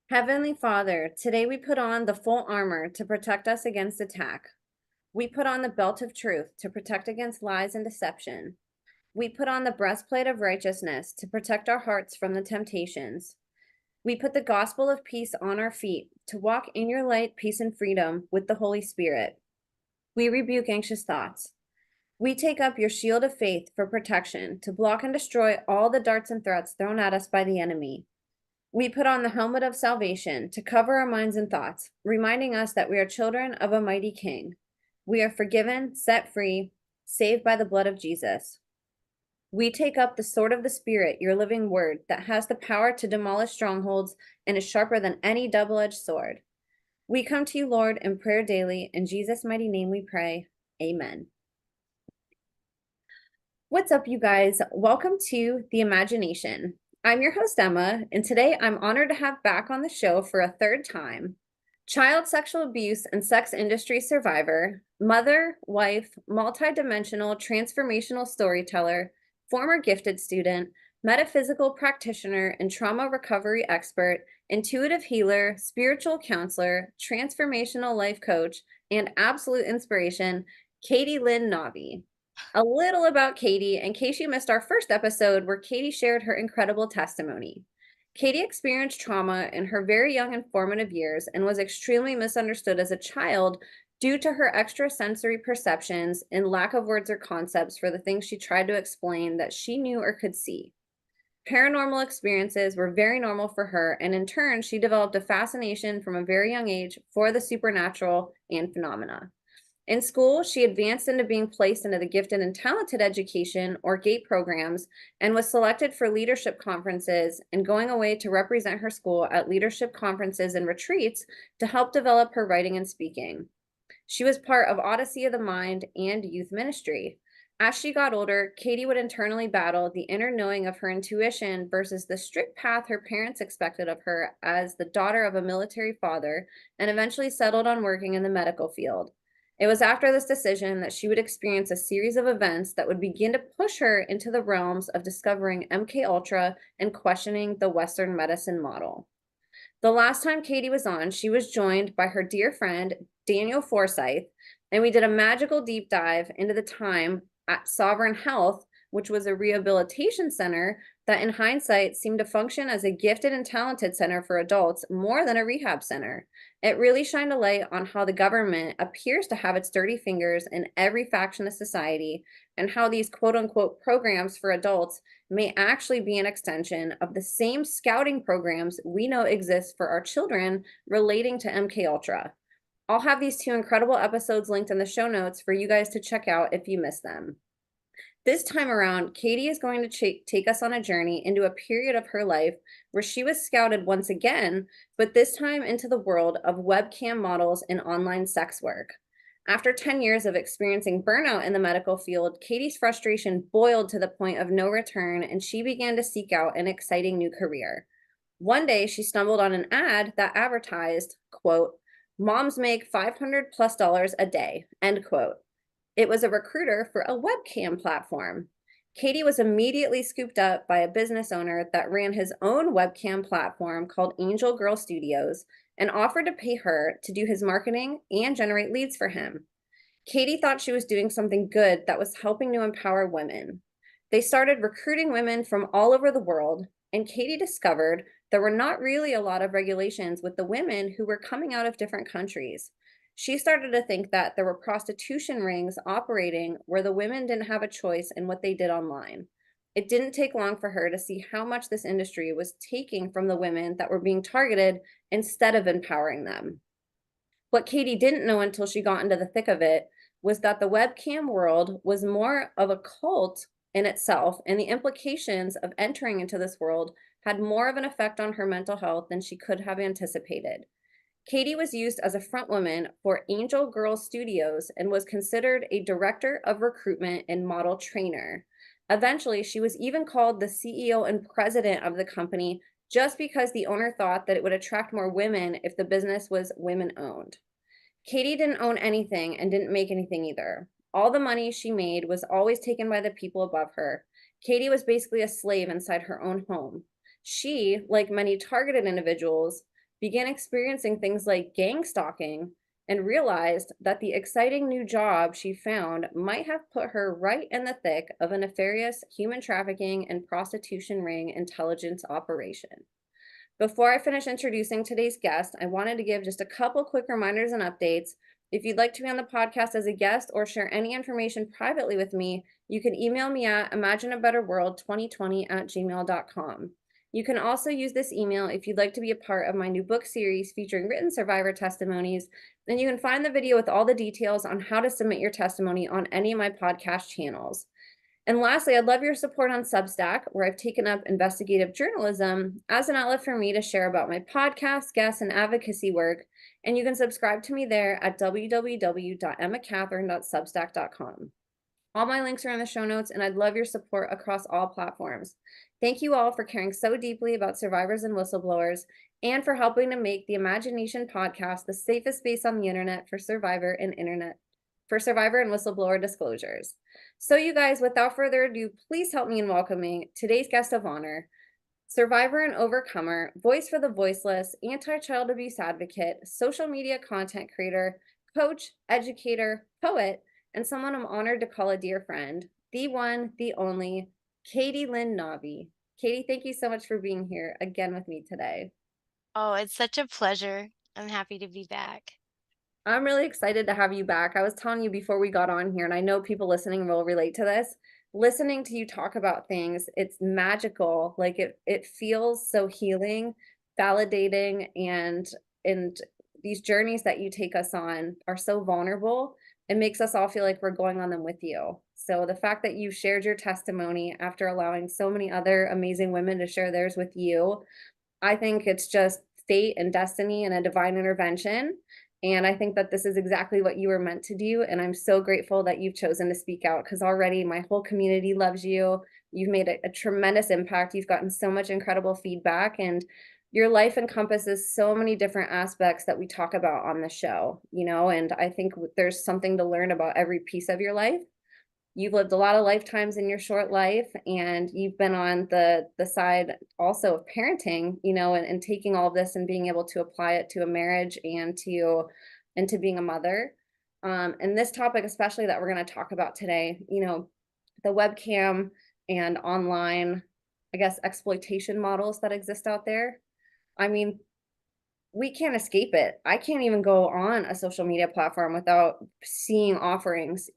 Heavenly Father, today we put on the full armor to protect us against attack. We put on the belt of truth to protect against lies and deception. We put on the breastplate of righteousness to protect our hearts from the temptations. We put the gospel of peace on our feet to walk in your light, peace, and freedom with the Holy Spirit. We rebuke anxious thoughts. We take up your shield of faith for protection to block and destroy all the darts and threats thrown at us by the enemy. We put on the helmet of salvation to cover our minds and thoughts, reminding us that we are children of a mighty King. We are forgiven, set free, saved by the blood of Jesus. We take up the sword of the Spirit, your living word, that has the power to demolish strongholds and is sharper than any double-edged sword. We come to you, Lord, in prayer daily. In Jesus' mighty name we pray. Amen. What's up, you guys? Welcome to The Imagination. I'm your host, Emma, and today I'm honored to have back on the show for a third time child sexual abuse and sex industry survivor, mother, wife, multidimensional transformational storyteller, former gifted student, metaphysical practitioner and trauma recovery expert, intuitive healer, spiritual counselor, transformational life coach, and absolute inspiration, Lynn Navi. A little about Katie, in case you missed our first episode where Katie shared her incredible testimony. Katie experienced trauma in her very young and formative years and was extremely misunderstood as a child due to her extrasensory perceptions and lack of words or concepts for the things she tried to explain that she knew or could see. Paranormal experiences were very normal for her, and in turn, she developed a fascination from a very young age for the supernatural and phenomena. In school, she advanced into being placed into the gifted and talented education or GATE programs and was selected for leadership conferences and going away to represent her school at leadership conferences and retreats to help develop her writing and speaking. She was part of Odyssey of the Mind and youth ministry. As she got older, Katie would internally battle the inner knowing of her intuition versus the strict path her parents expected of her as the daughter of a military father, and eventually settled on working in the medical field. It was after this decision that she would experience a series of events that would begin to push her into the realms of discovering MK Ultra and questioning the Western medicine model. The last time Katie was on, she was joined by her dear friend, Daniel Forsyth, and we did a magical deep dive into the time at Sovereign Health, which was a rehabilitation center that in hindsight seemed to function as a gifted and talented center for adults more than a rehab center. It really shined a light on how the government appears to have its dirty fingers in every faction of society and how these quote unquote programs for adults may actually be an extension of the same scouting programs we know exist for our children relating to MK Ultra. I'll have these two incredible episodes linked in the show notes for you guys to check out if you missed them. This time around, Katie is going to take us on a journey into a period of her life where she was scouted once again, but this time into the world of webcam models and online sex work. After 10 years of experiencing burnout in the medical field, Katie's frustration boiled to the point of no return, and she began to seek out an exciting new career. One day, she stumbled on an ad that advertised, quote, "Moms make $500+ a day," end quote. It was a recruiter for a webcam platform. Katie was immediately scooped up by a business owner that ran his own webcam platform called Angel Girl Studios and offered to pay her to do his marketing and generate leads for him. Katie thought she was doing something good that was helping to empower women. They started recruiting women from all over the world, and Katie discovered there were not really a lot of regulations with the women who were coming out of different countries. She started to think that there were prostitution rings operating where the women didn't have a choice in what they did online. It didn't take long for her to see how much this industry was taking from the women that were being targeted instead of empowering them. What Katie didn't know until she got into the thick of it was that the webcam world was more of a cult in itself, and the implications of entering into this world had more of an effect on her mental health than she could have anticipated. Katie was used as a frontwoman for Angel Girl Studios and was considered a director of recruitment and model trainer. Eventually, she was even called the CEO and president of the company just because the owner thought that it would attract more women if the business was women-owned. Katie didn't own anything and didn't make anything either. All the money she made was always taken by the people above her. Katie was basically a slave inside her own home. She, like many targeted individuals, began experiencing things like gang stalking, and realized that the exciting new job she found might have put her right in the thick of a nefarious human trafficking and prostitution ring intelligence operation. Before I finish introducing today's guest, I wanted to give just a couple quick reminders and updates. If you'd like to be on the podcast as a guest or share any information privately with me, you can email me at imagineabetterworld2020@gmail.com. You can also use this email if you'd like to be a part of my new book series featuring written survivor testimonies. Then you can find the video with all the details on how to submit your testimony on any of my podcast channels. And lastly, I'd love your support on Substack, where I've taken up investigative journalism as an outlet for me to share about my podcast, guests, and advocacy work. And you can subscribe to me there at www.emmacatherine.substack.com. All my links are in the show notes, and I'd love your support across all platforms. Thank you all for caring so deeply about survivors and whistleblowers, and for helping to make the Imagination podcast the safest space on the internet for survivor and whistleblower disclosures. So, you guys, without further ado, please help me in welcoming today's guest of honor, survivor and overcomer, voice for the voiceless, anti-child abuse advocate, social media content creator, coach, educator, poet, and someone I'm honored to call a dear friend, the one, the only, Katie Lynn Navi. Katie, thank you so much for being here again with me today. Oh, it's such a pleasure. I'm happy to be back. I'm really excited to have you back. I was telling you before we got on here, and I know people listening will relate to this. Listening to you talk about things, it's magical. Like it feels so healing, validating, and these journeys that you take us on are so vulnerable. It makes us all feel like we're going on them with you. So the fact that you shared your testimony after allowing so many other amazing women to share theirs with you, I think it's just fate and destiny and a divine intervention. And I think that this is exactly what you were meant to do. And I'm so grateful that you've chosen to speak out, because already my whole community loves you. You've made a tremendous impact. You've gotten so much incredible feedback, and your life encompasses so many different aspects that we talk about on the show, and I think there's something to learn about every piece of your life. You've lived a lot of lifetimes in your short life, and you've been on the side also of parenting, and taking all of this and being able to apply it to a marriage and to being a mother. And this topic, especially that we're going to talk about today, the webcam and online, I guess, exploitation models that exist out there. I mean, we can't escape it. I can't even go on a social media platform without seeing offerings,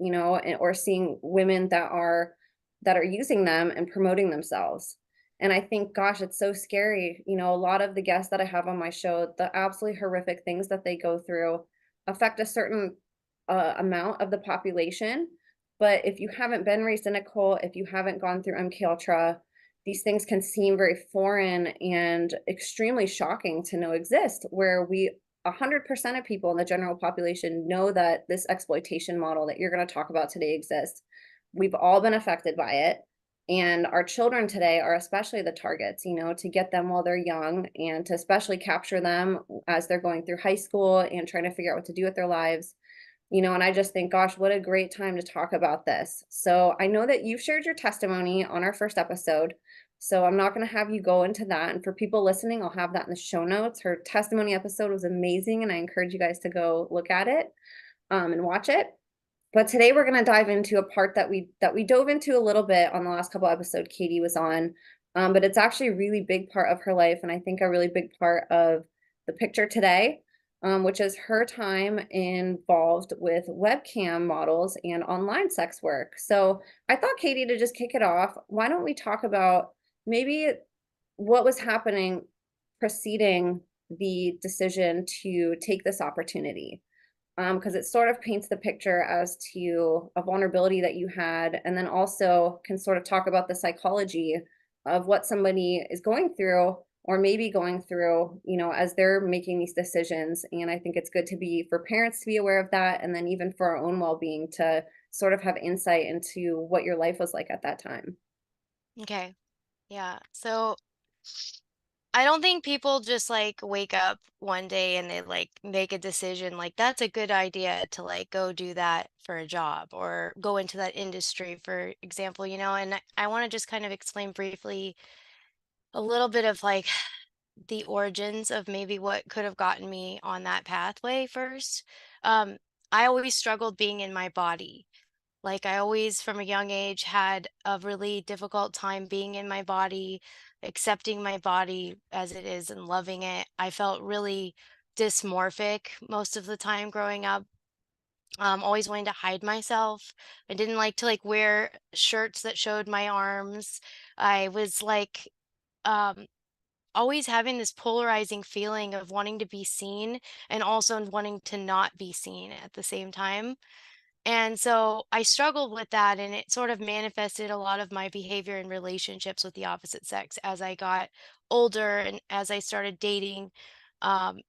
or seeing women that are using them and promoting themselves. And I think, gosh, it's so scary. A lot of the guests that I have on my show, the absolutely horrific things that they go through affect a certain amount of the population. But if you haven't been raised in a cult, if you haven't gone through MK Ultra, these things can seem very foreign and extremely shocking to know exist, where 100% of people in the general population know that this exploitation model that you're going to talk about today exists. We've all been affected by it. And our children today are especially the targets, to get them while they're young, and to especially capture them as they're going through high school and trying to figure out what to do with their lives. And I just think, gosh, what a great time to talk about this. So I know that you've shared your testimony on our first episode. So I'm not going to have you go into that. And for people listening, I'll have that in the show notes. Her testimony episode was amazing, and I encourage you guys to go look at it and watch it. But today we're going to dive into a part that we dove into a little bit on the last couple episodes Katie was on. But it's actually a really big part of her life, and I think a really big part of the picture today, which is her time involved with webcam models and online sex work. So I thought, Katie, to just kick it off, why don't we talk about maybe what was happening preceding the decision to take this opportunity? Because it sort of paints the picture as to a vulnerability that you had, and then also can sort of talk about the psychology of what somebody is going through or maybe going through, as they're making these decisions. And I think it's good for parents to be aware of that, and then even for our own well-being to sort of have insight into what your life was like at that time. Okay. Yeah. So I don't think people just like wake up one day and they like make a decision like that's a good idea to like go do that for a job or go into that industry, for example. And I want to just kind of explain briefly a little bit of like the origins of maybe what could have gotten me on that pathway first. Um, I always struggled being in my body. Like, I always, from a young age, had a really difficult time being in my body, accepting my body as it is and loving it. I felt really dysmorphic most of the time growing up. Always wanting to hide myself. I didn't like to like wear shirts that showed my arms. I was like um always having this polarizing feeling of wanting to be seen and also wanting to not be seen at the same time. And so I struggled with that, and it sort of manifested a lot of my behavior in relationships with the opposite sex as I got older and as I started dating. Um,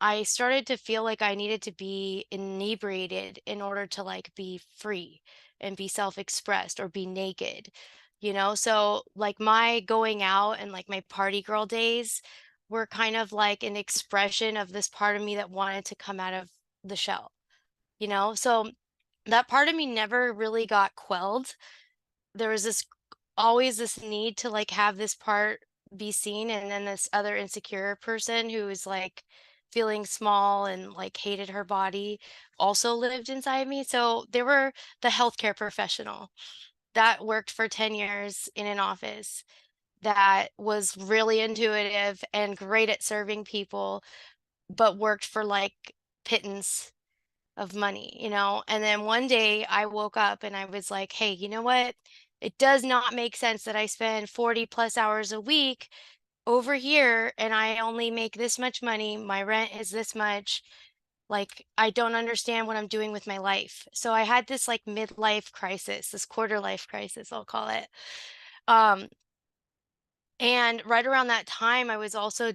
I started to feel like I needed to be inebriated in order to like be free and be self-expressed or be naked, you know? So like my going out and like my party girl days were kind of like an expression of this part of me that wanted to come out of the shell, you know? So that part of me never really got quelled. There was this always this need to like have this part be seen, and then this other insecure person who was like feeling small and like hated her body also lived inside me. So there were the healthcare professional that worked for 10 years in an office that was really intuitive and great at serving people, but worked for like pittance of money, you know? And then one day I woke up and I was like, hey, you know what? It does not make sense that I spend 40 plus hours a week over here and I only make this much money. My rent is this much. Like, I don't understand what I'm doing with my life. So I had this like midlife crisis, this quarter life crisis, I'll call it. Um, and right around that time, I was also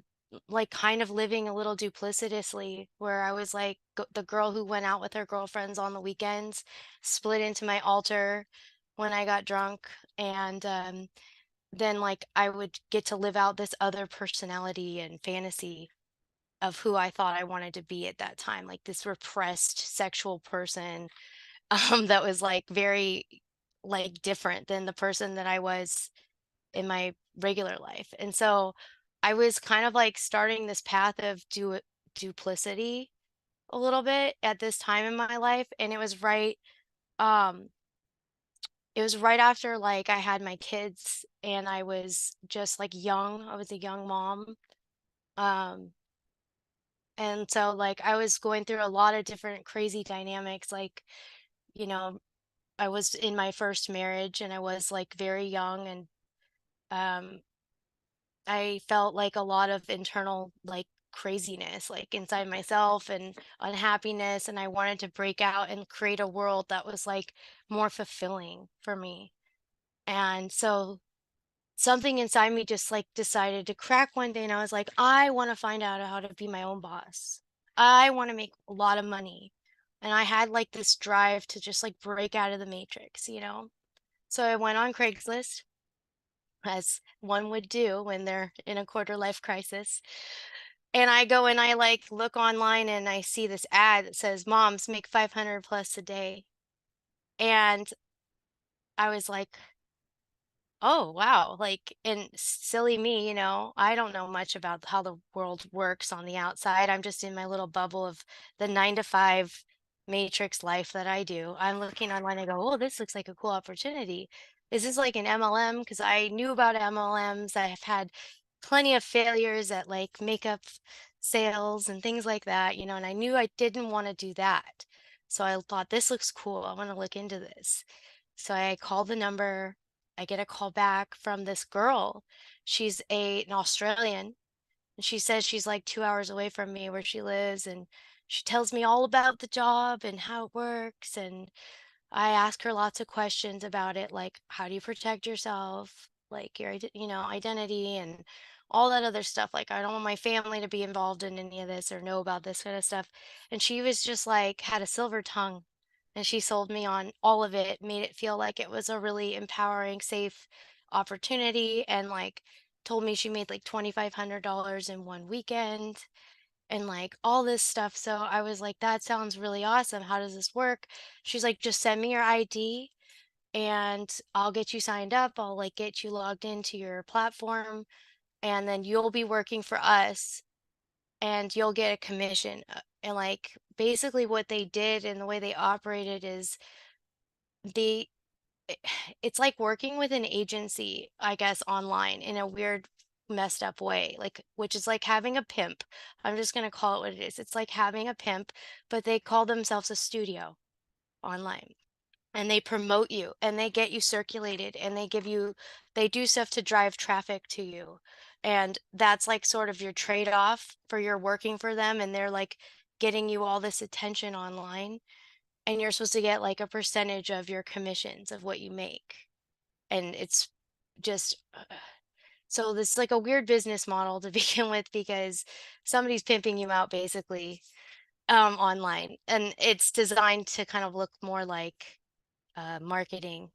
like kind of living a little duplicitously, where I was like the girl who went out with her girlfriends on the weekends, split into my altar when I got drunk. And then like I would get to live out this other personality and fantasy of who I thought I wanted to be at that time, like this repressed sexual person that was like very like different than the person that I was in my regular life. And so I was kind of like starting this path of duplicity a little bit at this time in my life. And um it was right after like I had my kids and I was just like young. I was a young mom. Um and so like I was going through a lot of different crazy dynamics, like, you know, I was in my first marriage and I was like very young, and um I felt like a lot of internal like craziness like inside myself and unhappiness, and I wanted to break out and create a world that was like more fulfilling for me. And so something inside me just like decided to crack one day, and I was like, I want to find out how to be my own boss. I want to make a lot of money. And I had like this drive to just like break out of the matrix, you know? So I went on Craigslist, as one would do when they're in a quarter life crisis. And I go and I like look online and I see this ad that says moms make 500 plus a day. And I was like, oh, wow. Like, and silly me, you know, I don't know much about how the world works on the outside. I'm just in my little bubble of the 9 to 5 matrix life that I do. I'm looking online. I go, oh, this looks like a cool opportunity. Is this like an MLM? Because I knew about MLMs. I have had plenty of failures at like makeup sales and things like that, you know, and I knew I didn't want to do that. So I thought, this looks cool. I want to look into this. So I called the number. I get a call back from this girl. She's an Australian, and she says she's like 2 hours away from me where she lives, and she tells me all about the job and how it works. And I ask her lots of questions about it, like how do you protect yourself, like your you know, identity and all that other stuff. Like I don't want my family to be involved in any of this or know about this kind of stuff. And she was just like had a silver tongue, and she sold me on all of it, made it feel like it was a really empowering, safe opportunity, and like told me she made like $2,500 in one weekend and like all this stuff. So I was like, that sounds really awesome. How does this work? She's like, just send me your ID and I'll get you signed up. I'll like get you logged into your platform. and then you'll be working for us and you'll get a commission. And like basically what they did and the way they operated is they it- it's like working with an agency, I guess, online in a weird messed up way, like which is like having a pimp. I'm just going to call it what it is. It's like having a pimp, but they call themselves a studio online, and they promote you and they get you circulated and they do stuff to drive traffic to you. And that's like sort of your trade-off for your working for them, and they're like getting you all this attention online, and you're supposed to get like a percentage of your commissions of what you make. And it's just so this is like a weird business model to begin with, because somebody's pimping you out basically online, and it's designed to kind of look more like marketing.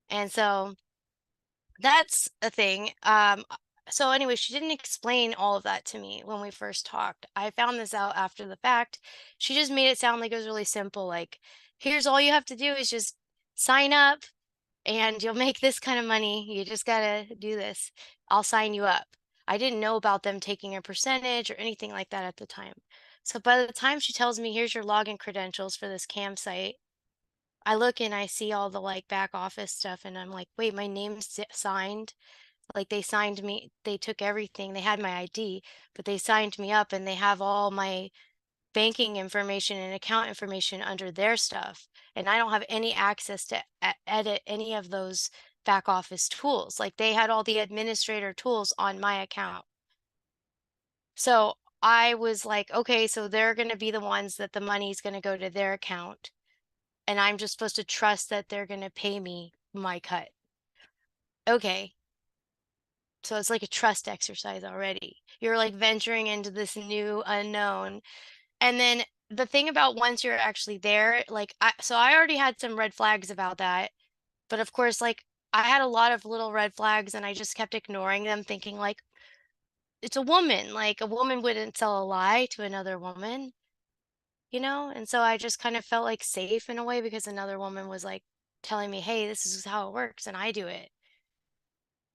And so that's a thing. So anyway, she didn't explain all of that to me when we first talked. I found this out after the fact. She just made it sound like it was really simple. Like, here's all you have to do is just sign up and you'll make this kind of money. You just gotta do this. I'll sign you up. I didn't know about them taking a percentage or anything like that at the time. So by the time she tells me, here's your login credentials for this campsite, I look and I see all the like back office stuff, and I'm like, wait, my name's signed. Like they signed me, they took everything. They had my ID, but they signed me up and they have all my banking information and account information under their stuff. And I don't have any access to edit any of those back office tools. Like they had all the administrator tools on my account. So I was like, okay, so they're going to be the ones that the money's going to go to their account, and I'm just supposed to trust that they're going to pay me my cut. Okay. So it's like a trust exercise already. You're like venturing into this new unknown. And then the thing about once you're actually there, like so I already had some red flags about that. But of course, like I had a lot of little red flags and I just kept ignoring them, thinking like it's a woman. Like a woman wouldn't tell a lie to another woman, you know? And so I just kind of felt like safe in a way because another woman was like telling me, hey, this is how it works and I do it.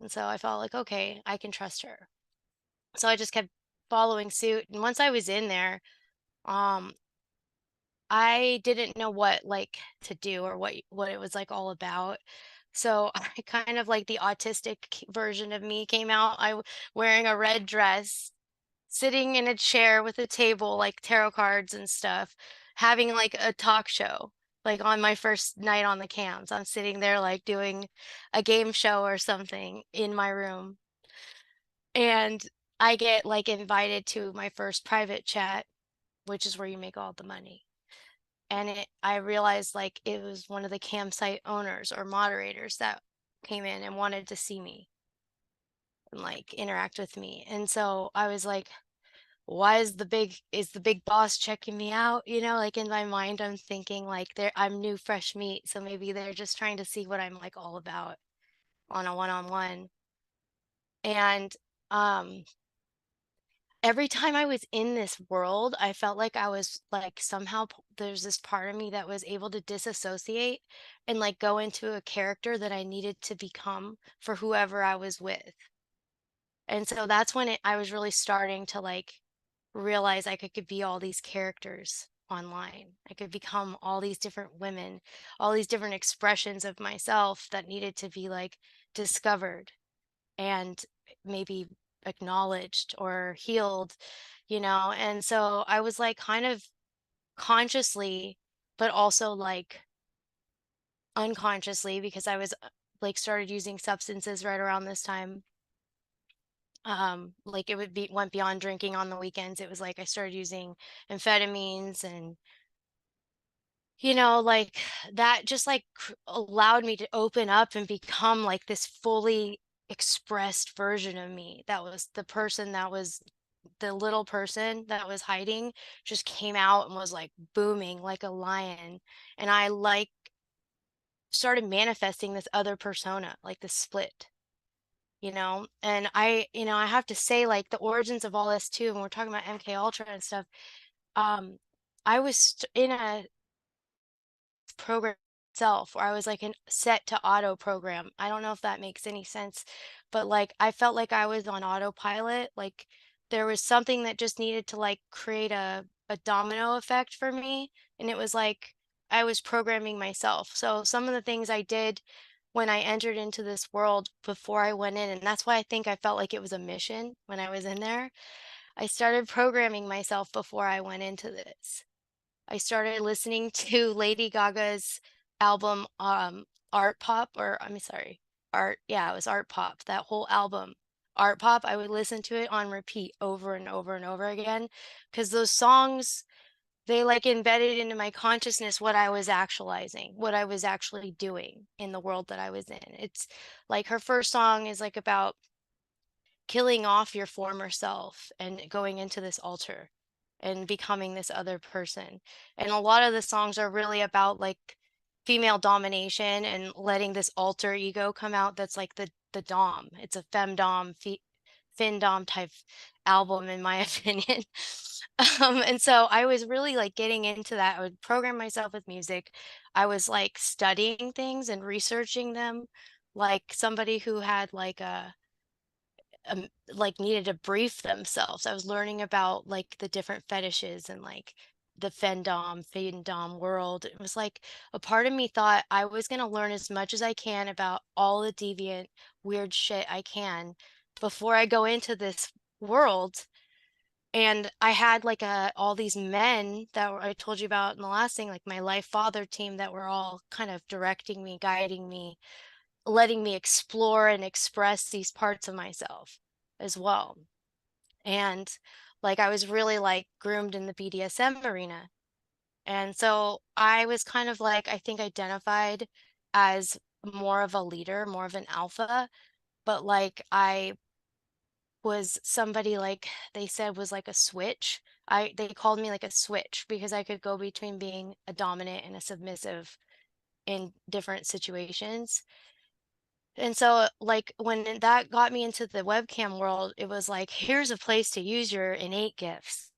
And so I felt like, okay, I can trust her. So I just kept following suit. And once I was in there, um, I didn't know what like to do or what it was like all about. So I kind of like the autistic version of me came out. Wearing a red dress, sitting in a chair with a table, like tarot cards and stuff, having like a talk show. Like on my first night on the cams, I'm sitting there like doing a game show or something in my room. And I get like invited to my first private chat, which is where you make all the money. And I realized like it was one of the campsite owners or moderators that came in and wanted to see me and like interact with me. And so I was like, why is the big boss checking me out? You know, like in my mind, I'm thinking like I'm new fresh meat. So maybe they're just trying to see what I'm like all about on a one-on-one. And um every time I was in this world, I felt like I was like somehow there's this part of me that was able to disassociate and like go into a character that I needed to become for whoever I was with. And so that's when I was really starting to like realize I could be all these characters online. I could become all these different women, all these different expressions of myself that needed to be like discovered and maybe acknowledged or healed, you know? And so I was like kind of consciously, but also like unconsciously, because I was like started using substances right around this time. Like it would be went beyond drinking on the weekends. It was like I started using amphetamines, and you know, like that just like allowed me to open up and become like this fully expressed version of me. That was the person that was the little person that was hiding just came out and was like booming like a lion. And I like started manifesting this other persona, like this split, you know. And I have to say like the origins of all this too, when we're talking about MK Ultra and stuff, um, I was in a program self, or I was like set to auto program. I don't know if that makes any sense, but like I felt like I was on autopilot. Like there was something that just needed to like create a domino effect for me. And it was like I was programming myself. So some of the things I did when I entered into this world before I went in, and that's why I think I felt like it was a mission when I was in there. I started programming myself before I went into this. I started listening to Lady Gaga's album, Art Pop, or I'm sorry, yeah, it was Art Pop, that whole album. Art Pop, I would listen to it on repeat over and over and over again because those songs, they like embedded into my consciousness what I was actualizing, what I was actually doing in the world that I was in. It's like her first song is like about killing off your former self and going into this altar and becoming this other person. And a lot of the songs are really about like female domination and letting this alter ego come out that's like the dom. It's a femdom findom type album in my opinion. And so I was really like getting into that. I would program myself with music. I was like studying things and researching them like somebody who had like needed to brief themselves. I was learning about like the different fetishes and like the findom world. It was like a part of me thought I was going to learn as much as I can about all the deviant, weird shit I can before I go into this world. And I had like all these men that I told you about in the last thing, like my life father team that were all kind of directing me, guiding me, letting me explore and express these parts of myself as well. And like I was really like groomed in the BDSM arena. And so I was kind of like, I think identified as more of a leader, more of an alpha, but like I was somebody like they said was like a switch. They called me like a switch because I could go between being a dominant and a submissive in different situations. And so, like, when that got me into the webcam world, it was like, here's a place to use your innate gifts.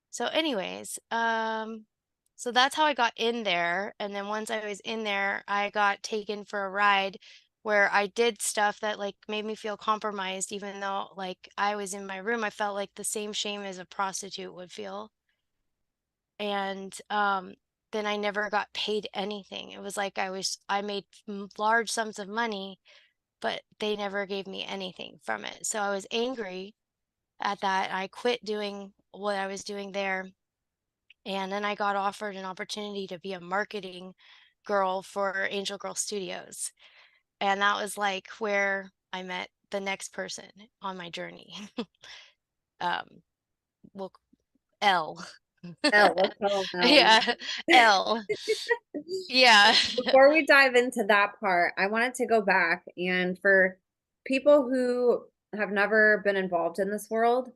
So, anyways, so that's how I got in there. And then once I was in there, I got taken for a ride where I did stuff that like made me feel compromised, even though like I was in my room, I felt like the same shame as a prostitute would feel. And then I never got paid anything. It was like I made large sums of money, but they never gave me anything from it. So I was angry at that. I quit doing what I was doing there. And then I got offered an opportunity to be a marketing girl for Angel Girl Studios. And that was like where I met the next person on my journey. um, well, L. Oh, let's call them. Yeah, L. Yeah. Before we dive into that part, I wanted to go back and for people who have never been involved in this world,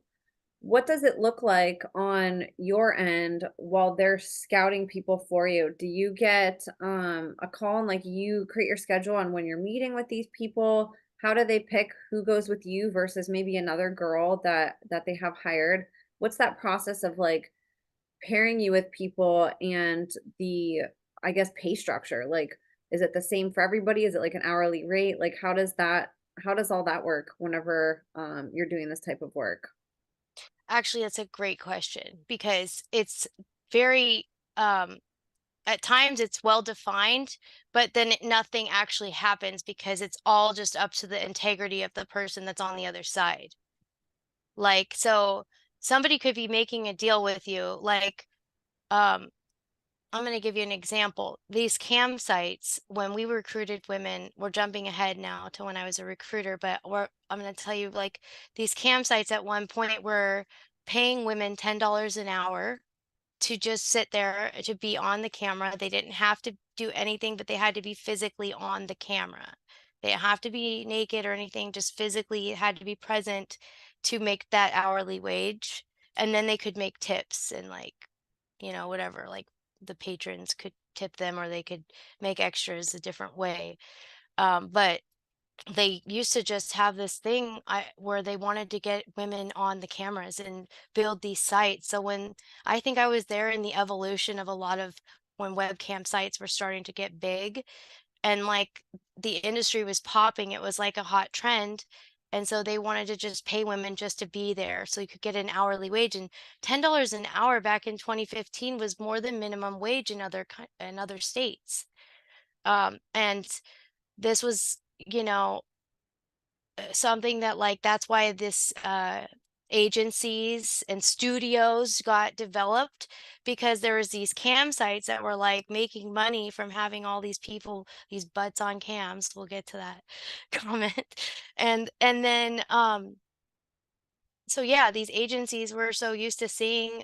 what does it look like on your end while they're scouting people for you? Do you get a call and like you create your schedule on when you're meeting with these people? How do they pick who goes with you versus maybe another girl that they have hired? What's that process of like pairing you with people and the, I guess, pay structure? Like, is it the same for everybody? Is it like an hourly rate? Like, how does all that work whenever you're doing this type of work? Actually, that's a great question because it's very at times it's well defined, but then nothing actually happens because it's all just up to the integrity of the person that's on the other side. Like, so somebody could be making a deal with you, like, um, I'm going to give you an example. These campsites, when we recruited women, we're jumping ahead now to when I was a recruiter, but I'm going to tell you like these campsites at one point were paying women $10 an hour to just sit there to be on the camera. They didn't have to do anything, but they had to be physically on the camera. They didn't have to be naked or anything, just physically had to be present to make that hourly wage. And then they could make tips and like, whatever, like the patrons could tip them or they could make extras a different way. But they used to just have this thing where they wanted to get women on the cameras and build these sites. So when I think I was there in the evolution of a lot of when webcam sites were starting to get big, and like the industry was popping. It was like a hot trend. And so they wanted to just pay women just to be there so you could get an hourly wage. And $10 an hour back in 2015 was more than minimum wage in other states. And this was, something that, like, that's why this agencies and studios got developed, because there was these cam sites that were like making money from having all these people, these butts on cams. We'll get to that comment. And then so yeah, these agencies were so used to seeing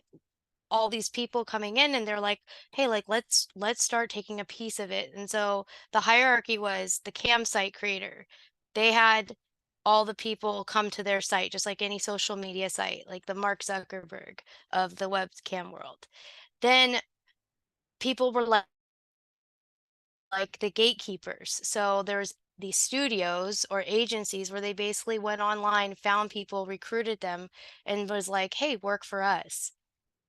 all these people coming in, and they're like, hey, like, let's start taking a piece of it. And so the hierarchy was the campsite creator. They had all the people come to their site, just like any social media site, like the Mark Zuckerberg of the webcam world. Then people were like the gatekeepers. So there's these studios or agencies where they basically went online, found people, recruited them, and was like, hey, work for us.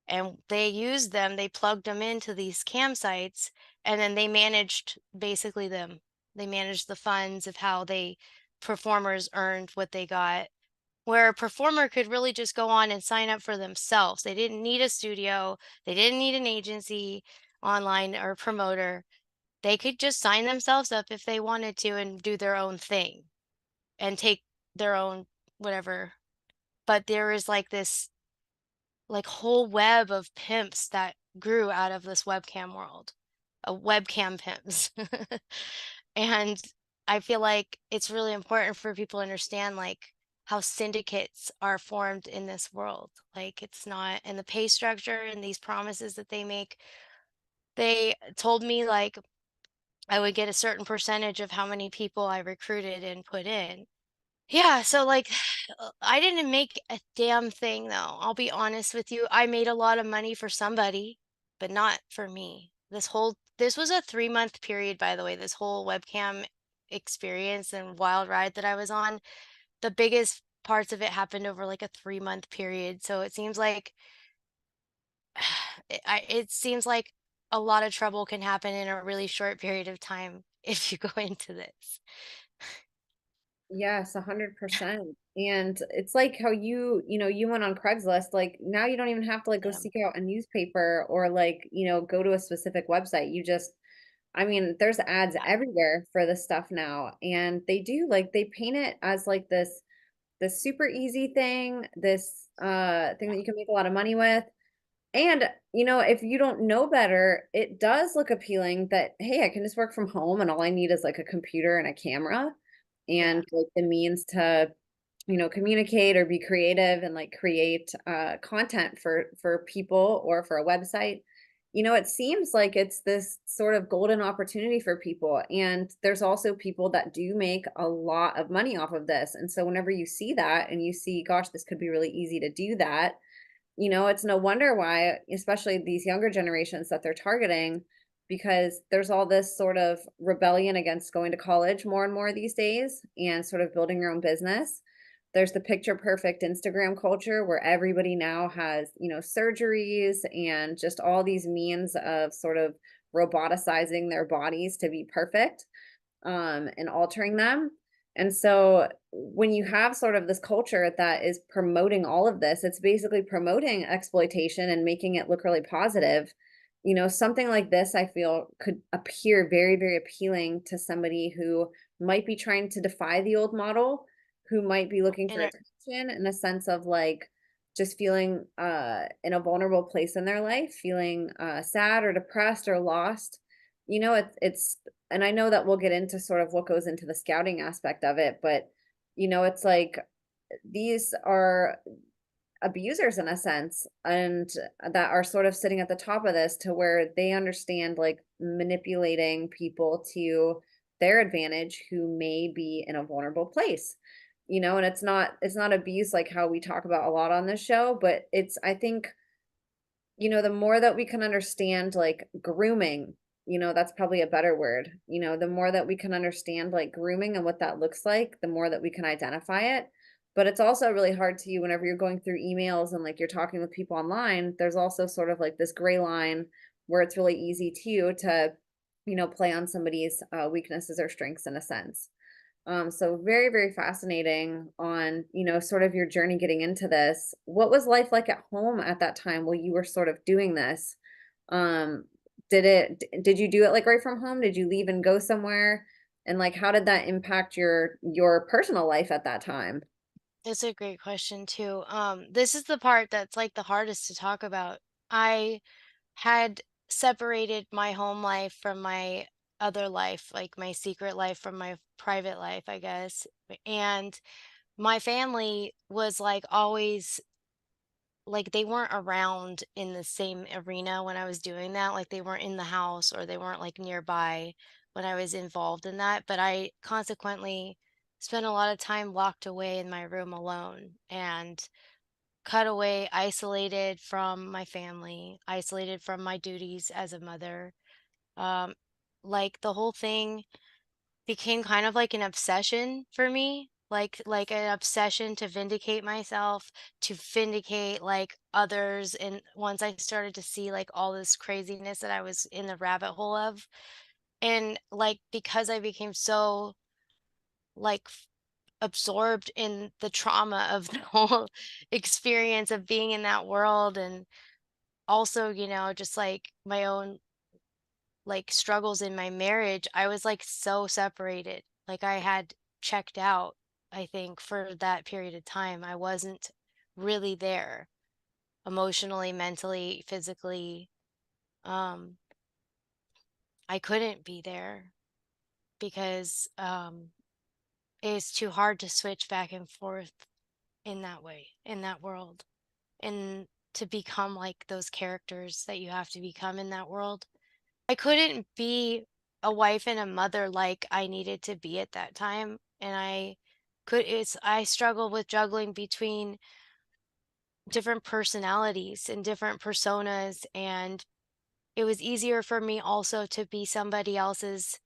And they used them, they plugged them into these campsites, and then they managed basically them. They managed the funds of how they performers earned what they got. Where a performer could really just go on and sign up for themselves. They didn't need a studio, they didn't need an agency online or promoter. They could just sign themselves up if they wanted to and do their own thing and take their own whatever. But there is like this like whole web of pimps that grew out of this webcam world, webcam pimps. And I feel like it's really important for people to understand like how syndicates are formed in this world. Like, it's not in the pay structure and these promises that they make. They told me like I would get a certain percentage of how many people I recruited and put in. Yeah, so like I didn't make a damn thing though. I'll be honest with you. I made a lot of money for somebody, but not for me. This was a 3-month period, by the way, this whole webcam experience and wild ride that I was on. The biggest parts of it happened over like a 3-month period. So it seems like it seems like a lot of trouble can happen in a really short period of time if you go into this. Yes, 100%. And it's like how you went on Craigslist, like now you don't even have to like go Yeah. seek out a newspaper or like, go to a specific website. You just, I mean, there's ads Yeah. everywhere for this stuff now. And they do like they paint it as like this super easy thing, this thing that you can make a lot of money with. And, if you don't know better, it does look appealing that, hey, I can just work from home and all I need is like a computer and a camera Yeah. and like the means to, communicate or be creative and like create content for people or for a website. It seems like it's this sort of golden opportunity for people. And there's also people that do make a lot of money off of this. And so whenever you see that and you see, gosh, this could be really easy to do that, it's no wonder why, especially these younger generations that they're targeting, because there's all this sort of rebellion against going to college more and more these days and sort of building your own business. There's the picture perfect Instagram culture where everybody now has, surgeries and just all these means of sort of roboticizing their bodies to be perfect and altering them. And so when you have sort of this culture that is promoting all of this, it's basically promoting exploitation and making it look really positive. Something like this, I feel, could appear very, very appealing to somebody who might be trying to defy the old model, who might be looking And for it, attention in a sense of like just feeling in a vulnerable place in their life, feeling sad or depressed or lost. It's and I know that we'll get into sort of what goes into the scouting aspect of it, but it's like these are abusers in a sense and that are sort of sitting at the top of this to where they understand like manipulating people to their advantage who may be in a vulnerable place. And it's not abuse like how we talk about a lot on this show, but it's I think the more that we can understand like grooming, that's probably a better word. The more that we can understand like grooming and what that looks like, the more that we can identify it. But it's also really hard to you whenever you're going through emails and like you're talking with people online, there's also sort of like this gray line where it's really easy too to, play on somebody's weaknesses or strengths in a sense. So very, very fascinating on, sort of your journey getting into this. What was life like at home at that time while you were sort of doing this? Um, did you do it like right from home? Did you leave and go somewhere? And like how did that impact your personal life at that time? It's a great question too. This is the part that's like the hardest to talk about. I had separated my home life from my other life, like my secret life from my private life, I guess. And my family was like always like they weren't around in the same arena when I was doing that. Like they weren't in the house or they weren't like nearby when I was involved in that. But I consequently spent a lot of time locked away in my room alone and cut away, isolated from my family, isolated from my duties as a mother. Um, like the whole thing became kind of like an obsession for me, like an obsession to vindicate myself, to vindicate like others. And once I started to see like all this craziness that I was in the rabbit hole of, and like because I became so like absorbed in the trauma of the whole experience of being in that world, and also, just like my own like struggles in my marriage, I was like so separated. Like I had checked out, I think, for that period of time. I wasn't really there emotionally, mentally, physically. Um, I couldn't be there because it's too hard to switch back and forth in that way, in that world, and to become like those characters that you have to become in that world. I couldn't be a wife and a mother like I needed to be at that time, and I struggled with juggling between different personalities and different personas, and it was easier for me also to be somebody else's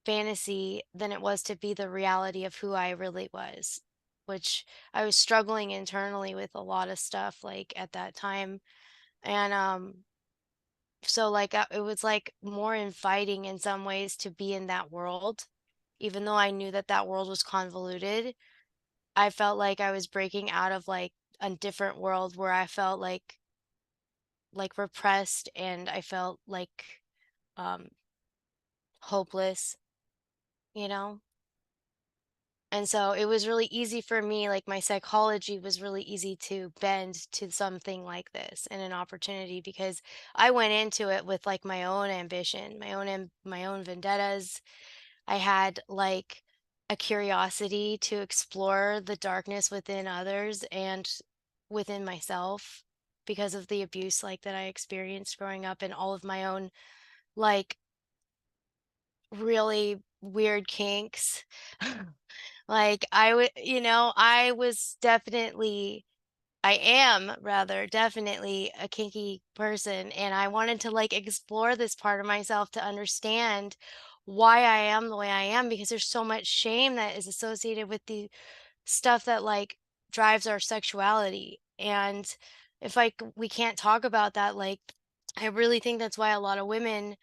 fantasy than it was to be the reality of who I really was, which I was struggling internally with a lot of stuff like at that time. And so like it was like more inviting in some ways to be in that world, even though I knew that that world was convoluted. I felt like I was breaking out of like a different world where I felt like repressed, and I felt like um hopeless, you know. And so it was really easy for me, like my psychology was really easy to bend to something like this and an opportunity, because I went into it with like my own ambition, my own vendettas. I had like a curiosity to explore the darkness within others and within myself because of the abuse like that I experienced growing up, and all of my own like really weird kinks. Like I was definitely I am rather definitely a kinky person, and I wanted to like explore this part of myself to understand why I am the way I am, because there's so much shame that is associated with the stuff that like drives our sexuality. And if like we can't talk about that, like I really think that's why a lot of women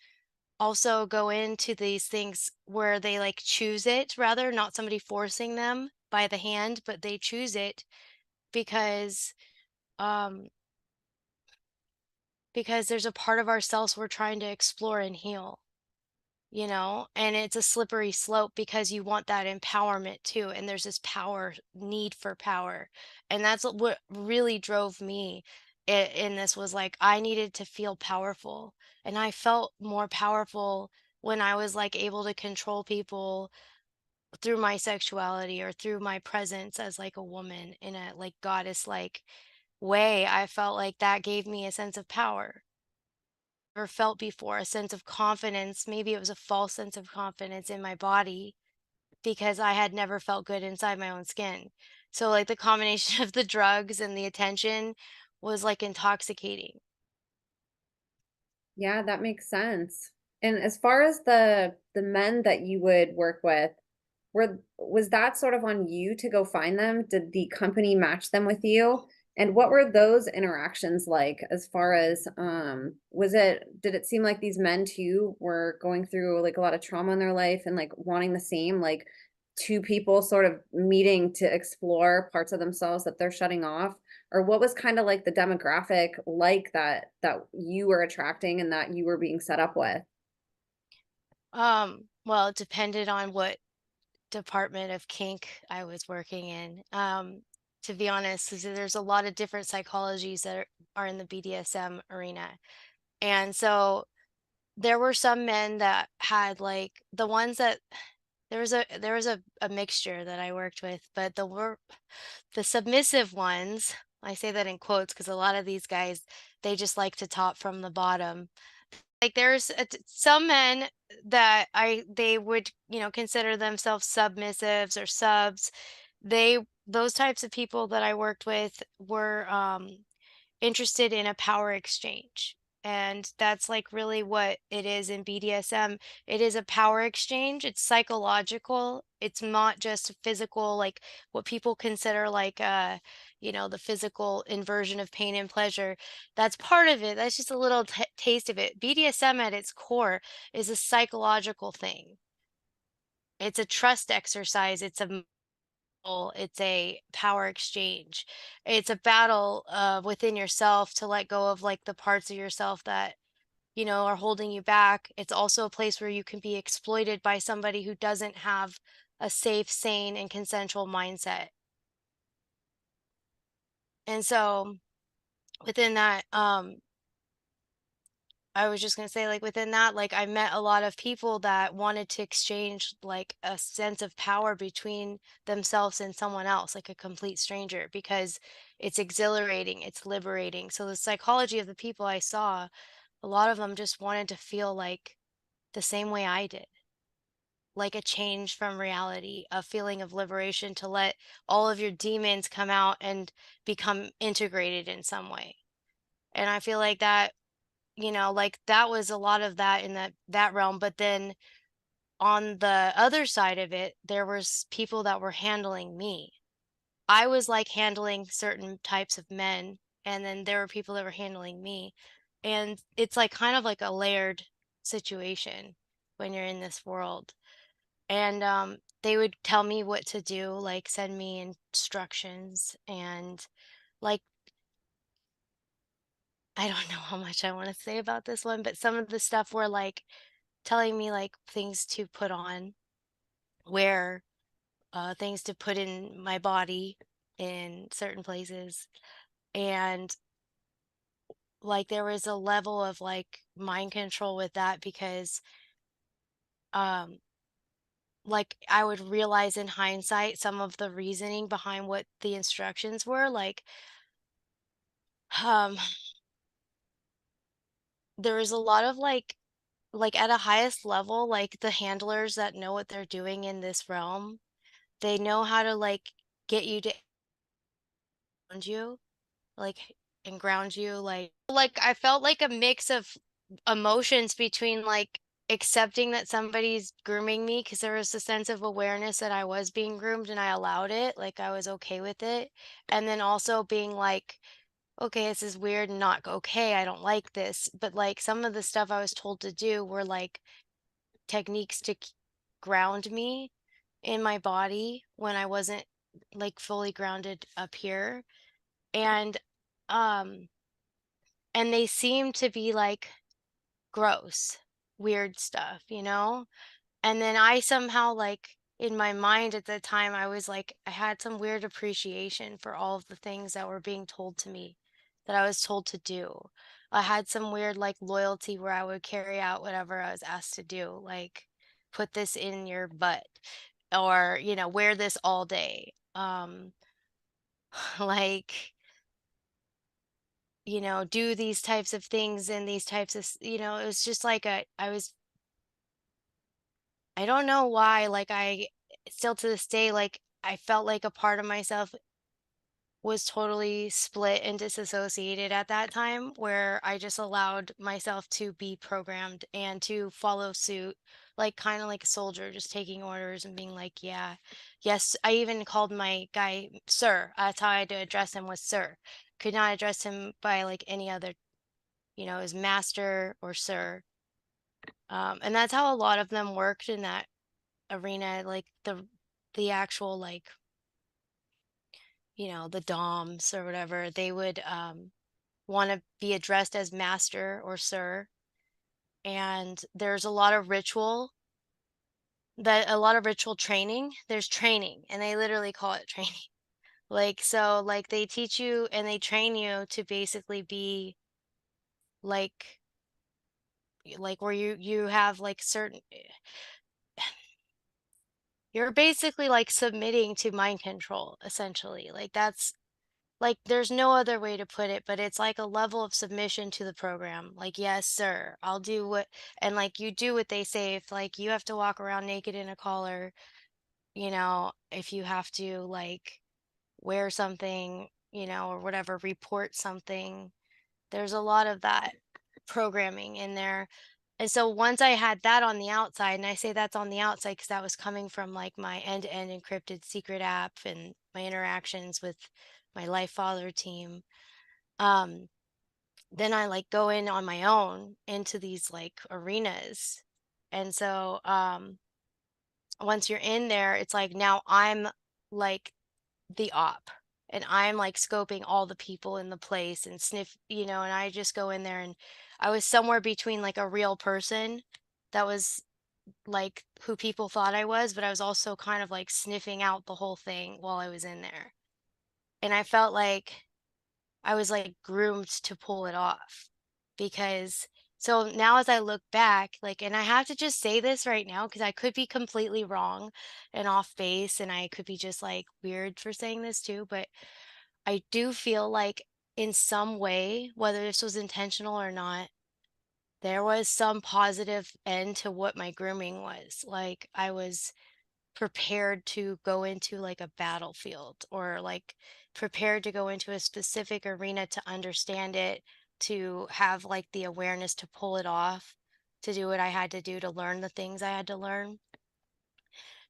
also go into these things where they like choose it, rather not somebody forcing them by the hand, but they choose it because um because there's a part of ourselves we're trying to explore and heal, and it's a slippery slope because you want that empowerment too, and there's this power need for power. And that's what really drove me in this, was like I needed to feel powerful, and I felt more powerful when I was like able to control people through my sexuality or through my presence as like a woman in a like goddess like way. I felt like that gave me a sense of power never felt before, a sense of confidence. Maybe it was a false sense of confidence in my body because I had never felt good inside my own skin. So like the combination of the drugs and the attention was like intoxicating. Yeah, that makes sense. And as far as the men that you would work with, was that sort of on you to go find them? Did the company match them with you? And what were those interactions like as far as did it seem like these men too were going through like a lot of trauma in their life and like wanting the same, like two people sort of meeting to explore parts of themselves that they're shutting off? Or what was kind of like the demographic like that you were attracting and that you were being set up with? Well, it depended on what department of kink I was working in. To be honest, 'cause there's a lot of different psychologies that are in the BDSM arena. And so there were some men that had like the ones that there was a mixture that I worked with, but the submissive ones, I say that in quotes because a lot of these guys, they just like to top from the bottom. Like there's some men that they would, consider themselves submissives or subs. Those types of people that I worked with were interested in a power exchange. And that's like really what it is in BDSM. It is a power exchange. It's psychological. It's not just physical, like what people consider like the physical inversion of pain and pleasure. That's part of it. That's just a little taste of it. BDSM at its core is a psychological thing. It's a trust exercise. It's a power exchange. It's a battle within yourself to let go of like the parts of yourself that, are holding you back. It's also a place where you can be exploited by somebody who doesn't have a safe, sane, and consensual mindset. And so within that, I was just gonna say, like, within that, like, I met a lot of people that wanted to exchange, like, a sense of power between themselves and someone else, like a complete stranger, because it's exhilarating, it's liberating. So the psychology of the people I saw, a lot of them just wanted to feel like the same way I did, like a change from reality, a feeling of liberation to let all of your demons come out and become integrated in some way. And I feel like that like that was a lot of that in that realm, but then on the other side of it, there was people that were handling me. I was like handling certain types of men, and then there were people that were handling me. And it's like kind of like a layered situation when you're in this world. And they would tell me what to do, like send me instructions and like I don't know how much I want to say about this one, but some of the stuff were like telling me like things to put on, where things to put in my body in certain places. And like there was a level of like mind control with that because um like I would realize in hindsight some of the reasoning behind what the instructions were um there was a lot of like at a highest level, like the handlers that know what they're doing in this realm, they know how to like get you to ground you, like and ground you like I felt like a mix of emotions between like accepting that somebody's grooming me because there was a sense of awareness that I was being groomed and I allowed it, like I was okay with it. And then also being like, okay, this is weird and not okay. I don't like this. But like some of the stuff I was told to do were like techniques to ground me in my body when I wasn't like fully grounded up here. And um and they seem to be like gross, weird stuff, you know? And then I somehow like in my mind at the time I was like I had some weird appreciation for all of the things that were being told to me that I was told to do. I had some weird like loyalty where I would carry out whatever I was asked to do, like put this in your butt or, wear this all day. Like, do these types of things and these types of, it was just like I don't know why, like I still to this day, like I felt like a part of myself was totally split and disassociated at that time, where I just allowed myself to be programmed and to follow suit, like kind of like a soldier, just taking orders and being like, yeah, yes. I even called my guy sir. That's how I had to address him, was sir. Could not address him by like any other, as master or sir. And that's how a lot of them worked in that arena, like the actual like, the DOMs or whatever, they would want to be addressed as master or sir. And there's a lot of ritual training. There's training, and they literally call it training. Like, so like they teach you and they train you to basically be like where you have like certain, you're basically like submitting to mind control, essentially. Like that's like there's no other way to put it, but it's like a level of submission to the program. Like, yes, sir, I'll do what, and like you do what they say. If like you have to walk around naked in a collar, if you have to like wear something, or whatever, report something, there's a lot of that programming in there. And so once I had that on the outside, and I say that's on the outside because that was coming from like my end-to-end encrypted secret app and my interactions with my Life Father team. Um, then I like go in on my own into these like arenas. And so once you're in there, it's like now I'm like the op, and I'm like scoping all the people in the place and sniff, and I just go in there, and I was somewhere between like a real person that was like who people thought I was, but I was also kind of like sniffing out the whole thing while I was in there. And I felt like I was like groomed to pull it off, because so now as I look back, like, and I have to just say this right now because I could be completely wrong and off base, and I could be just like weird for saying this too, but I do feel like in some way, whether this was intentional or not, there was some positive end to what my grooming was. Like I was prepared to go into like a battlefield, or like prepared to go into a specific arena to understand it, to have like the awareness to pull it off, to do what I had to do to learn the things I had to learn.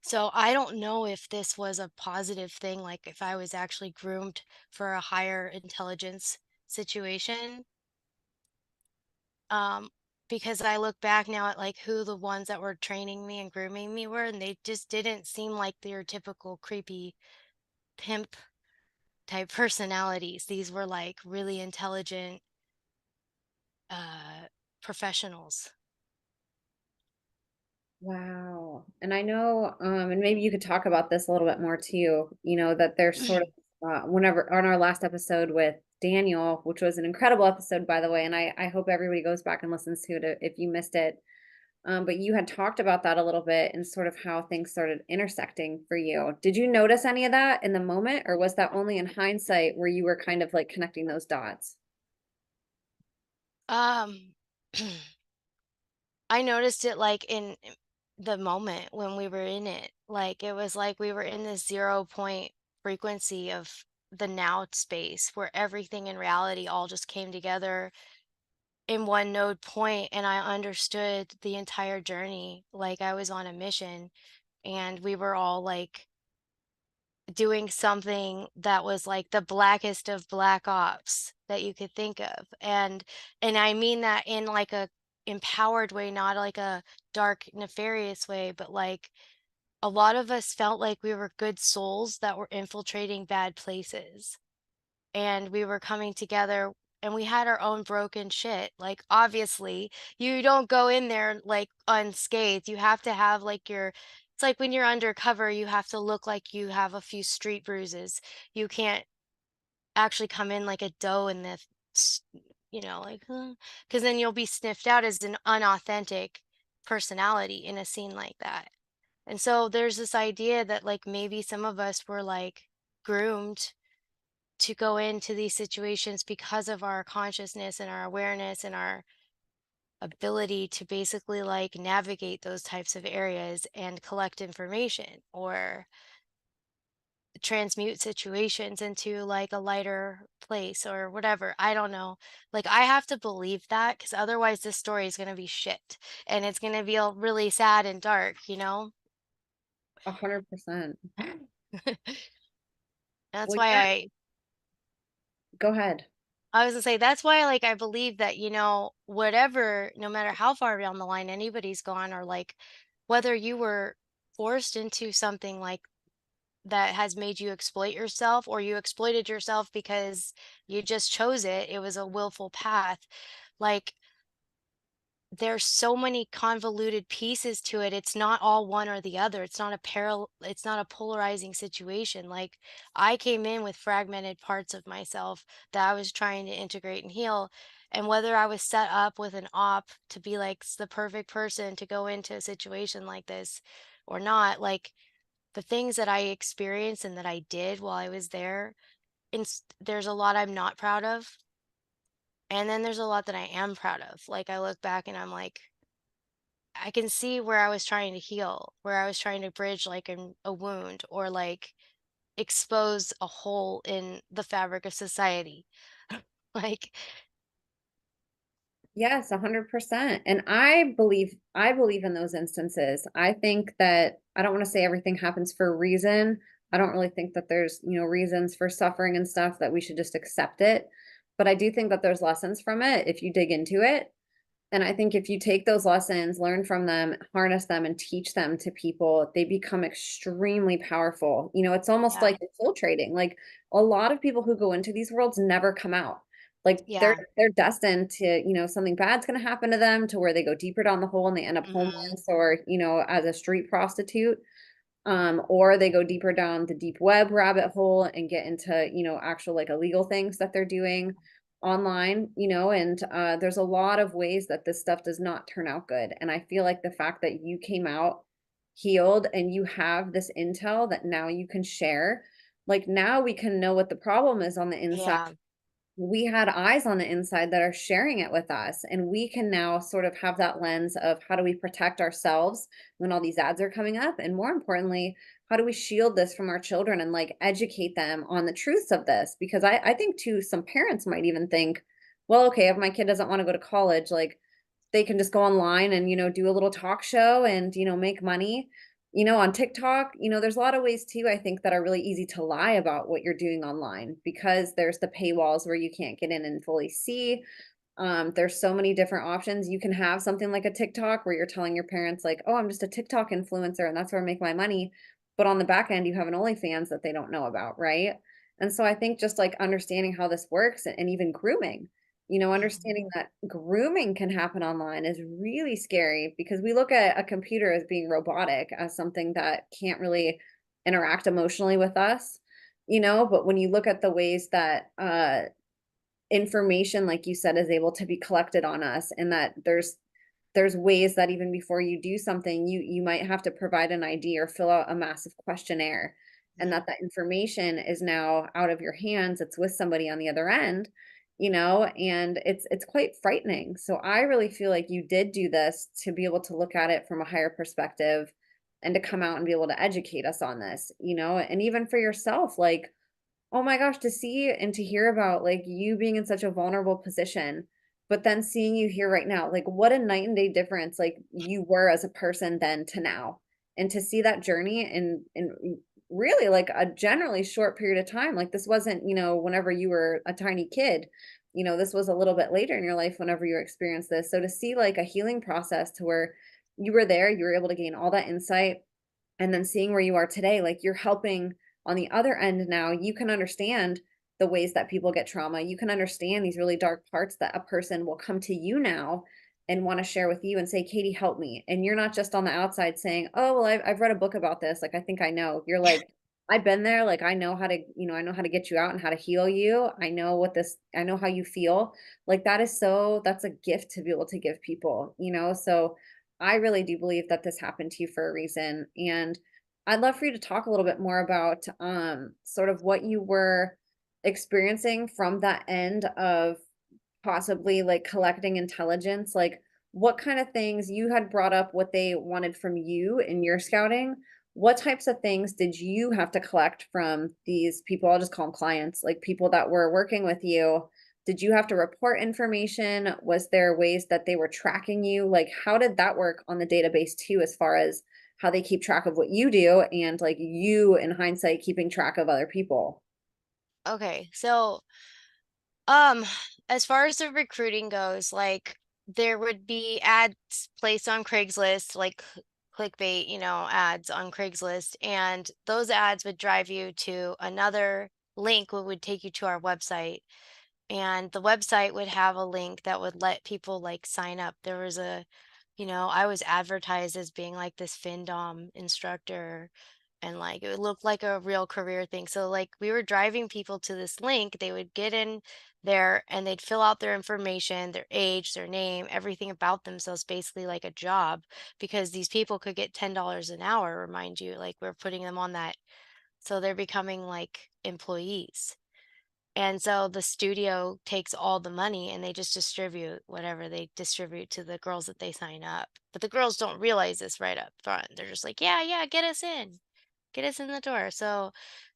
So I don't know if this was a positive thing, like if I was actually groomed for a higher intelligence situation. Um, because I look back now at like who the ones that were training me and grooming me were, and they just didn't seem like your typical creepy pimp type personalities. These were like really intelligent professionals. Wow. And I know, and maybe you could talk about this a little bit more too, that there's sort of, whenever on our last episode with Daniel, which was an incredible episode, by the way, and I hope everybody goes back and listens to it if you missed it. But you had talked about that a little bit and sort of how things started intersecting for you. Did you notice any of that in the moment, or was that only in hindsight where you were kind of like connecting those dots? um I noticed it like in the moment when we were in it. Like it was like we were in this 0 point frequency of the now space where everything in reality all just came together in one node point, and I understood the entire journey like I was on a mission, and we were all like doing something that was like the blackest of black ops that you could think of. And I mean that in like a empowered way, not like a dark nefarious way, but like a lot of us felt like we were good souls that were infiltrating bad places, and we were coming together, and we had our own broken shit. Like obviously, you don't go in there like unscathed. You have to have like your, it's like when you're undercover, you have to look like you have a few street bruises. You can't actually come in like a doe in the like because then you'll be sniffed out as an unauthentic personality in a scene like that. And so there's this idea that like maybe some of us were like groomed to go into these situations because of our consciousness and our awareness and our ability to basically like navigate those types of areas and collect information, or transmute situations into like a lighter place or whatever. I don't know. Like I have to believe that because otherwise this story is gonna be shit and it's gonna be all really sad and dark, you know? 100%. That's Well, why yeah, I go ahead. I was gonna say that's why like I believe that, whatever, no matter how far down the line anybody's gone or like whether you were forced into something like that has made you exploit yourself or you exploited yourself because you just chose it, it was a willful path. Like there's so many convoluted pieces to it. It's not all one or the other. It's not a polarizing situation. Like I came in with fragmented parts of myself that I was trying to integrate and heal. And whether I was set up with an op to be like the perfect person to go into a situation like this or not, like the things that I experienced and that I did while I was there, there's a lot I'm not proud of. And then there's a lot that I am proud of. Like I look back and I'm like, I can see where I was trying to heal, where I was trying to bridge like a wound or like expose a hole in the fabric of society. Like, Yes, 100%. And I believe in those instances. I think that I don't want to say everything happens for a reason. I don't really think that there's, reasons for suffering and stuff that we should just accept it. But I do think that there's lessons from it if you dig into it. And I think if you take those lessons, learn from them, harness them, and teach them to people, they become extremely powerful. It's almost yeah, like infiltrating. Like a lot of people who go into these worlds never come out. Like they're yeah. they're destined to, something bad's going to happen to them to where they go deeper down the hole and they end up Hmm. homeless or, as a street prostitute. Or they go deeper down the deep web rabbit hole and get into, actual like illegal things that they're doing online, and there's a lot of ways that this stuff does not turn out good. And I feel like the fact that you came out healed and you have this intel that now you can share, like now we can know what the problem is on the inside. Yeah, We had eyes on the inside that are sharing it with us, and we can now sort of have that lens of how do we protect ourselves when all these ads are coming up, and more importantly, how do we shield this from our children and like educate them on the truths of this? Because I think too some parents might even think, well, okay, if my kid doesn't want to go to college, like they can just go online and, do a little talk show and, make money, on TikTok. There's a lot of ways too, I think, that are really easy to lie about what you're doing online because there's the paywalls where you can't get in and fully see. There's so many different options. You can have something like a TikTok where you're telling your parents, like, oh, I'm just a TikTok influencer and that's where I make my money. But on the back end, you have an OnlyFans that they don't know about, right? And so I think just like understanding how this works and even grooming, hmm, understanding that grooming can happen online is really scary because we look at a computer as being robotic, as something that can't really interact emotionally with us, but when you look at the ways that information, like you said, is able to be collected on us and that there's ways that even before you do something, you might have to provide an ID or fill out a massive questionnaire, and hmm, that information is now out of your hands, it's with somebody on the other end, and it's quite frightening. So I really feel like you did do this to be able to look at it from a higher perspective and to come out and be able to educate us on this, and even for yourself, like, oh my gosh, to see and to hear about, like, you being in such a vulnerable position, but then seeing you here right now, like, what a night and day difference, like, you were as a person then to now. And to see that journey in really, like, a generally short period of time, like, this wasn't, whenever you were a tiny kid, this was a little bit later in your life whenever you experienced this. So to see, like, a healing process to where you were there, you were able to gain all that insight, and then seeing where you are today, like you're helping on the other end now, you can understand the ways that people get trauma. You can understand these really dark parts that a person will come to you now and want to share with you and say, Katie, help me. And you're not just on the outside saying, oh, well, I've read a book about this. Like, I think I know. You're like, I've been there. Like, I know how to, I know how to get you out and how to heal you. I know how you feel. Like, that's a gift to be able to give people, So I really do believe that this happened to you for a reason. And I'd love for you to talk a little bit more about sort of what you were experiencing from that end of possibly like collecting intelligence. Like what kind of things you had brought up what they wanted from you in your scouting. what types of things did you have to collect from these people? I'll just call them clients, like people that were working with you. Did you have to report information? Was there ways that they were tracking you? Like, how did that work on the database too, as far as how they keep track of what you do and like you in hindsight keeping track of other people? Okay, so Um, as far as the recruiting goes, like there would be ads placed on Craigslist, like clickbait, ads on Craigslist, and those ads would drive you to another link what would take you to our website. And the website would have a link that would let people like sign up. There was I was advertised as being like this FinDom instructor, and like it looked like a real career thing. So like we were driving people to this link, they would get in there and they'd fill out their information, their age, their name, everything about themselves, basically like a job, because these people could get $10 an hour, remind you, like we're putting them on that. So they're becoming like employees. And so the studio takes all the money and they just distribute whatever they distribute to the girls that they sign up. But the girls don't realize this right up front. They're just like, yeah, yeah, get us in the door. So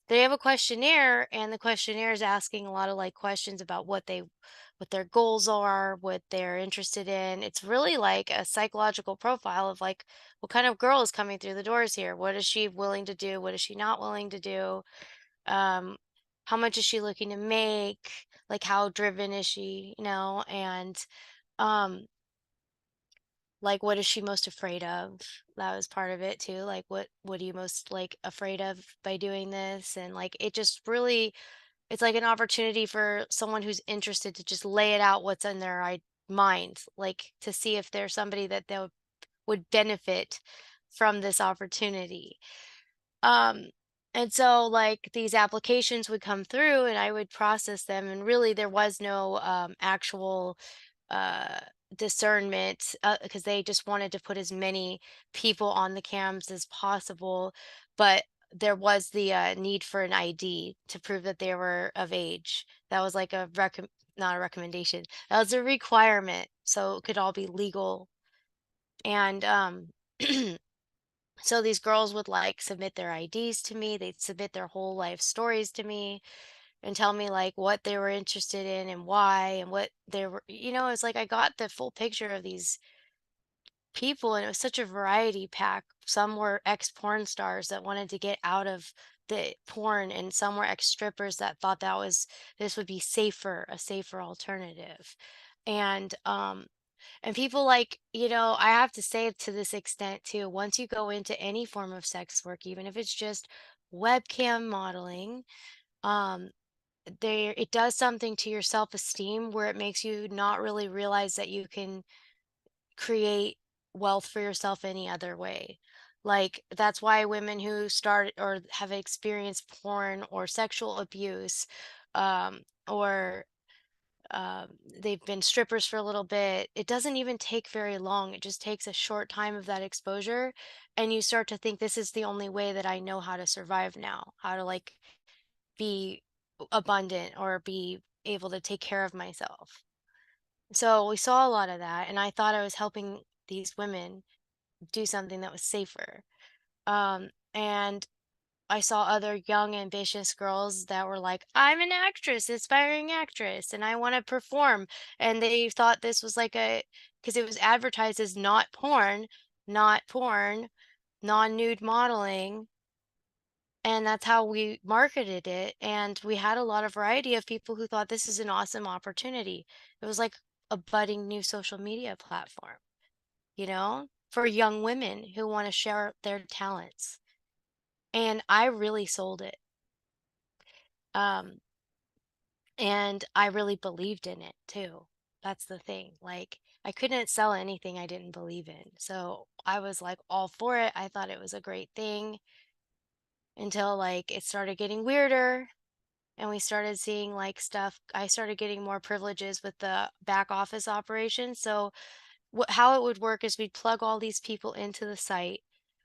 they have a questionnaire, and the questionnaire is asking a lot of like questions about what their goals are, what they're interested in. It's really like a psychological profile of like what kind of girl is coming through the doors here. What is she willing to do? What is she not willing to do? um how much is she looking to make, like how driven is she, and um like what is she most afraid of. That was part of it too, like what are you most like afraid of by doing this. And like it just really, it's like an opportunity for someone who's interested to just lay it out what's in their mind, like to see if there's somebody that they would benefit from this opportunity. Um, and so like these applications would come through and I would process them, and really there was no actual uh discernment, because they just wanted to put as many people on the cams as possible. But there was the need for an ID to prove that they were of age. That was like not a recommendation. That was a requirement, so it could all be legal. And so these girls would like submit their IDs to me, they'd submit their whole life stories to me and tell me like what they were interested in and why and what they were, it's like I got the full picture of these people, and it was such a variety pack. Some were ex porn stars that wanted to get out of the porn, and some were ex strippers that thought this would be a safer alternative. And people like, I have to say to this extent too, once you go into any form of sex work, even if it's just webcam modeling, um, it does something to your self-esteem where it makes you not really realize that you can create wealth for yourself any other way. Like that's why women who start or have experienced porn or sexual abuse, or they've been strippers for a little bit, it doesn't even take very long. It just takes a short time of that exposure. And you start to think, this is the only way that I know how to survive now, how to like be abundant or be able to take care of myself. So we saw a lot of that. And I thought I was helping these women do something that was safer. And I saw other young, ambitious girls that were like, I'm an actress, aspiring actress, and I want to perform. And they thought this was like because it was advertised as not porn, non nude modeling. And that's how we marketed it. And we had a lot of variety of people who thought this is an awesome opportunity. It was like a budding new social media platform, for young women who want to share their talents. And I really sold it. Um, And I really believed in it too. That's the thing. Like, I couldn't sell anything I didn't believe in. So I was like all for it. I thought it was a great thing until like it started getting weirder and we started seeing like stuff. I started getting more privileges with the back office operation. So how it would work is we'd plug all these people into the site.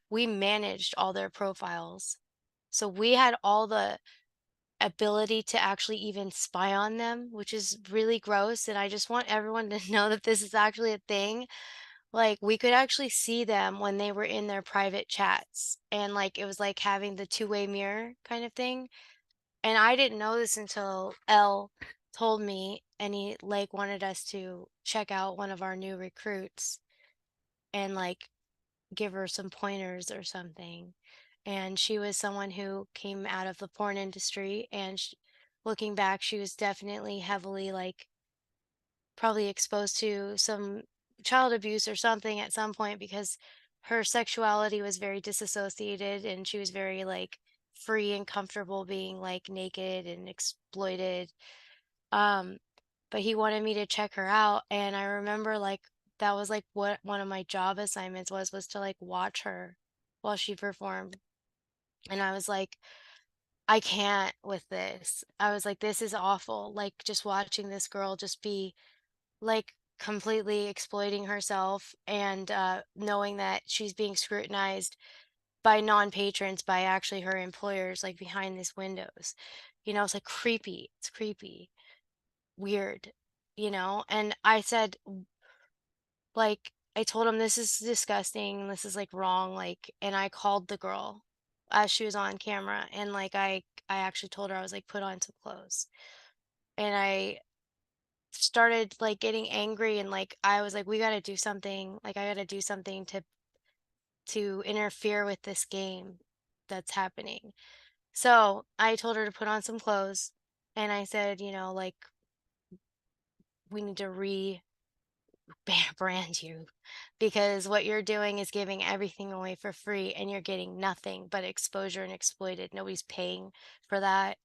We managed all their profiles. So we had all the ability to actually even spy on them, which is really gross. And I just want everyone to know that this is actually a thing. Like, we could actually see them when they were in their private chats, and, like, it was like having the two-way mirror kind of thing, and I didn't know this until L told me, and he, like, wanted us to check out one of our new recruits and, like, give her some pointers or something, and she was someone who came out of the porn industry, and looking back, she was definitely heavily, like, probably exposed to some child abuse or something at some point because her sexuality was very disassociated and she was very like free and comfortable being like naked and exploited. Um, but he wanted me to check her out, and I remember like that was like what one of my job assignments was to like watch her while she performed. And I was like, I can't with this. I was like, this is awful. Like just watching this girl just be like completely exploiting herself and knowing that she's being scrutinized by non-patrons, by actually her employers, like behind these windows. It's like creepy. It's creepy, weird, And I said, like, I told him this is disgusting. This is like wrong. Like, and I called the girl as she was on camera, and like I actually told her I was like, put on some clothes, and I started like getting angry, and like I was like, we got to do something, like I got to do something to interfere with this game that's happening. So I told her to put on some clothes, and I said, like, we need to brand you, because what you're doing is giving everything away for free and you're getting nothing but exposure and exploited. Nobody's paying for that,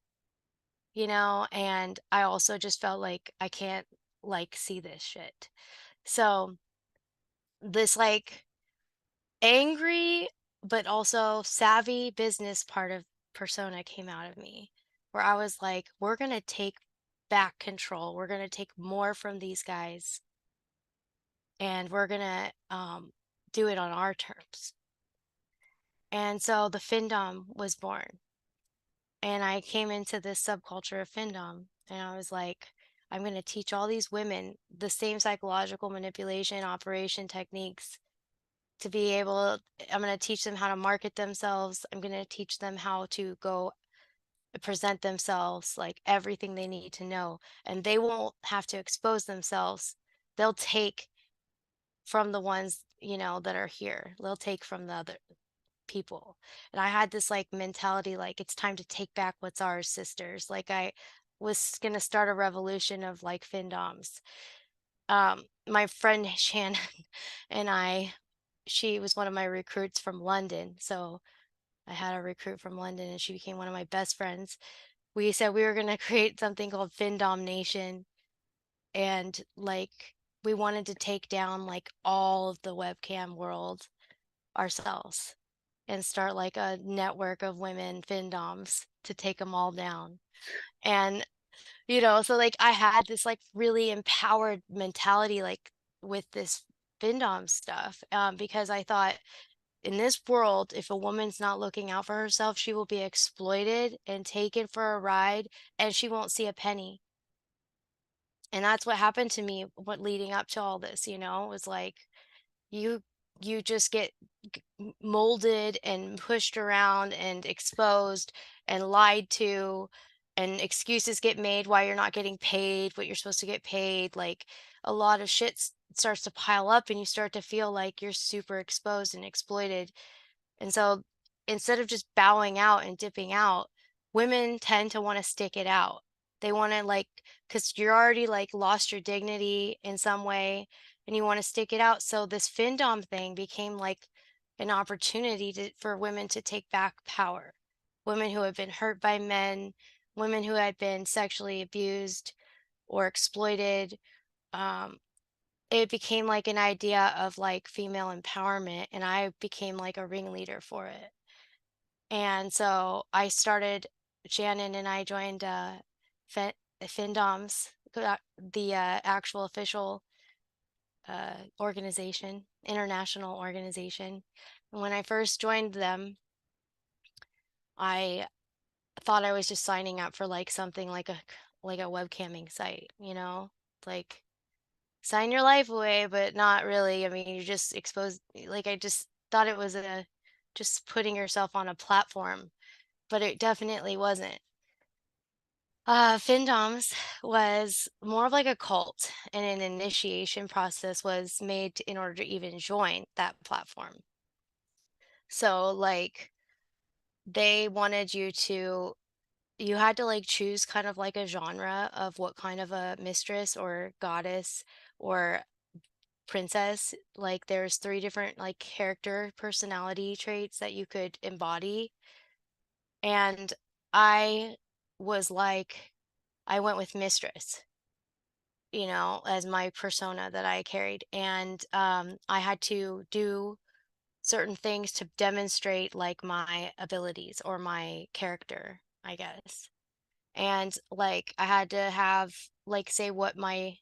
and I also just felt like I can't like see this shit. So this like angry but also savvy business part of persona came out of me, where I was like, we're going to take back control. We're going to take more from these guys, and we're going to do it on our terms. And so the Findom was born. And I came into this subculture of Findom, and I was like, I'm going to teach all these women the same psychological manipulation operation techniques to be able. I'm going to teach them how to market themselves. I'm going to teach them how to go present themselves, like everything they need to know, and they won't have to expose themselves. They'll take from the ones, that are here. They'll take from the other people. And I had this like mentality, like it's time to take back what's ours, sisters. Like I was going to start a revolution of like Findoms. My friend Shannon and she was one of my recruits from London. So I had a recruit from London, and she became one of my best friends. We said we were going to create something called Findom Nation. And like, we wanted to take down like all of the webcam world ourselves and start like a network of women Findoms to take them all down. And, so like I had this like really empowered mentality, like with this Findom stuff, because I thought, in this world, if a woman's not looking out for herself, she will be exploited and taken for a ride, and she won't see a penny. And that's what happened to me, what leading up to all this, was like you you just get molded and pushed around and exposed and lied to, and excuses get made why you're not getting paid what you're supposed to get paid. Like a lot of shit starts to pile up, and you start to feel like you're super exposed and exploited. And so instead of just bowing out and dipping out, women tend to want to stick it out. They want to like, because you're already like lost your dignity in some way, and you want to stick it out. So this Findom thing became like an opportunity for women to take back power. Women who had been hurt by men, women who had been sexually abused or exploited. Um, it became like an idea of like female empowerment, and I became like a ringleader for it. And so I started, Shannon and I joined Fin- Findoms, the actual official organization, international organization. And when I first joined them, I thought I was just signing up for like something like a webcamming site, like sign your life away, but not really. I mean, you're just exposed. Like, I just thought it was just putting yourself on a platform, but it definitely wasn't. Findoms was more of like a cult, and an initiation process was made in order to even join that platform. So, like, they wanted you had to like choose kind of like a genre of what kind of a mistress or goddess or princess. Like, there's three different like character personality traits that you could embody. And I was like, I went with mistress, as my persona that I carried. And I had to do certain things to demonstrate like my abilities or my character, I guess. And like I had to have like say what my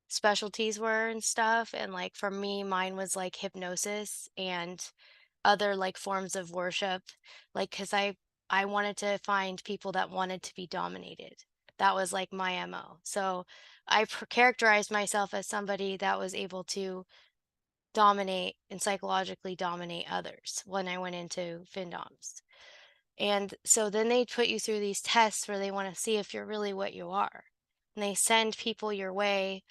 specialties were and stuff. And like for me, mine was like hypnosis and other like forms of worship, like because I wanted to find people that wanted to be dominated. That was like my MO. So I characterized myself as somebody that was able to dominate and psychologically dominate others when I went into FinDoms. And so then they put you through these tests where they want to see if you're really what you are. And they send people your way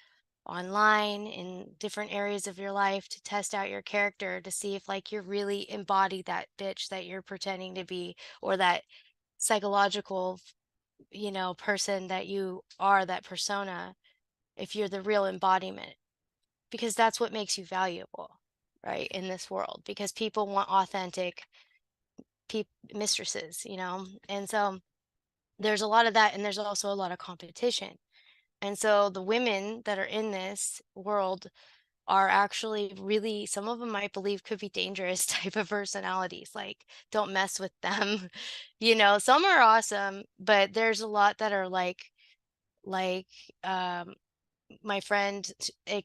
online in different areas of your life to test out your character to see if like you're really embody that bitch that you're pretending to be, or that psychological, person that you are, that persona, if you're the real embodiment, because that's what makes you valuable, right, in this world, because people want authentic mistresses, and so there's a lot of that, and there's also a lot of competition. And so the women that are in this world are actually really, some of them I believe could be dangerous type of personalities. Like, don't mess with them. Some are awesome, but there's a lot that are like um my friend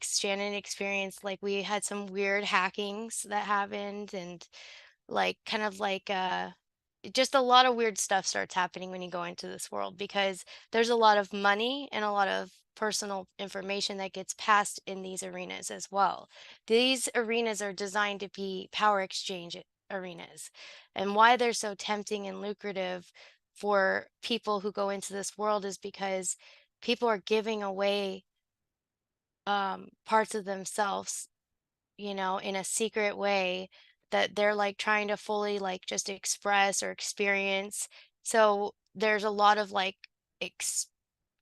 Shannon experienced, like we had some weird hackings that happened, and like kind of like just a lot of weird stuff starts happening when you go into this world, because there's a lot of money and a lot of personal information that gets passed in these arenas as well. These arenas are designed to be power exchange arenas. And why they're so tempting and lucrative for people who go into this world is because people are giving away parts of themselves, in a secret way that they're like trying to fully like just express or experience. So there's a lot of like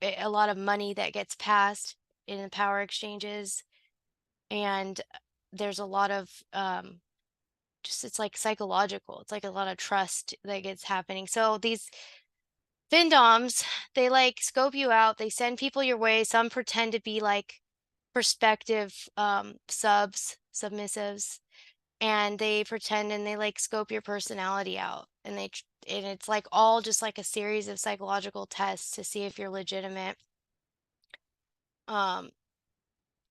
a lot of money that gets passed in the power exchanges, and there's a lot of just, it's like psychological. It's like a lot of trust that gets happening. So these Findoms, they like scope you out. They send people your way. Some pretend to be like perspective submissives, and they pretend and they like scope your personality out, and and it's like all just like a series of psychological tests to see if you're legitimate. Um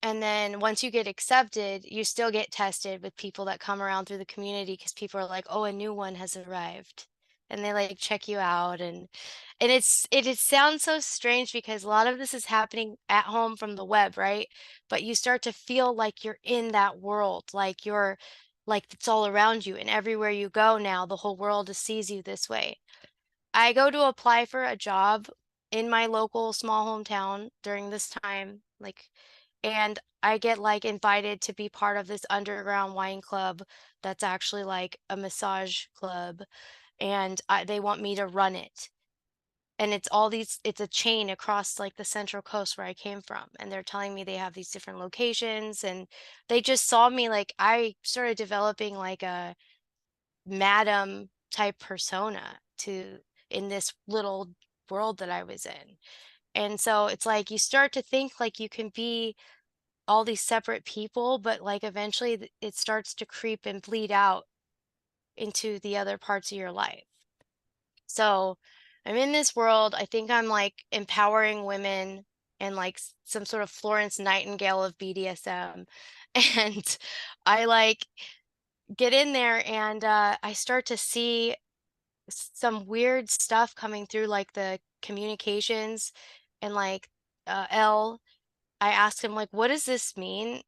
and then once you get accepted, you still get tested with people that come around through the community, because people are like, oh, a new one has arrived. And they like check you out, and it sounds so strange because a lot of this is happening at home from the web, right? But you start to feel like you're in that world, like you're like it's all around you, and everywhere you go now, the whole world sees you this way. I go to apply for a job in my local small hometown during this time, like, and I get like invited to be part of this underground wine club that's actually like a massage club, and they want me to run it. And it's a chain across like the central coast where I came from. And they're telling me they have these different locations, and they just saw me, like I started developing like a madam type persona to in this little world that I was in. And so it's like you start to think like you can be all these separate people, but like eventually it starts to creep and bleed out into the other parts of your life. So I'm in this world. I think I'm like empowering women and like some sort of Florence Nightingale of BDSM. And I like get in there, and I start to see some weird stuff coming through like the communications, and like L I asked him, like, what does this mean?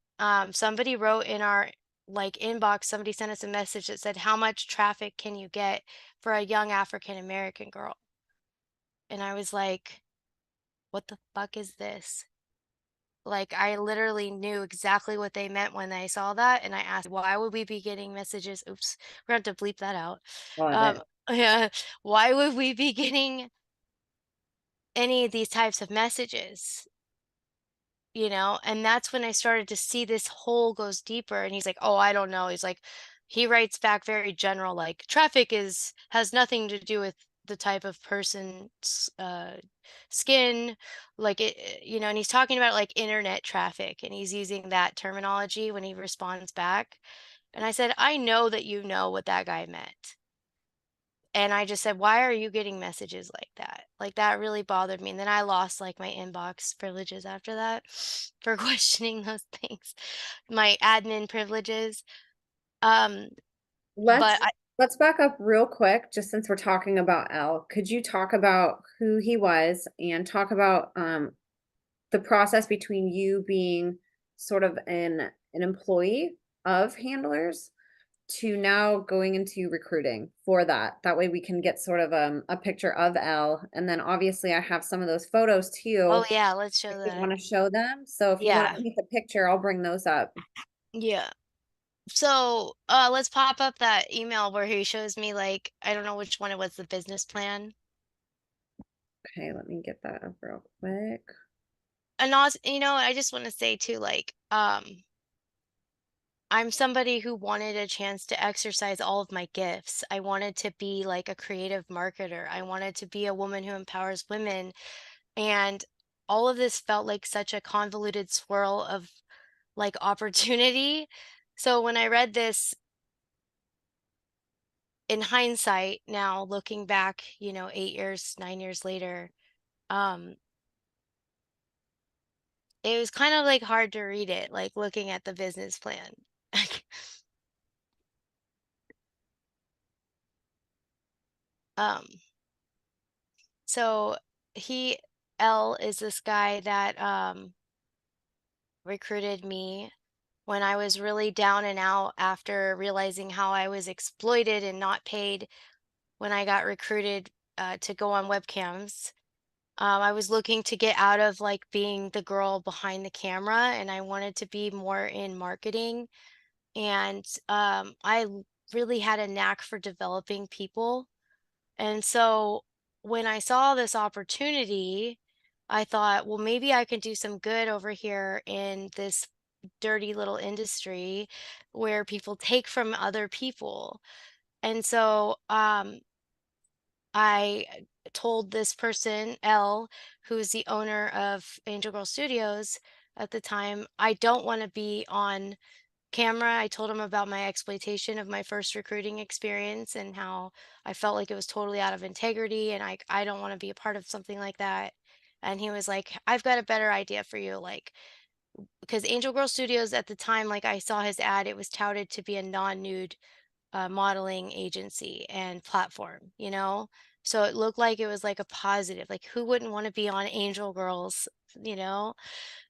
Somebody wrote in our like inbox, somebody sent us a message that said, how much traffic can you get for a young African American girl? And I was like, what the fuck is this? Like, I literally knew exactly what they meant when I saw that, and I asked, why would we be getting messages? Oops, we're going to have to bleep that out. Love Um, it. yeah, why would we be getting any of these types of messages? You know, and that's when I started to see this hole goes deeper. And he's like, oh, I don't know. He's like, he writes back very general, like traffic is has nothing to do with the type of person's skin, like you know, and he's talking about like internet traffic, and he's using that terminology when he responds back. And I said, I know that you know what that guy meant. And I just said, "Why are you getting messages like that?" Like, that really bothered me, and then I lost, like, my inbox privileges after that for questioning those things, my admin privileges. Um, but Let's let's back up real quick, just since we're talking about L. Could you talk about who he was and talk about the process between you being sort of an employee of handlers to now going into recruiting for that. That way we can get sort of a picture of L. And then obviously I have some of those photos oh, too, yeah, let's if show you that. want to show them. So if you want Yeah, to paint the picture, I'll bring those up. yeah. So, let's pop up that email where he shows me, like, I don't know which one it was, the business plan. Okay, let me get that up real quick. And also, you know, I just wanna say too, like, I'm somebody who wanted a chance to exercise all of my gifts. I wanted to be like a creative marketer. I wanted to be a woman who empowers women. And all of this felt like such a convoluted swirl of like opportunity. So when I read this in hindsight, now looking back, you know, 8 years, 9 years later, um, it was kind of like hard to read it, like looking at the business plan. um, So he L is this guy that recruited me when I was really down and out after realizing how I was exploited and not paid when I got recruited to go on webcams. I was looking to get out of like being the girl behind the camera, and I wanted to be more in marketing. And really had a knack for developing people. And so when I saw this opportunity, I thought, well, maybe I can do some good over here in this dirty little industry where people take from other people. And so I told this person, L, who's the owner of Angel Girl Studios at the time, I don't want to be on camera. I told him about my exploitation of my first recruiting experience and how I felt like it was totally out of integrity, and I don't want to be a part of something like that. And he was like, I've got a better idea for you. Like, because Angel Girl Studios at the time, like I saw his ad, it was touted to be a non-nude modeling agency and platform, you know? So it looked like it was like a positive. Like, who wouldn't want to be on Angel Girls, you know?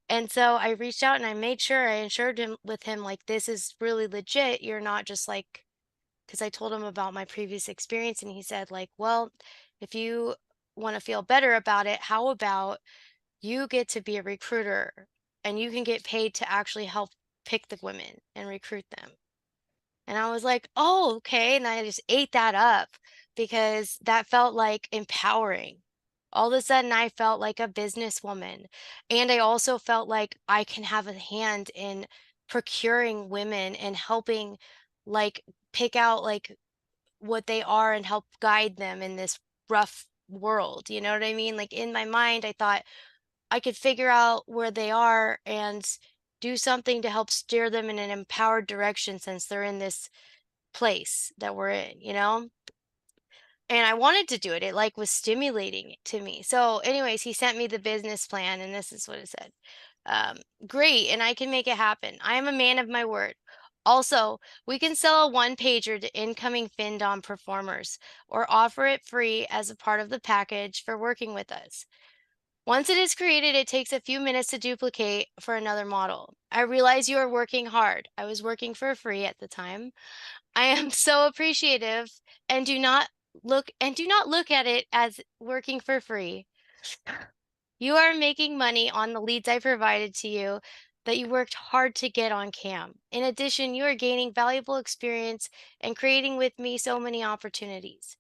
And so I reached out and I made sure I assured him with him, like, this is really legit. You're not just like, because I told him about my previous experience, and he said, like, well, if you want to feel better about it, how about you get to be a recruiter and you can get paid to actually help pick the women and recruit them. And I was like, "Oh, okay." And I just ate that up because that felt like empowering. All of a sudden, I felt like a businesswoman. And I also felt like I can have a hand in procuring women and helping, like, pick out, like, what they are and help guide them in this rough world. You know what I mean? Like, in my mind, I thought I could figure out where they are and do something to help steer them in an empowered direction since they're in this place that we're in, you know? And I wanted to do it. It like was stimulating to me. So, anyways, he sent me the business plan, and this is what it said. Um, Great, and I can make it happen. I am a man of my word. Also, we can sell a one pager to incoming FinDom performers or offer it free as a part of the package for working with us. Once it is created, it takes a few minutes to duplicate for another model. I realize you are working hard. I was working for free at the time. I am so appreciative and do not look at it as working for free. You are making money on the leads I provided to you that you worked hard to get on cam. In addition, you are gaining valuable experience and creating with me so many opportunities.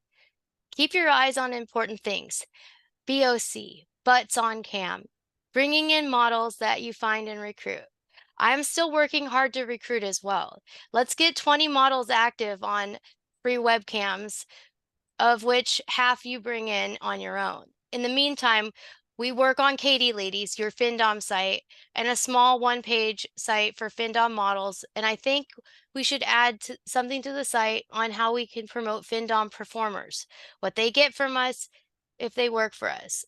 Keep your eyes on important things. BOC, butts on cam, bringing in models that you find and recruit. I'm still working hard to recruit as well. Let's get 20 models active on free webcams, of which half you bring in on your own. In the meantime, we work on Katie Ladies, your Findom site, and a small one-page site for Findom models. And I think we should add something to the site on how we can promote Findom performers, what they get from us if they work for us,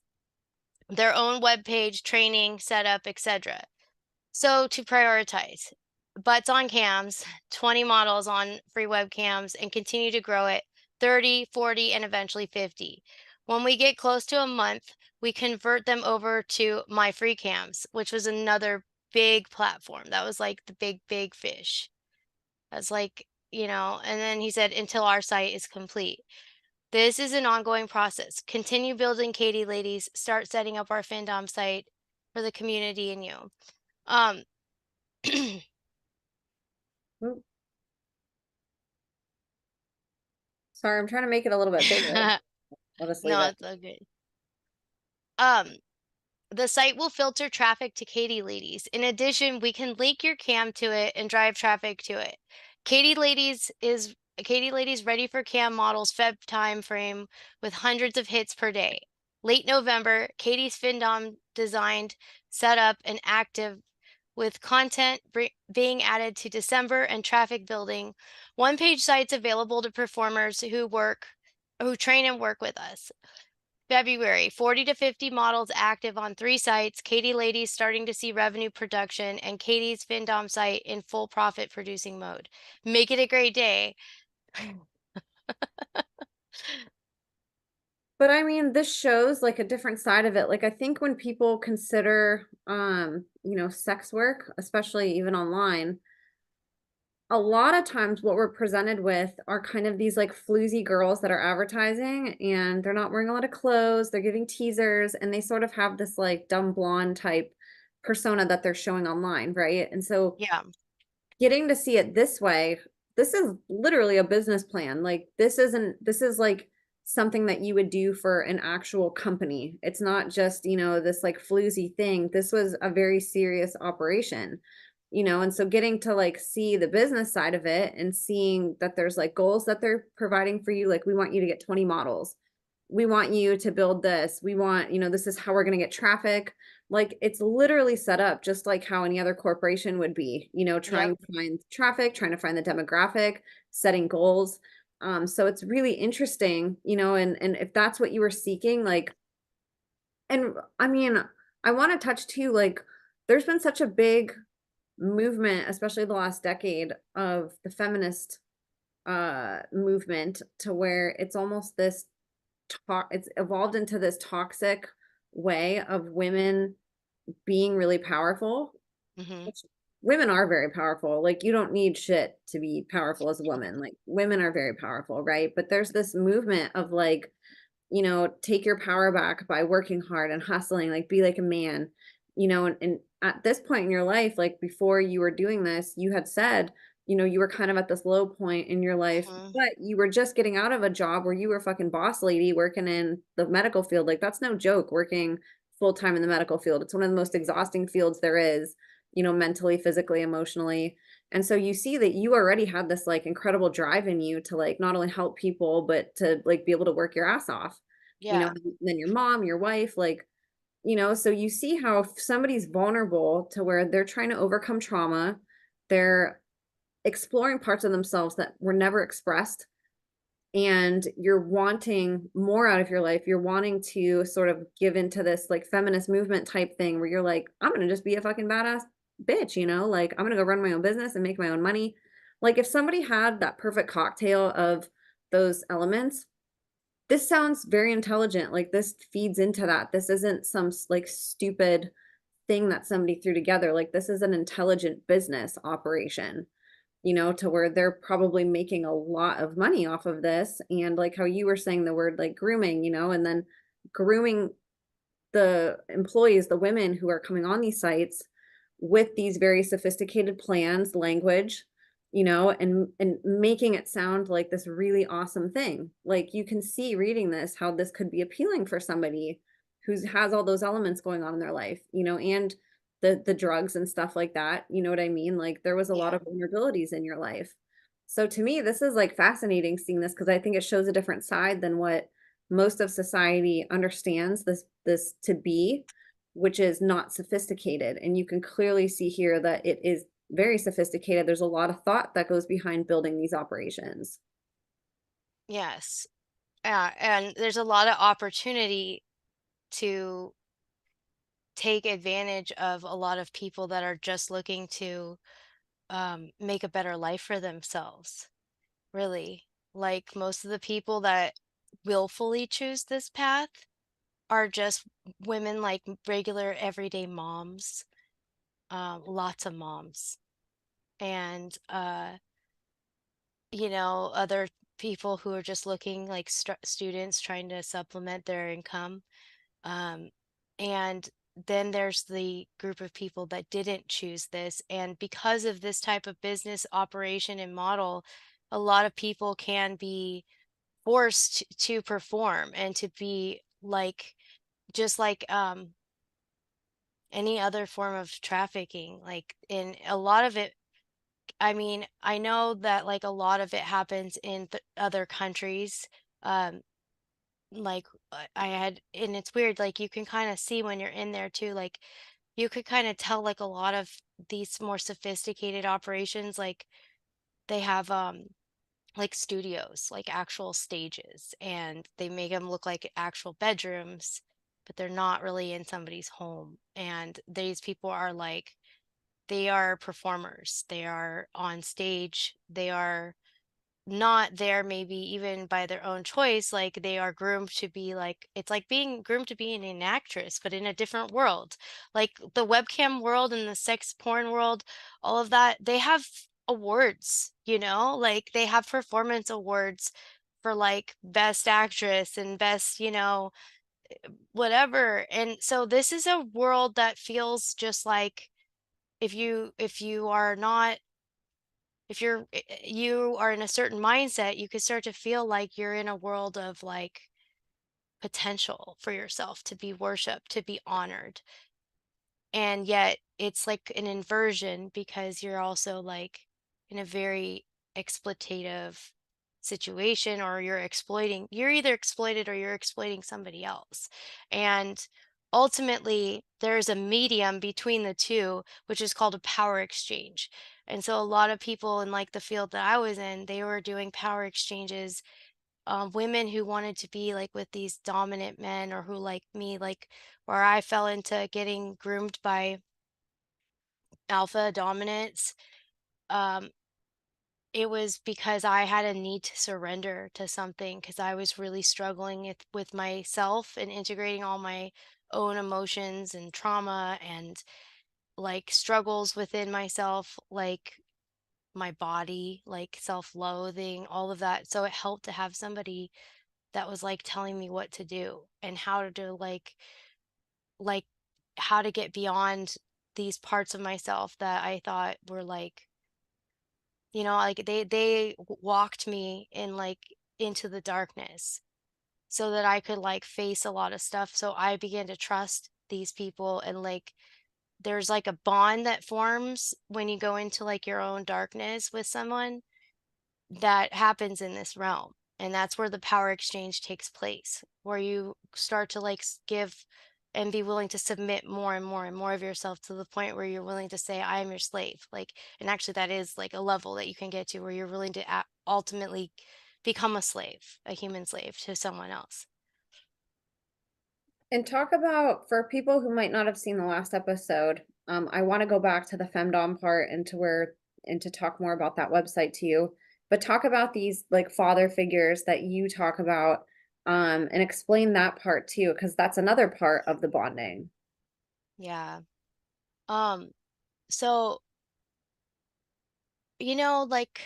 their own web page, training, setup, etc. So to prioritize, butts on cams, 20 models on free webcams, and continue to grow it 30, 40, and eventually 50. When we get close to a month, we convert them over to my free cams, which was another big platform. That was like the big fish. That's like, and then he said, until our site is complete. This is an ongoing process. Continue building Katie Ladies, start setting up our Findom site for the community and you. Um, Oop. Sorry, I'm trying to make it a little bit bigger. I'll just leave No, it. it's all good. Um, the site will filter traffic to Katie Ladies. In addition, we can link your cam to it and drive traffic to it. Katie Ladies ready for cam models Feb time frame with hundreds of hits per day. Late November, Katie's Findom designed, set up, and active with content being added to December and traffic building. One-page sites available to performers who train and work with us. February, 40 to 50 models active on 3 sites. Katie Ladies starting to see revenue production, and Katie's Findom site in full profit producing mode. Make it a great day. But I mean, this shows like a different side of it. Like I think when people consider sex work, especially even online, a lot of times what we're presented with are kind of these like floozy girls that are advertising and they're not wearing a lot of clothes, they're giving teasers and they sort of have this like dumb blonde type persona that they're showing online, right? And so Yeah. getting to see it this way, this is literally a business plan. Like this is like something that you would do for an actual company. It's not just, this like floozy thing. This was a very serious operation, and so getting to like see the business side of it and seeing that there's like goals that they're providing for you. Like we want you to get 20 models. We want you to build this. We want, this is how we're going to get traffic. Like it's literally set up just like how any other corporation would be, Yep. trying to find traffic, trying to find the demographic, setting goals. So it's really interesting, and if that's what you were seeking, like, and I mean, I want to touch too, like, there's been such a big movement, especially the last decade of the feminist movement to where it's almost this it's evolved into this toxic way of women being really powerful, Hmm. which women are very powerful. Like you don't need shit to be powerful as a woman. Like women are very powerful, right? But there's this movement of like, take your power back by working hard and hustling, like be like a man, and at this point in your life, like before you were doing this, you had said, you were kind of at this low point in your life, Hmm. but you were just getting out of a job where you were a fucking boss lady working in the medical field. Like that's no joke working full time in the medical field. It's one of the most exhausting fields there is, mentally, physically, emotionally. And so you see that you already had this like incredible drive in you to like not only help people, but to like be able to work your ass off, Yeah. and then your mom, your wife, like, so you see how if somebody's vulnerable to where they're trying to overcome trauma, they're exploring parts of themselves that were never expressed, and you're wanting more out of your life. You're wanting to sort of give into this like feminist movement type thing where you're like, I'm gonna just be a fucking badass bitch, like I'm gonna go run my own business and make my own money. Like if somebody had that perfect cocktail of those elements, this sounds very intelligent. Like this feeds into that. This isn't some like stupid thing that somebody threw together. Like this is an intelligent business operation, to where they're probably making a lot of money off of this. And like how you were saying the word like grooming, and then grooming the employees, the women who are coming on these sites with these very sophisticated plans, language, and making it sound like this really awesome thing. Like you can see reading this how this could be appealing for somebody who has all those elements going on in their life, and the drugs and stuff like that. You know what I mean? Like there was a lot Yeah. of vulnerabilities in your life. So to me, this is like fascinating seeing this because I think it shows a different side than what most of society understands this to be, which is not sophisticated. And you can clearly see here that it is very sophisticated. There's a lot of thought that goes behind building these operations. Yes. And there's a lot of opportunity to take advantage of a lot of people that are just looking to make a better life for themselves, really. Like most of the people that willfully choose this path are just women, like regular everyday moms, lots of moms. And, other people who are just looking like students trying to supplement their income. Um, and then there's the group of people that didn't choose this. And because of this type of business operation and model, a lot of people can be forced to perform and to be like, just like any other form of trafficking. Like, in a lot of it, I mean, I know that like a lot of it happens in other countries. Um, like I had, and it's weird, like you can kind of see when you're in there too, like you could kind of tell like a lot of these more sophisticated operations, like they have like studios, like actual stages, and they make them look like actual bedrooms, but they're not really in somebody's home. And these people are like, they are performers, they are on stage, they are not there maybe even by their own choice, like they are groomed to be like, it's like being groomed to being an actress but in a different world. Like the webcam world and the sex porn world, all of that, they have awards, like they have performance awards for like best actress and best, whatever. And so this is a world that feels just like, if you are not, if you are in a certain mindset, you could start to feel like you're in a world of like potential for yourself to be worshiped, to be honored. And yet it's like an inversion because you're also like in a very exploitative situation, or you're either exploited or you're exploiting somebody else. And ultimately there's a medium between the two, which is called a power exchange. And so a lot of people in like the field that I was in, they were doing power exchanges, women who wanted to be like with these dominant men, or who, like me, like where I fell into getting groomed by alpha dominance. Um, it was because I had a need to surrender to something, because I was really struggling with myself and integrating all my own emotions and trauma and like struggles within myself, like my body, like self-loathing, all of that. So it helped to have somebody that was like telling me what to do and how to like how to get beyond these parts of myself that I thought were like, like they walked me in like into the darkness so that I could like face a lot of stuff. So I began to trust these people, and like there's like a bond that forms when you go into like your own darkness with someone, that happens in this realm. And that's where the power exchange takes place, where you start to like give and be willing to submit more and more and more of yourself, to the point where you're willing to say, I am your slave. Like, and actually that is like a level that you can get to where you're willing to ultimately become a slave, a human slave to someone else. And talk about for people who might not have seen the last episode, I want to go back to the femdom part and to talk more about that website to you. But talk about these like father figures that you talk about And explain that part too, because that's another part of the bonding. Yeah. Um, so, like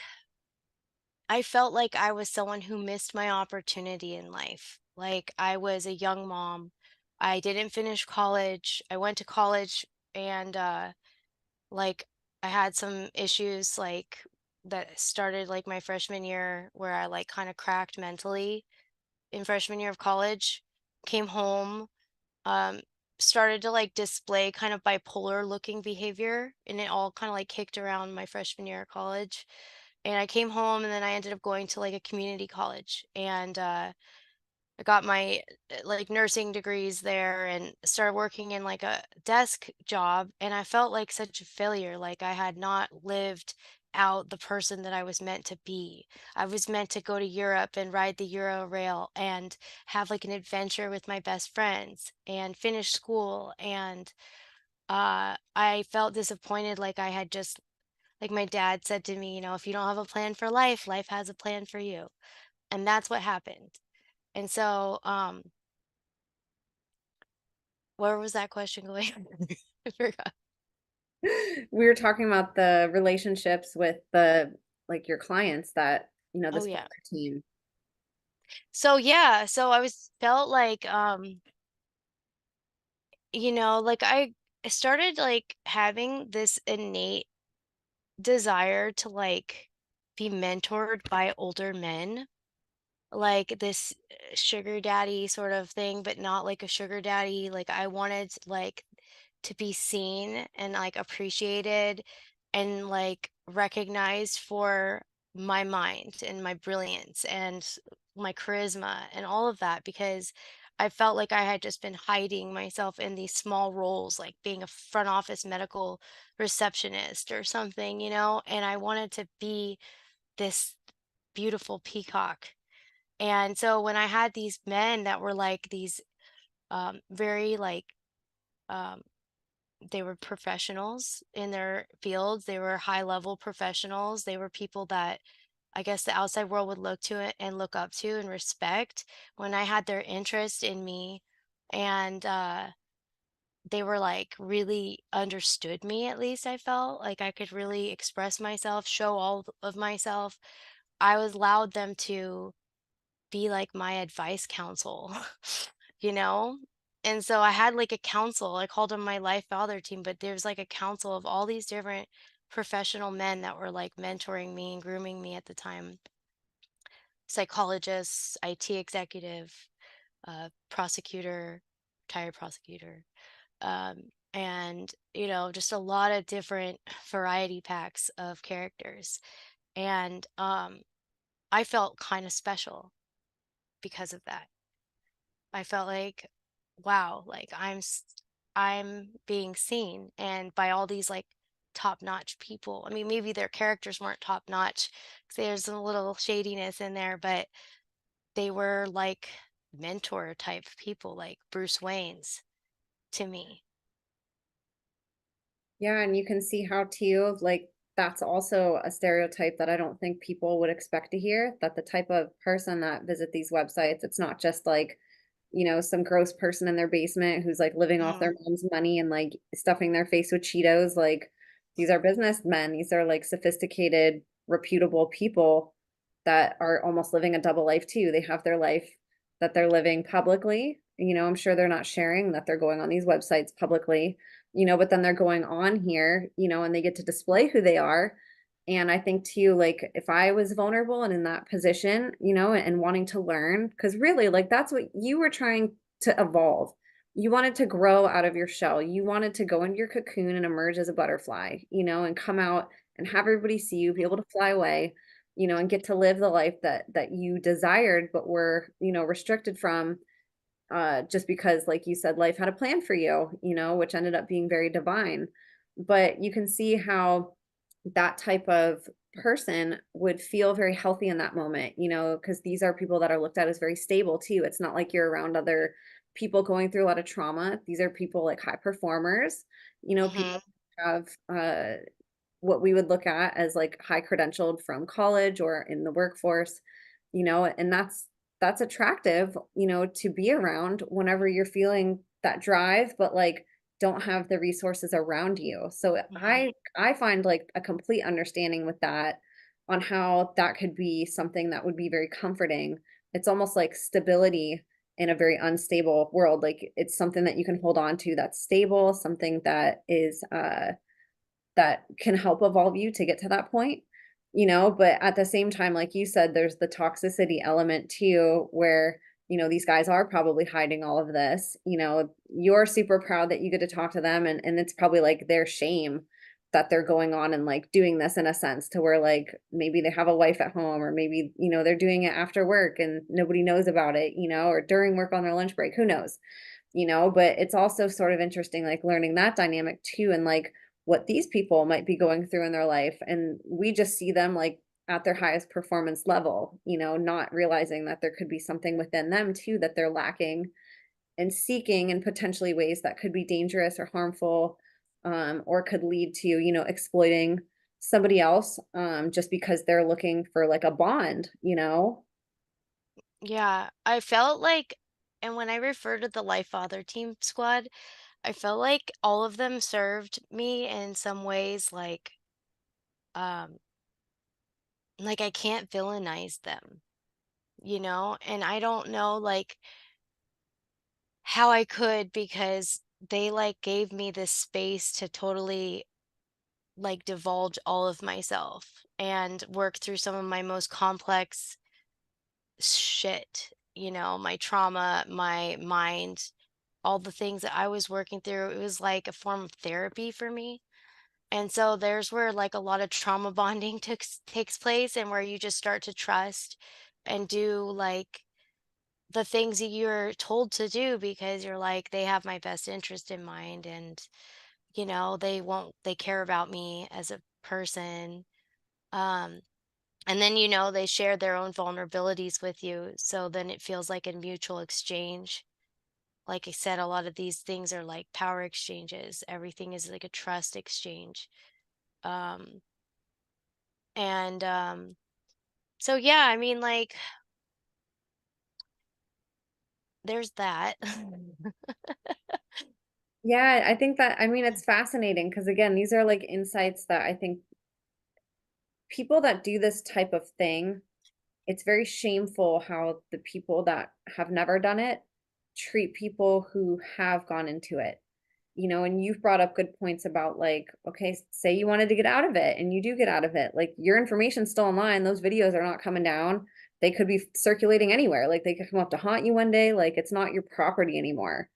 I felt like I was someone who missed my opportunity in life. Like I was a young mom. I didn't finish college. I went to college and like I had some issues like that started like my freshman year where I like kind of cracked mentally in freshman year of college. Came home, um started to like display kind of bipolar looking behavior, and it all kind of like kicked around my freshman year of college. And I came home and then I ended up going to like a community college, and I got my like nursing degrees there and started working in like a desk job, and I felt like such a failure, like I had not lived out the person that I was meant to be. I was meant to go to Europe and ride the Euro rail and have like an adventure with my best friends and finish school, and I felt disappointed, like I had just like my dad said to me, if you don't have a plan for life, life has a plan for you. And that's what happened. And so, where was that question going? I forgot. We were talking about the relationships with the like your clients that, Oh this yeah. partner team. So yeah, so I was felt like like I started like having this innate desire to like be mentored by older men, like this sugar daddy sort of thing, but not like a sugar daddy. Like I wanted like to be seen and like appreciated and like recognized for my mind and my brilliance and my charisma and all of that, because I felt like I had just been hiding myself in these small roles, like being a front office medical receptionist or something, and I wanted to be this beautiful peacock. And so when I had these men that were like these very like um, they were professionals in their fields. They were high level professionals. They were people that I guess the outside world would look to it and look up to and respect. When I had their interest in me, and they were like really understood me, at least I felt like I could really express myself, show all of myself. I was allowed them to be like my advice council, you know? And so I had like a council, I called them my life father team, but there's like a council of all these different professional men that were like mentoring me and grooming me at the time. Psychologists, IT executive, prosecutor, retired prosecutor, and just a lot of different variety packs of characters. And I felt kind of special because of that. I felt like, wow, like I'm being seen and by all these like top-notch people. I mean, maybe their characters weren't top-notch 'cause there's a little shadiness in there, but they were like mentor type people, like Bruce Wayne's to me. Yeah, and you can see how too, like that's also a stereotype that I don't think people would expect to hear, that the type of person that visit these websites, it's not just like, some gross person in their basement who's like living off Mhm. their mom's money and like stuffing their face with Cheetos. Like these are businessmen. These are like sophisticated, reputable people that are almost living a double life too. They have their life that they're living publicly. I'm sure they're not sharing that they're going on these websites publicly, but then they're going on here, and they get to display who they are. And I think too, like if I was vulnerable and in that position, and wanting to learn, because really, like that's what you were trying to evolve. You wanted to grow out of your shell. You wanted to go into your cocoon and emerge as a butterfly, and come out and have everybody see you, be able to fly away, and get to live the life that you desired, but were, restricted from just because, like you said, life had a plan for you, which ended up being very divine. But you can see how that type of person would feel very healthy in that moment, because these are people that are looked at as very stable too. It's not like you're around other people going through a lot of trauma. These are people like high performers, people Mhm. who have what we would look at as like high credentialed from college or in the workforce, and that's that's attractive, to be around whenever you're feeling that drive, but like don't have the resources around you. So Mhm. I find like a complete understanding with that on how that could be something that would be very comforting. It's almost like stability in a very unstable world. Like it's something that you can hold on to that's stable, something that is that can help evolve you to get to that point, but at the same time, like you said, there's the toxicity element too, where, these guys are probably hiding all of this, you're super proud that you get to talk to them and it's probably like their shame that they're going on and like doing this in a sense to where like maybe they have a wife at home or maybe, they're doing it after work and nobody knows about it, or during work on their lunch break, who knows? But it's also sort of interesting, like learning that dynamic too, and like what these people might be going through in their life. And we just see them like at their highest performance level, not realizing that there could be something within them too that they're lacking and seeking in potentially ways that could be dangerous or harmful, or could lead to, exploiting somebody else, just because they're looking for like a bond. Yeah, I felt like, and when I refer to the Life Father Team Squad, I felt like all of them served me in some ways, um, like I can't villainize them, and I don't know how I could, because they gave me this space to totally divulge all of myself and work through some of my most complex shit, my trauma, my mind, all the things that I was working through. It was like a form of therapy for me. And so there's where a lot of trauma bonding takes place, and where you just start to trust and do the things that you're told to do, because you're like, they have my best interest in mind, and they care about me as a person. Um and then they share their own vulnerabilities with you, so then it feels like a mutual exchange. Like I said, a lot of these things are like power exchanges. Everything is like a trust exchange. Um, and so yeah, I mean, there's that. Yeah, I think that, I mean, it's fascinating because again, these are like insights that I think people that do this type of thing, it's very shameful how the people that have never done it treat people who have gone into it. And you've brought up good points about like, okay, say you wanted to get out of it and you do get out of it. Like your information's still online. Those videos are not coming down. They could be circulating anywhere. Like they could come up to haunt you one day. Like it's not your property anymore.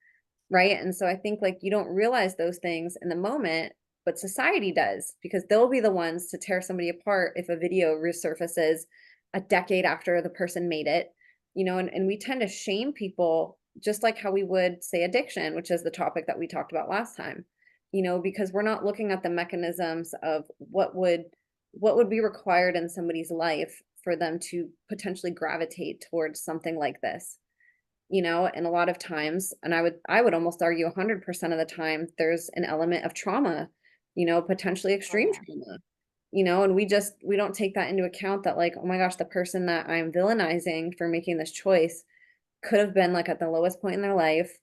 Right? And so I think like you don't realize those things in the moment, but society does because they'll be the ones to tear somebody apart if a video resurfaces a decade after the person made it, and we tend to shame people just like how we would say addiction, which is the topic that we talked about last time, because we're not looking at the mechanisms of what would be required in somebody's life for them to potentially gravitate towards something like this, and a lot of times, and I would almost argue 100% of the time, there's an element of trauma, potentially Oh extreme yeah. trauma, and we don't take that into account that like, oh my gosh, the person that I'm villainizing for making this choice could have been like at the lowest point in their life,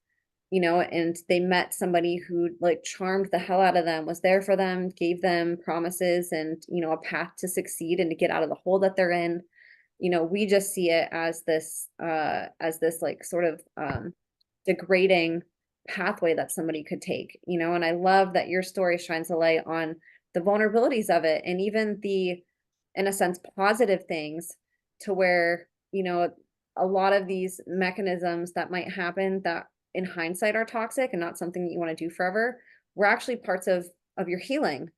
and they met somebody who like charmed the hell out of them, was there for them, gave them promises and, a path to succeed and to get out of the hole that they're in. We just see it as this like sort of degrading pathway that somebody could take, and I love that your story shines a light on the vulnerabilities of it and even the, in a sense, positive things to where, a lot of these mechanisms that might happen that in hindsight are toxic and not something that you want to do forever were actually parts of your healing.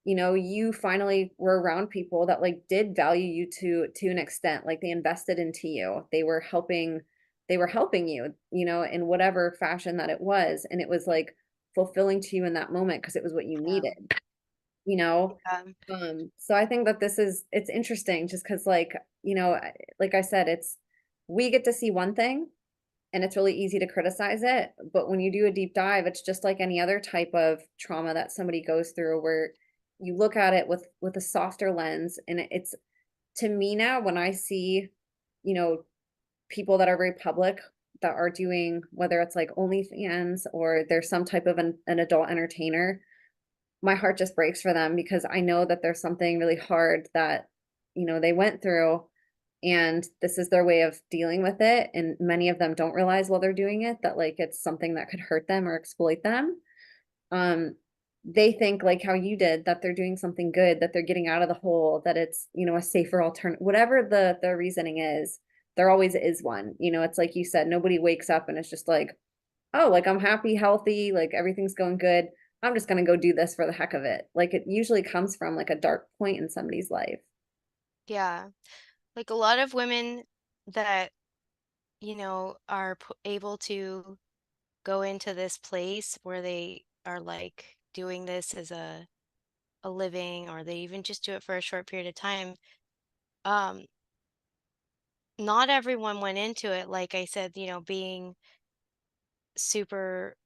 You finally were around people that like did value you to an extent, like they invested into you. They were helping you, in whatever fashion that it was. And it was like fulfilling to you in that moment because it was what you Yeah. needed, you know? Yeah. So I think that it's interesting just because like I said, we get to see one thing and it's really easy to criticize it. But when you do a deep dive, it's just like any other type of trauma that somebody goes through where you look at it with a softer lens. And it's to me now, when I see, you know, people that are very public that are doing, whether it's like OnlyFans or there's some type of an adult entertainer, my heart just breaks for them because I know that there's something really hard that, they went through, and this is their way of dealing with it. And many of them don't realize while they're doing it that like it's something that could hurt them or exploit them. Um, they think like how you did that they're doing something good, that they're getting out of the hole, that it's, a safer alternative, whatever the reasoning is, there always is one. It's like you said, nobody wakes up and it's just like, oh, like I'm happy, healthy, like everything's going good. I'm just gonna go do this for the heck of it. Like it usually comes from like a dark point in somebody's life. Yeah. Like a lot of women that, are able to go into this place where they are like doing this as a living, or they even just do it for a short period of time. Um, Not everyone went into it, like I said, being super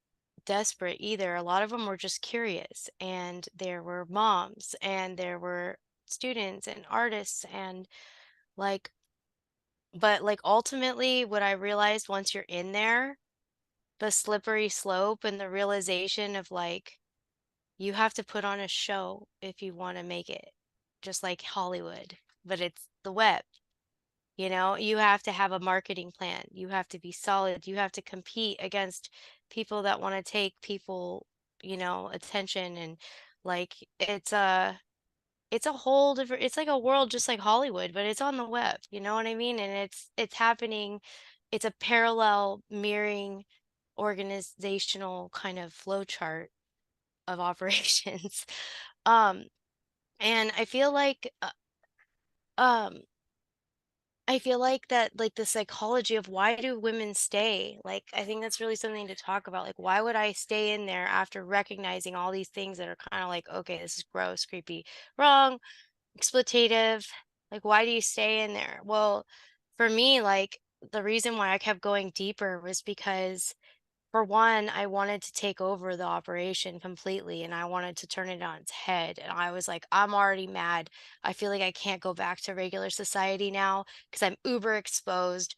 desperate either. A lot of them were just curious, and there were moms, and there were students and artists, and like, but like ultimately, what I realized once you're in there, the slippery slope and the realization of like, you have to put on a show if you want to make it, just like Hollywood, but it's the web. You have to have a marketing plan. You have to be solid. You have to compete against people that want to take people, attention. And like it's a whole different, it's like a world just like Hollywood, but it's on the web, you know what I mean? And it's happening, it's a parallel mirroring organizational kind of flow chart of operations. Um and um I feel like that, like the psychology of why do women stay? Like, I think that's really something to talk about. Like, why would I stay in there after recognizing all these things that are kind of like, okay, this is gross, creepy, wrong, exploitative? Like, why do you stay in there? Well, for me, like, the reason why I kept going deeper was because, for one, I wanted to take over the operation completely and I wanted to turn it on its head. And I was like, I'm already mad. I feel like I can't go back to regular society now because I'm uber exposed.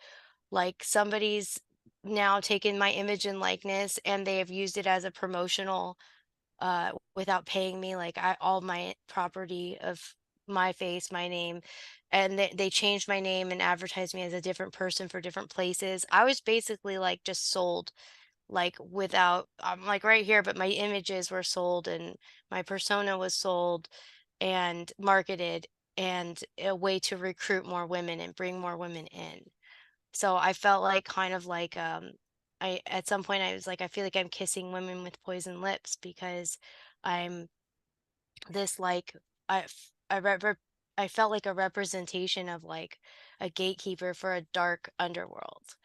Like somebody's now taken my image and likeness and they have used it as a promotional without paying me. Like all my property of my face, my name, and they changed my name and advertised me as a different person for different places. I was basically like just sold, like without, I'm like right here, but my images were sold and my persona was sold and marketed, and a way to recruit more women and bring more women in. So I felt like kind of like I at some point I was like, I feel like I'm kissing women with poison lips because I'm this like I f- I I felt like a representation of like a gatekeeper for a dark underworld.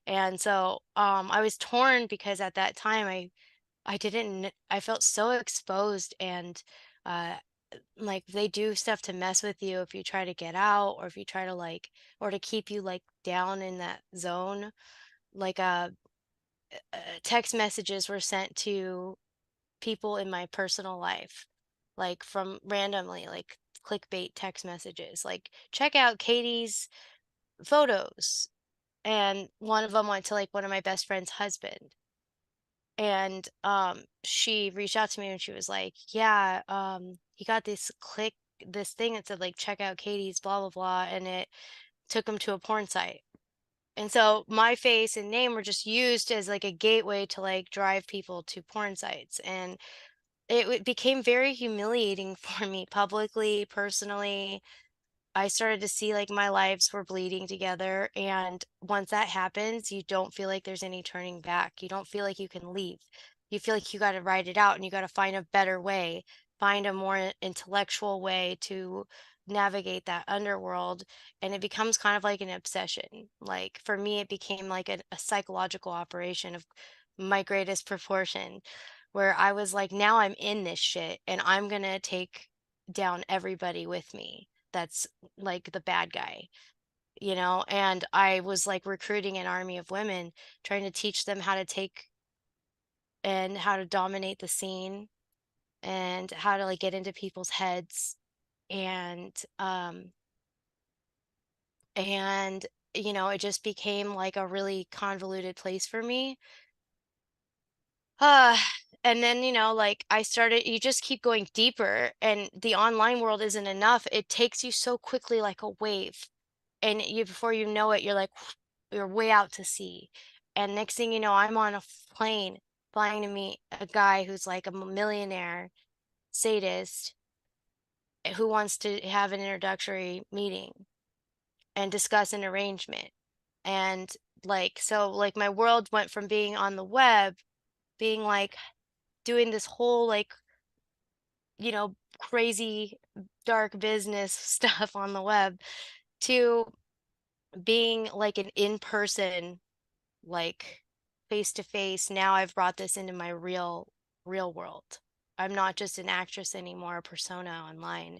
And so I was torn because at that time I didn't I felt so exposed, and uh like they do stuff to mess with you if you try to get out, or if you try to like, or to keep you like down in that zone. Like text messages were sent to people in my personal life, like from randomly, like clickbait text messages, like check out Katie's photos. And one of them went to like one of my best friend's husband. And she reached out to me and she was like, yeah, he got this thing that said like check out Katie's blah blah blah, and it took him to a porn site. And so my face and name were just used as like a gateway to like drive people to porn sites. And became very humiliating for me publicly, personally. I started to see like my lives were bleeding together. And once that happens, you don't feel like there's any turning back. You don't feel like you can leave. You feel like you got to ride it out and you got to find a better way, find a more intellectual way to navigate that underworld. And it becomes kind of like an obsession. Like for me, it became like a psychological operation of my greatest proportion, where I was like, now I'm in this shit and I'm going to take down everybody with me that's like the bad guy, and I was like recruiting an army of women, trying to teach them how to take and how to dominate the scene and how to like get into people's heads, and it just became like a really convoluted place for me. And then, like I started, you just keep going deeper, and the online world isn't enough. It takes you so quickly like a wave. And before you know it, you're like, you're way out to sea. And next thing you know, I'm on a plane flying to meet a guy who's like a millionaire sadist who wants to have an introductory meeting and discuss an arrangement. And so my world went from being on the web, being like doing this whole like, crazy dark business stuff on the web, to being like an in-person, like face to face. Now I've brought this into my real world. I'm not just an actress anymore, a persona online.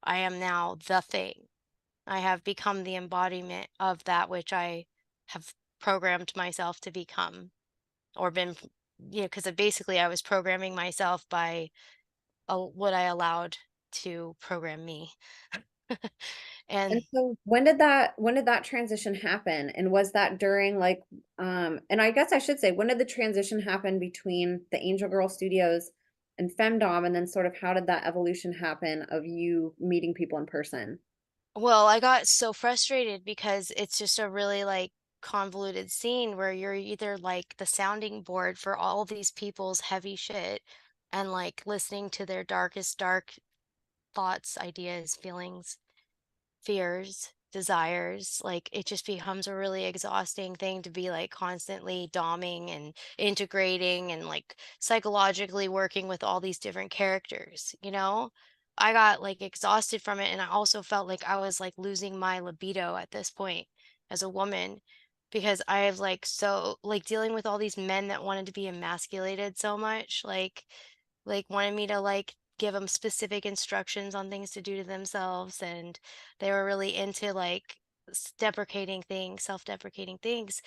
I am now the thing. I have become the embodiment of that which I have programmed myself to become, or been, because basically I was programming myself by what I allowed to program me. And And so when did that transition happen? And was that during like and I guess I should say when did the transition happen between the Angel Girl Studios and Femdom, and then sort of how did that evolution happen of you meeting people in person? well, I got so frustrated because it's just a really like convoluted scene where you're either like the sounding board for all these people's heavy shit and like listening to their darkest dark thoughts, ideas, feelings, fears, desires. Like it just becomes a really exhausting thing to be like constantly doming and integrating and like psychologically working with all these different characters. I got like exhausted from it, and I also felt like I was like losing my libido at this point as a woman, because I have like so like dealing with all these men that wanted to be emasculated so much, like wanted me to like give them specific instructions on things to do to themselves, and they were really into like deprecating things, self-deprecating things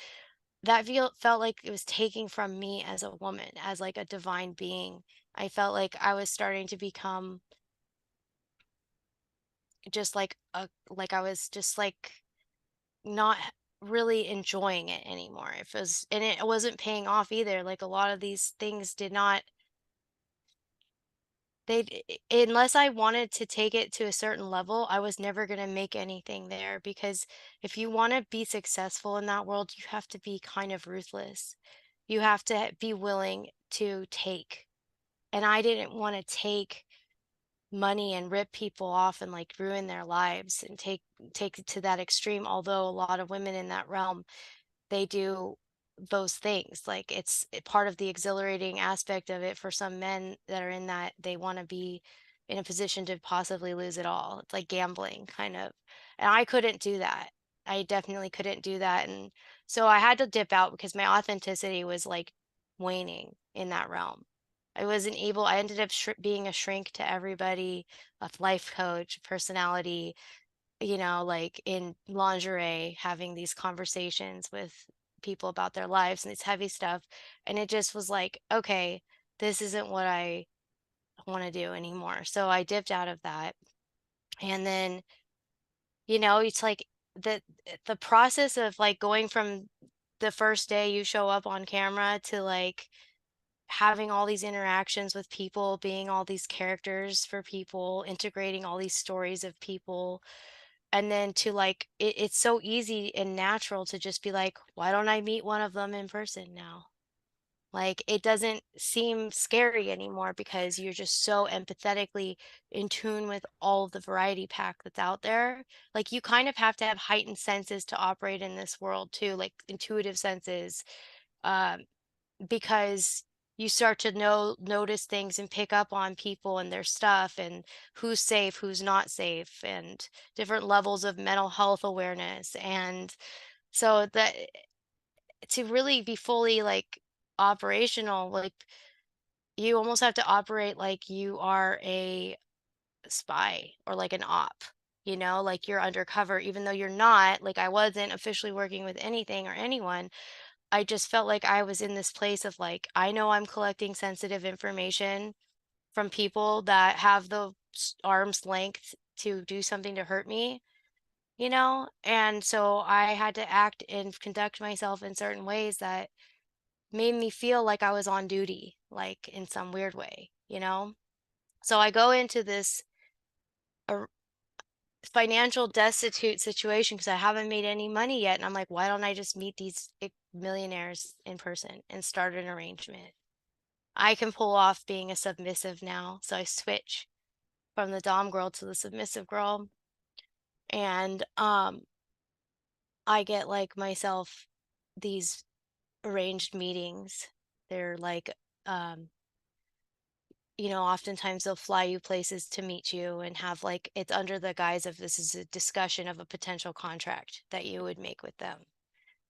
that felt like it was taking from me as a woman, as like a divine being. I felt like I was starting to become just like I was just like not really enjoying it anymore. And it wasn't paying off either. Like a lot of these things did not, unless I wanted to take it to a certain level, I was never going to make anything there, because if you want to be successful in that world, you have to be kind of ruthless. You have to be willing to take. And I didn't want to take money and rip people off and like ruin their lives and take it to that extreme, although a lot of women in that realm, they do those things. Like it's part of the exhilarating aspect of it for some men that are in that they want to be in a position to possibly lose it all. It's like gambling kind of. And I couldn't do that. I definitely couldn't do that. And so I had to dip out because my authenticity was like waning in that realm. I wasn't able, I ended up being a shrink to everybody, a life coach, personality, like in lingerie, having these conversations with people about their lives and it's heavy stuff. And it just was like, okay, this isn't what I want to do anymore. So I dipped out of that. And then, it's like the process of like going from the first day you show up on camera to like having all these interactions with people, being all these characters for people, integrating all these stories of people, and then to like it's so easy and natural to just be like, why don't I meet one of them in person now? Like it doesn't seem scary anymore because you're just so empathetically in tune with all of the variety pack that's out there. Like you kind of have to have heightened senses to operate in this world too, like intuitive senses, um, because you start to notice things and pick up on people and their stuff, and who's safe, who's not safe, and different levels of mental health awareness. And so that to really be fully like operational, like you almost have to operate like you are a spy or like an op, like you're undercover, even though you're not. Like I wasn't officially working with anything or anyone. I just felt like I was in this place of like, I know I'm collecting sensitive information from people that have the arm's length to do something to hurt me. you know? And so I had to act and conduct myself in certain ways that made me feel like I was on duty, like in some weird way, you know? So I go into this uh, financial destitute situation because I haven't made any money yet. And I'm like, why don't I just meet these millionaires in person and start an arrangement? I can pull off being a submissive now. So I switch from the dom girl to the submissive girl. And I get like myself these arranged meetings. They're like, um, oftentimes they'll fly you places to meet you and have like it's under the guise of this is a discussion of a potential contract that you would make with them.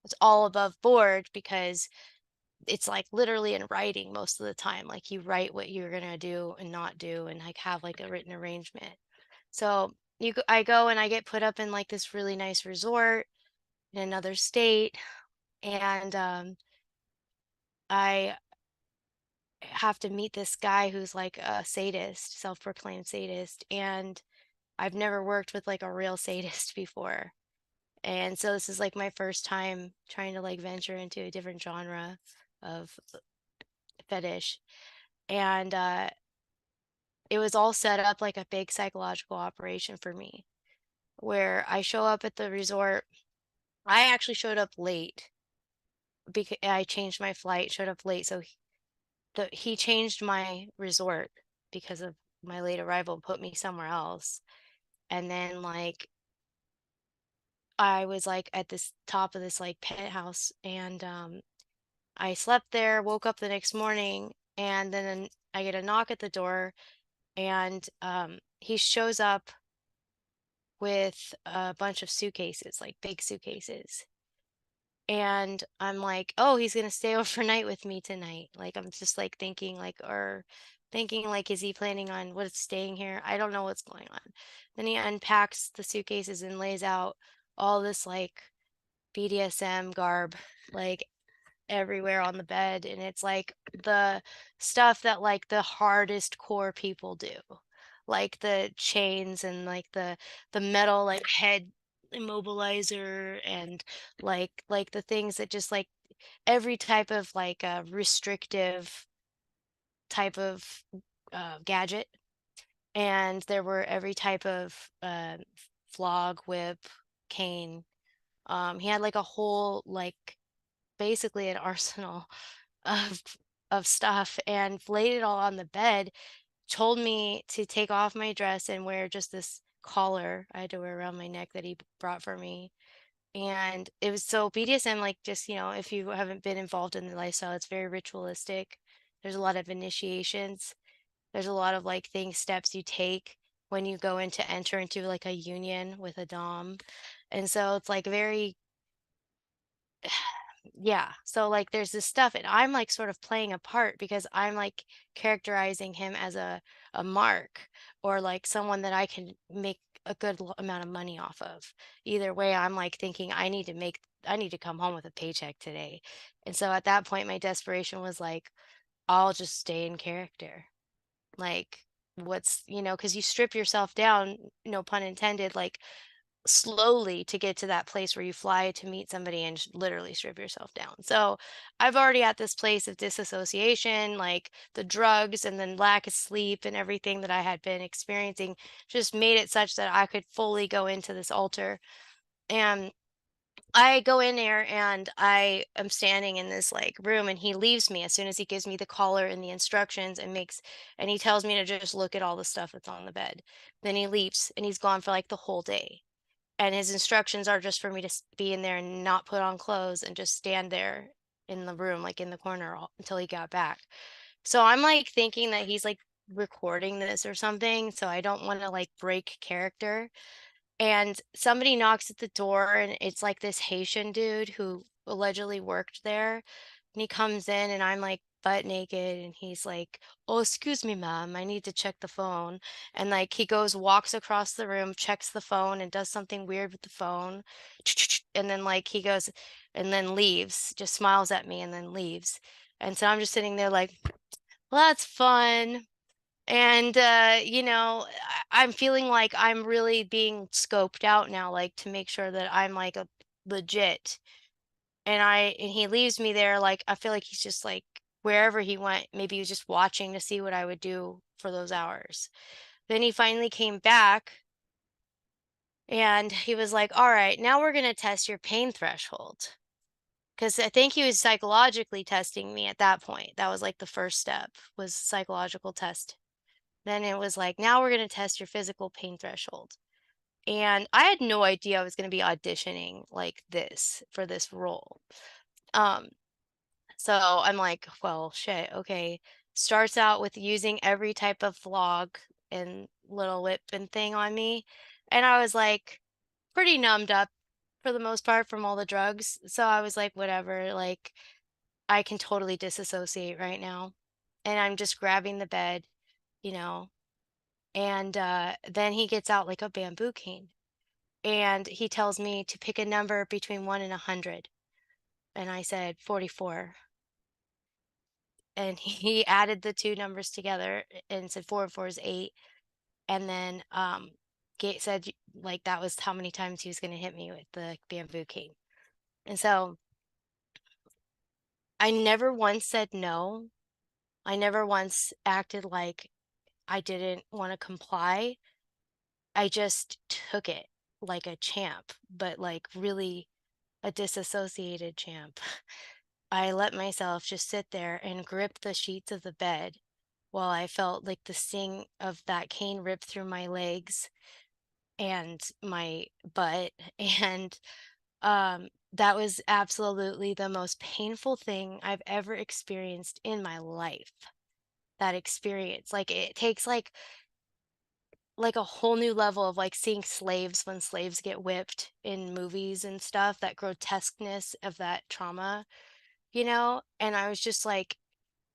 It's all above board because it's like literally in writing most of the time. Like you write what you're gonna do and not do and like have like a written arrangement. So I go and I get put up in like this really nice resort in another state, and I have to meet this guy who's like a sadist, self-proclaimed sadist, and I've never worked with like a real sadist before. And so this is like my first time trying to like venture into a different genre of fetish. And it was all set up like a big psychological operation for me where I show up at the resort. I actually showed up late because I changed my flight, showed up late. So he changed my resort because of my late arrival, put me somewhere else. And then like I was like at this top of this like penthouse, and I slept there, woke up the next morning, and then I get a knock at the door, and he shows up with a bunch of suitcases, like big suitcases. And I'm like, "Oh, he's gonna stay overnight with me tonight." Like I'm just like thinking like, is he planning on what's staying here? I don't know what's going on. Then he unpacks the suitcases and lays out all this like BDSM garb, like everywhere on the bed, and it's like the stuff that like the hardest core people do, like the chains and like the metal like head immobilizer, and like the things that just like every type of like restrictive type of gadget. And there were every type of flog, whip, cane. He had like a whole like basically an arsenal of stuff, and laid it all on the bed, told me to take off my dress and wear just this collar I had to wear around my neck that he brought for me. And it was so BDSM, like just, if you haven't been involved in the lifestyle, it's very ritualistic. There's a lot of initiations. There's a lot of like things, steps you take when you go into enter into like a union with a dom. And so it's like very yeah, so like there's this stuff, and I'm like sort of playing a part because I'm like characterizing him as a mark, or like someone that I can make a good amount of money off of. Either way, I'm like thinking I need to come home with a paycheck today. And so at that point my desperation was like, I'll just stay in character. Like because you strip yourself down, no pun intended, like slowly to get to that place where you fly to meet somebody and literally strip yourself down. So I've already at this place of disassociation, like the drugs and then lack of sleep and everything that I had been experiencing just made it such that I could fully go into this altar. And I go in there and I am standing in this like room, and he leaves me as soon as he gives me the collar and the instructions and he tells me to just look at all the stuff that's on the bed. Then he leaves and he's gone for like the whole day, and his instructions are just for me to be in there and not put on clothes and just stand there in the room, like in the corner until he got back. So I'm like thinking that he's like recording this or something. So I don't want to like break character. And somebody knocks at the door, and it's like this Haitian dude who allegedly worked there. And he comes in, and I'm like butt naked, and he's like, "Oh, excuse me, ma'am, I need to check the phone." And like he goes, walks across the room, checks the phone, and does something weird with the phone. And then like he goes and then leaves, just smiles at me and then leaves. And so I'm just sitting there like, well, that's fun. And I'm feeling like I'm really being scoped out now, like to make sure that I'm like a legit. And he leaves me there, like I feel like he's just like wherever he went, maybe he was just watching to see what I would do for those hours. Then he finally came back and he was like, "All right, now we're going to test your pain threshold." Because I think he was psychologically testing me at that point. That was like the first step was psychological test. Then it was like, now we're going to test your physical pain threshold. And I had no idea I was going to be auditioning like this for this role. Um, so I'm like, well, shit, okay. Starts out with using every type of vlog and little whip and thing on me. And I was like pretty numbed up for the most part from all the drugs. So I was like, whatever, like I can totally disassociate right now. And I'm just grabbing the bed, you know, and then he gets out like a bamboo cane and he tells me to pick a number between 1 and 100. And I said 44. And he added the two numbers together and said 4 and 4 is 8. And then said like that was how many times he was going to hit me with the bamboo cane. And so I never once said no. I never once acted like I didn't want to comply. I just took it like a champ, but like really a disassociated champ. I let myself just sit there and grip the sheets of the bed while I felt like the sting of that cane rip through my legs and my butt. And that was absolutely the most painful thing I've ever experienced in my life. That experience. Like it takes like a whole new level of like seeing slaves when slaves get whipped in movies and stuff, that grotesqueness of that trauma, and I was just like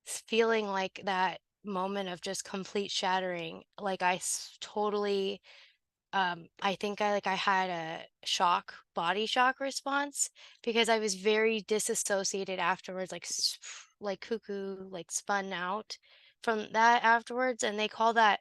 feeling like that moment of just complete shattering, like totally I think I had a body shock response because I was very disassociated afterwards, like like cuckoo, like spun out from that afterwards. And they call that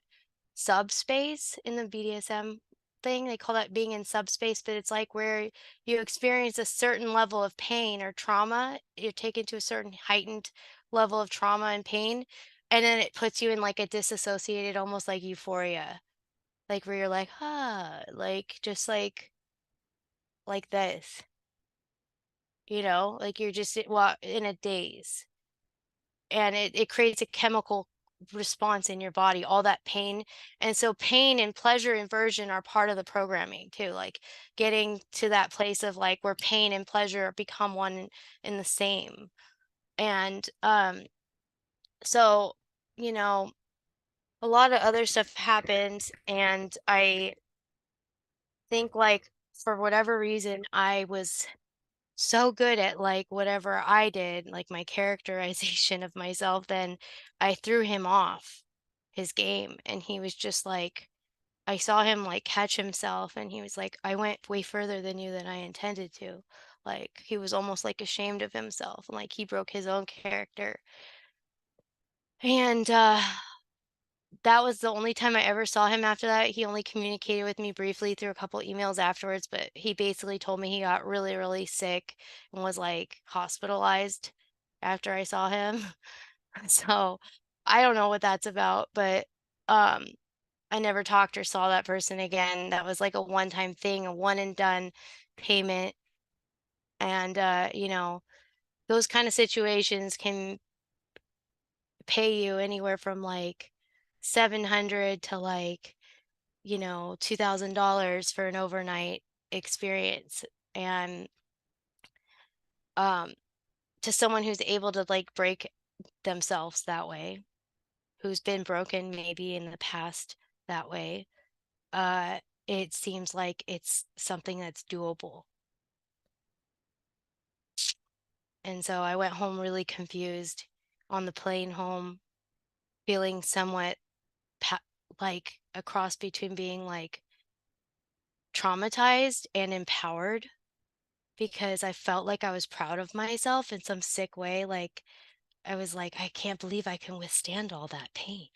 subspace in the BDSM thing. They call that being in subspace, but it's like where you experience a certain level of pain or trauma. You're taken to a certain heightened level of trauma and pain, and then it puts you in like a disassociated, almost like euphoria, like where you're like, ah, like just like this, like you're just in a daze, and it creates a chemical response in your body, all that pain. And so pain and pleasure inversion are part of the programming too, like getting to that place of like where pain and pleasure become one and the same. And so you know a lot of other stuff happened, and I think like for whatever reason I was so good at like whatever I did, like my characterization of myself, then I threw him off his game. And he was just like, I saw him like catch himself, and he was like, I went way further than you than I intended to. Like he was almost like ashamed of himself, and like he broke his own character. And that was the only time I ever saw him after that. He only communicated with me briefly through a couple emails afterwards, but he basically told me he got really, really sick and was like hospitalized after I saw him. So I don't know what that's about, but um I never talked or saw that person again. That was like a one-time thing, a one and done payment. And those kind of situations can pay you anywhere from like 700 to like $2,000 for an overnight experience. And um, to someone who's able to like break themselves that way, who's been broken maybe in the past that way, uh, it seems like it's something that's doable. And so I went home really confused on the plane home, feeling somewhat like a cross between being like traumatized and empowered, because I felt like I was proud of myself in some sick way. Like I was like, I can't believe I can withstand all that pain.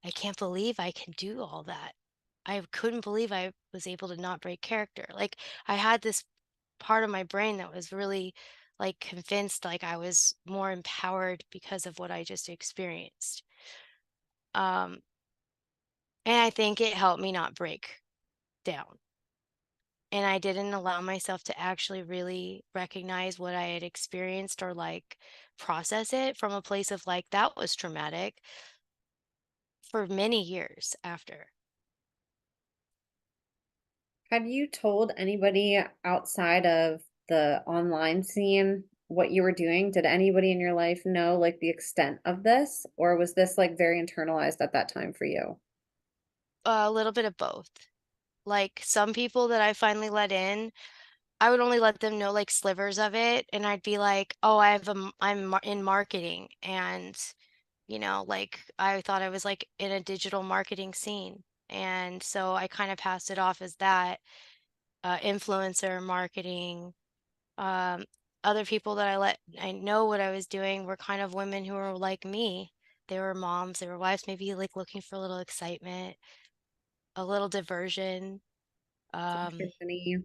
I can't believe I can do all that. I couldn't believe I was able to not break character. Like I had this part of my brain that was really like convinced like I was more empowered because of what I just experienced. Um, and I think it helped me not break down. And I didn't allow myself to actually really recognize what I had experienced or like process it from a place of like that was traumatic for many years after. Have you told anybody outside of the online scene what you were doing? Did anybody in your life know like the extent of this, or was this like very internalized at that time for you? A little bit of both. Like some people that I finally let in, I would only let them know like slivers of it, and I'd be like, "Oh, in marketing," and like I thought I was like in a digital marketing scene, and so I kind of passed it off as that influencer marketing. Um, Other people that I know what I was doing were kind of women who were like me. They were moms, they were wives, maybe like looking for a little excitement, a little diversion. Some extra Um, money,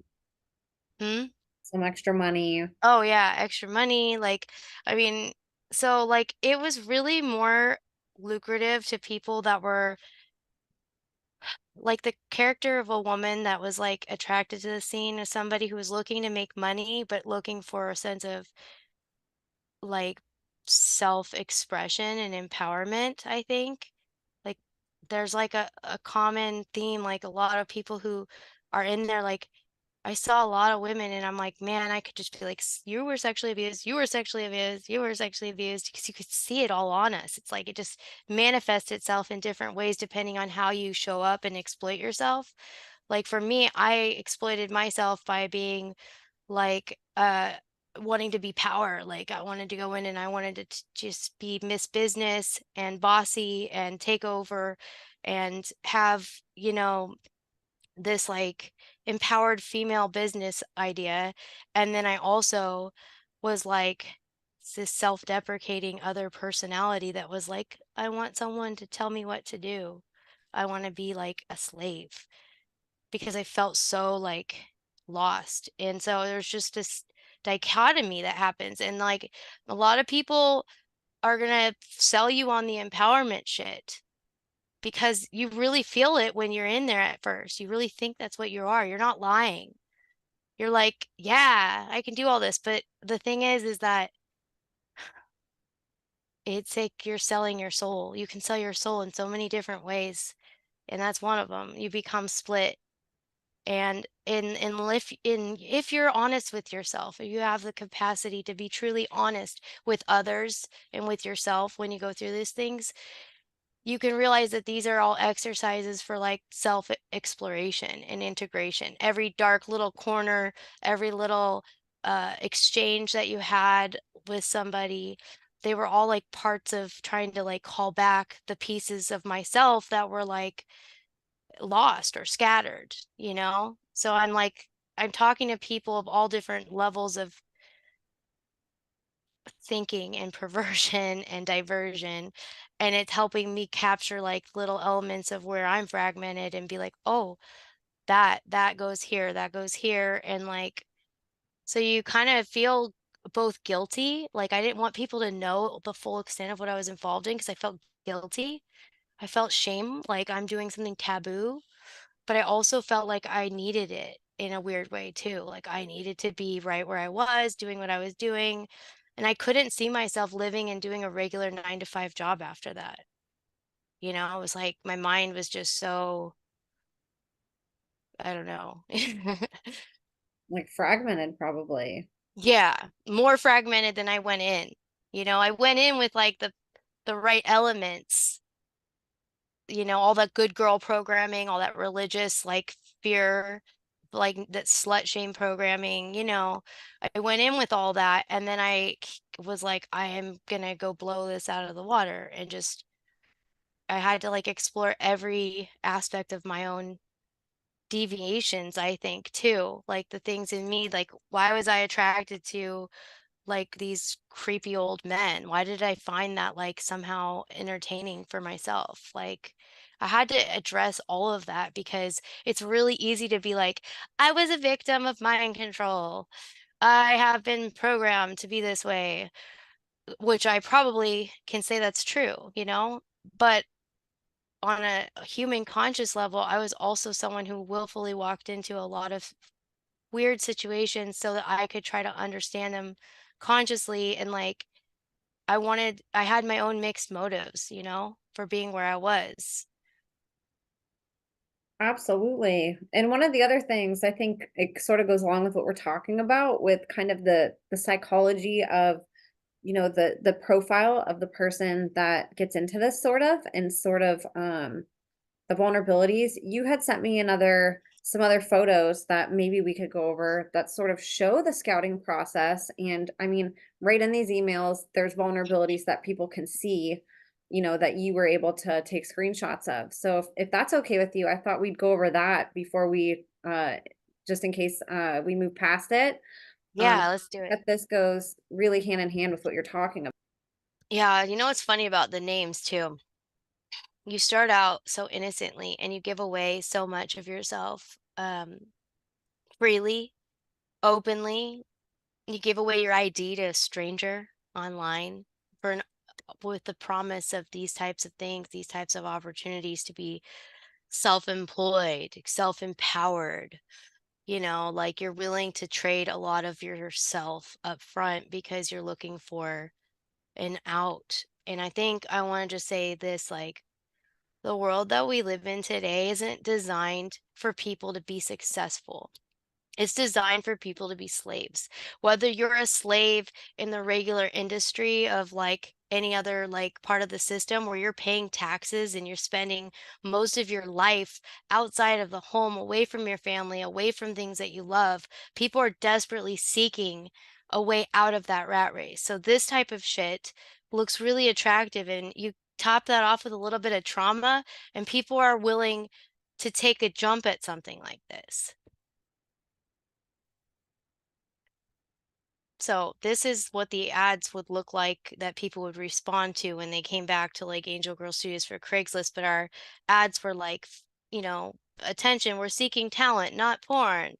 hmm? some extra money. Oh yeah, extra money. Like, I mean, so like it was really more lucrative to people that were like the character of a woman that was like attracted to the scene as somebody who was looking to make money, but looking for a sense of like self-expression and empowerment, I think. Like there's like a common theme, like a lot of people who are in there, like I saw a lot of women and I'm like, man, I could just be like, You were sexually abused, you were sexually abused, you were sexually abused," because you could see it all on us. It's like it just manifests itself in different ways depending on how you show up and exploit yourself. Like for me, I exploited myself by being like wanting to be power. Like I wanted to go in and I wanted to just be Miss Business and bossy and take over and have, this like empowered female business idea. And then I also was like this self-deprecating other personality that was like, I want someone to tell me what to do. I want to be like a slave because I felt so like lost. And so there's just this dichotomy that happens. And like a lot of people are going to sell you on the empowerment shit because you really feel it when you're in there at first. You really think that's what you are. You're not lying. You're like, yeah, I can do all this. But the thing is that it's like you're selling your soul. You can sell your soul in so many different ways. And that's one of them. You become split. And if you're honest with yourself, if you have the capacity to be truly honest with others and with yourself when you go through these things, you can realize that these are all exercises for like self exploration and integration. Every dark little corner, every little exchange that you had with somebody, they were all like parts of trying to like call back the pieces of myself that were like lost or scattered. So I'm talking to people of all different levels of thinking and perversion and diversion, and it's helping me capture like little elements of where I'm fragmented and be like, oh, that goes here, that goes here. And like so you kind of feel both guilty, like I didn't want people to know the full extent of what I was involved in because I felt guilty. I felt shame, like I'm doing something taboo, but I also felt like I needed it in a weird way too. Like I needed to be right where I was, doing what I was doing. And I couldn't see myself living and doing a regular 9 to 5 job after that. It was like my mind was just so, I don't know. Like fragmented, probably. Yeah, more fragmented than I went in. I went in with like the right elements, all that good girl programming, all that religious like fear, like that slut shame programming, I went in with all that and then was like, I am gonna go blow this out of the water and just I had to like explore every aspect of my own deviations, I think too. Like the things in me, like why was I attracted to like these creepy old men? Why did I find that like somehow entertaining for myself? Like I had to address all of that because it's really easy to be like, I was a victim of mind control. I have been programmed to be this way, which I probably can say that's true, you know? But on a human conscious level, I was also someone who willfully walked into a lot of weird situations so that I could try to understand them consciously. And like, I had my own mixed motives, you know, for being where I was. Absolutely. And one of the other things I think it sort of goes along with what we're talking about with kind of the psychology of, the profile of the person that gets into this sort of and sort of the vulnerabilities. You had sent me some other photos that maybe we could go over that sort of show the scouting process. And I mean, right in these emails, there's vulnerabilities that people can see, that you were able to take screenshots of. So if that's okay with you, I thought we'd go over that before we just in case we move past it. Yeah, let's do it. That this goes really hand in hand with what you're talking about. Yeah, you know what's funny about the names too? You start out so innocently and you give away so much of yourself freely, openly. You give away your ID to a stranger online for an with the promise of these types of things, these types of opportunities to be self-employed, self-empowered, you know, like you're willing to trade a lot of yourself up front because you're looking for an out. And I think I want to just say this, like the world that we live in today isn't designed for people to be successful. It's designed for people to be slaves. Whether you're a slave in the regular industry of like any other like part of the system where you're paying taxes and you're spending most of your life outside of the home, away from your family, away from things that you love, people are desperately seeking a way out of that rat race. So this type of shit looks really attractive and you top that off with a little bit of trauma and people are willing to take a jump at something like this. So this is what the ads would look like that people would respond to when they came back to like Angel Girl Studios for Craigslist, but our ads were like, you know, attention, we're seeking talent, not porn.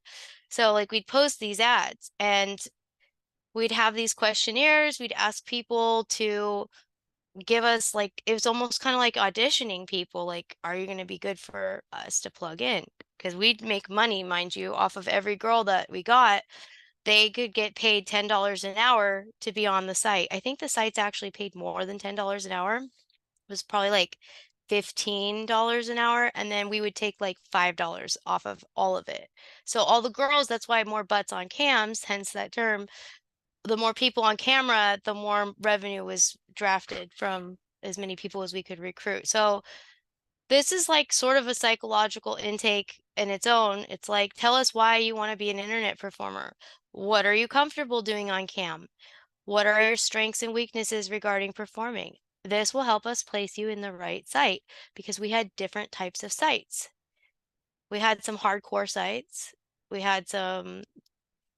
So like we'd post these ads and we'd have these questionnaires, we'd ask people to give us like it was almost kind of like auditioning people like are you going to be good for us to plug in because we'd make money mind you off of every girl that we got. They could get paid $10 an hour to be on the site. I think the site's actually paid more than $10 an hour. It was probably like $15 an hour, and then we would take like $5 off of all of it. So all the girls, that's why more butts on cams, hence that term. The more people on camera, the more revenue was drafted from as many people as we could recruit. So this is like sort of a psychological intake in its own. It's like, tell us why you want to be an internet performer. What are you comfortable doing on cam? What are your strengths and weaknesses regarding performing? This will help us place you in the right site because we had different types of sites. We had some hardcore sites, we had some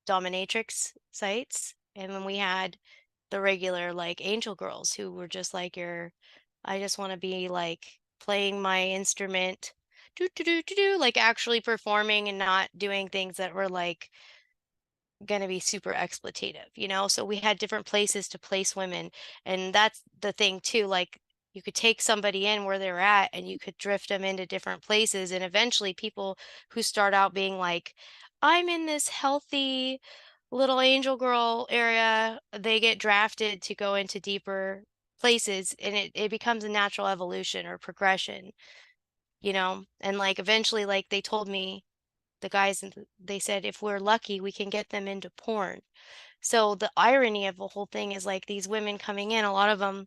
dominatrix sites, and then we had the regular like angel girls who were just like your I just want to be like playing my instrument like actually performing and not doing things that were like going to be super exploitative, you know? So we had different places to place women. And that's the thing too. Like you could take somebody in where they're at and you could drift them into different places. And eventually people who start out being like, I'm in this healthy little angel girl area, they get drafted to go into deeper places and it becomes a natural evolution or progression, you know? And like eventually, like they told me the guys and they said if we're lucky we can get them into porn. So the irony of the whole thing is like these women coming in, a lot of them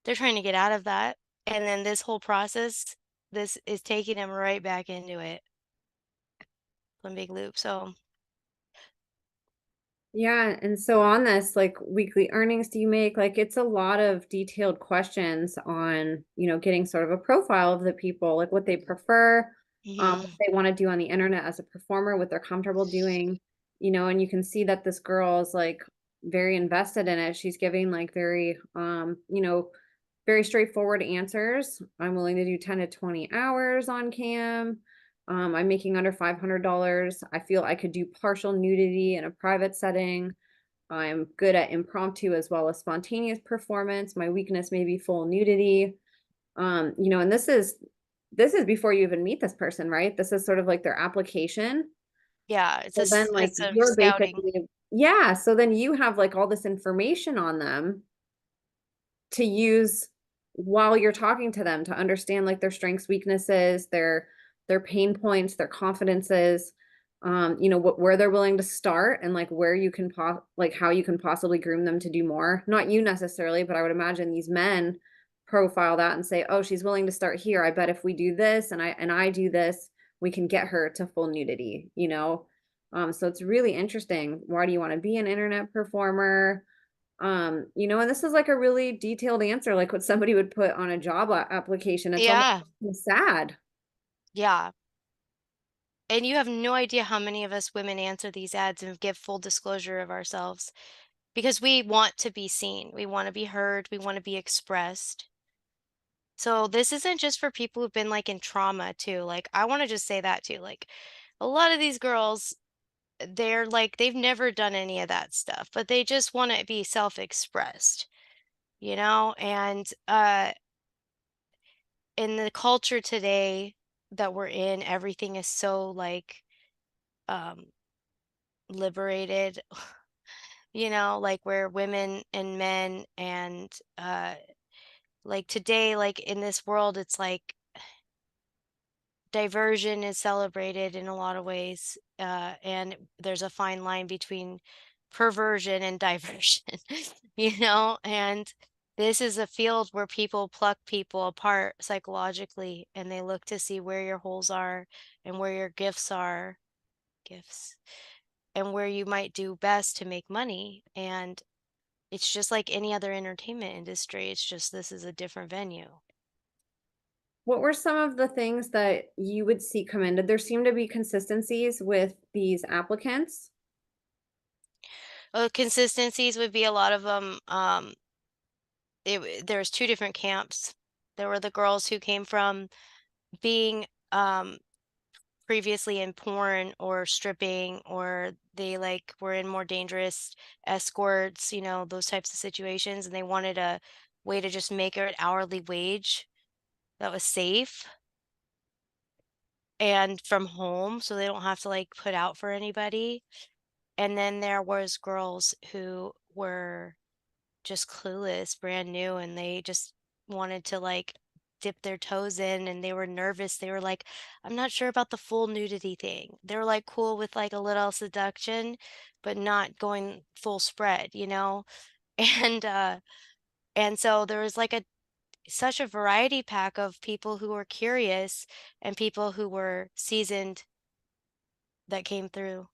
they're trying to get out of that, and then this whole process, this is taking them right back into it. One big loop. So Yeah, and so on this, like, weekly earnings do you make? Like, it's a lot of detailed questions on, getting sort of a profile of the people, like what they prefer, what mhm. they want to do on the internet as a performer, what they're comfortable doing, and you can see that this girl is like very invested in it. She's giving like very very straightforward answers. I'm willing to do 10 to 20 hours on cam. I'm making under $500. I feel I could do partial nudity in a private setting. I'm good at impromptu as well as spontaneous performance. My weakness may be full nudity. And this is before you even meet this person, right? This is sort of like their application. Yeah, So then like it's a you're scouting. basically yeah, so then you have like all this information on them to use while you're talking to them to understand like their strengths, weaknesses, their pain points, their confidences, where they're willing to start and like where you can like how you can possibly groom them to do more. Not you necessarily, but I would imagine these men profile that and say, "Oh, she's willing to start here. I bet if we do this and I do this, we can get her to full nudity." So it's really interesting. Why do you want to be an internet performer? And this is like a really detailed answer, like what somebody would put on a job application. It's almost Yeah, sad. yeah. And you have no idea how many of us women answer these ads and give full disclosure of ourselves because we want to be seen, we want to be heard, we want to be expressed. So this isn't just for people who've been like in trauma too. Like I want to just say that too. Like a lot of these girls, they're like they've never done any of that stuff, but they just want to be self-expressed, And in the culture today that we're in, everything is so like um liberated, like where women and men and like today, like in this world, it's like diversion is celebrated in a lot of ways, and there's a fine line between perversion and diversion, and this is a field where people pluck people apart psychologically and they look to see where your holes are and where your gifts and where you might do best to make money. And it's just like any other entertainment industry. It's just this is a different venue. What were some of the things that you would see come in? Did there seem to be consistencies with these applicants? Consistencies would be a lot of them. There's two different camps. There were the girls who came from being previously in porn or stripping, or they like were in more dangerous escorts, those types of situations, and they wanted a way to just make an hourly wage that was safe and from home so they don't have to like put out for anybody. And then there was girls who were just clueless, brand new, and they just wanted to like dip their toes in and they were nervous. They were like, I'm not sure about the full nudity thing. They were like cool with like a little seduction, but not going full spread. And and so there was like a such a variety pack of people who were curious and people who were seasoned that came through.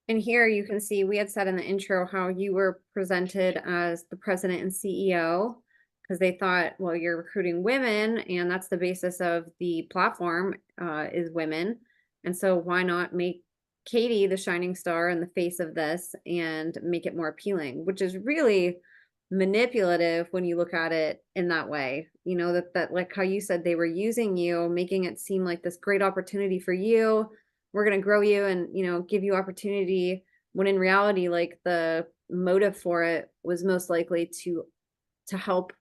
And here you can see we had said in the intro how you were presented as the president and CEO because they thought, well, you're recruiting women, and that's the basis of the platform is women. And so why not make Katie the shining star and the face of this and make it more appealing, which is really manipulative when you look at it in that way. That like how you said they were using you, making it seem like this great opportunity for you. We're going to grow you and give you opportunity, when in reality like the motive for it was most likely to help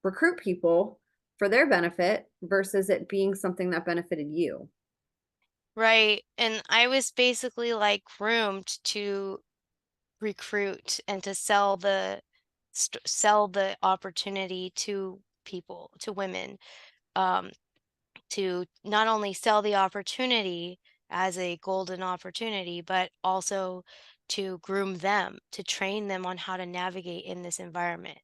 recruit people for their benefit versus it being something that benefited you. Right. And I was basically like groomed to recruit and to sell the opportunity to people, to women, um, to not only sell the opportunity as a golden opportunity, but also to groom them, to train them on how to navigate in this environment.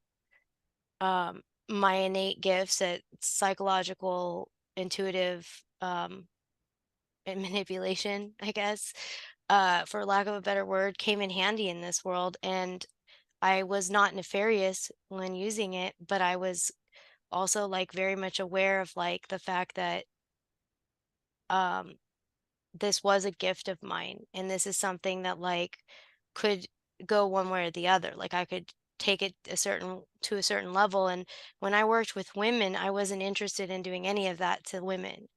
My innate gifts at psychological, intuitive, and manipulation, I guess, for lack of a better word, came in handy in this world. And I was not nefarious when using it, but I was also like very much aware of like the fact that um this was a gift of mine, and this is something that like could go one way or the other. Like I could take it a certain level. And when I worked with women, I wasn't interested in doing any of that to women.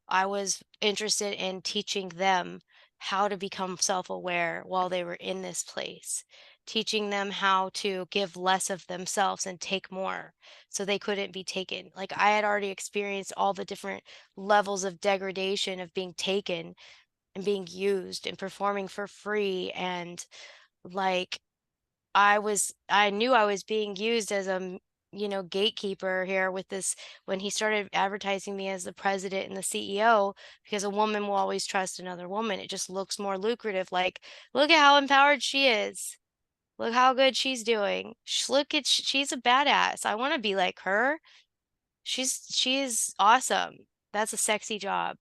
I was interested in teaching them how to become self-aware while they were in this place, teaching them how to give less of themselves and take more so they couldn't be taken. Like I had already experienced all the different levels of degradation of being taken and being used and performing for free, and like I knew I was being used as a gatekeeper here with this when he started advertising me as the president and the CEO, because a woman will always trust another woman. It just looks more lucrative. Like, look at how empowered she is. Look how good she's doing. She's a badass. I want to be like her. She's awesome. That's a sexy job.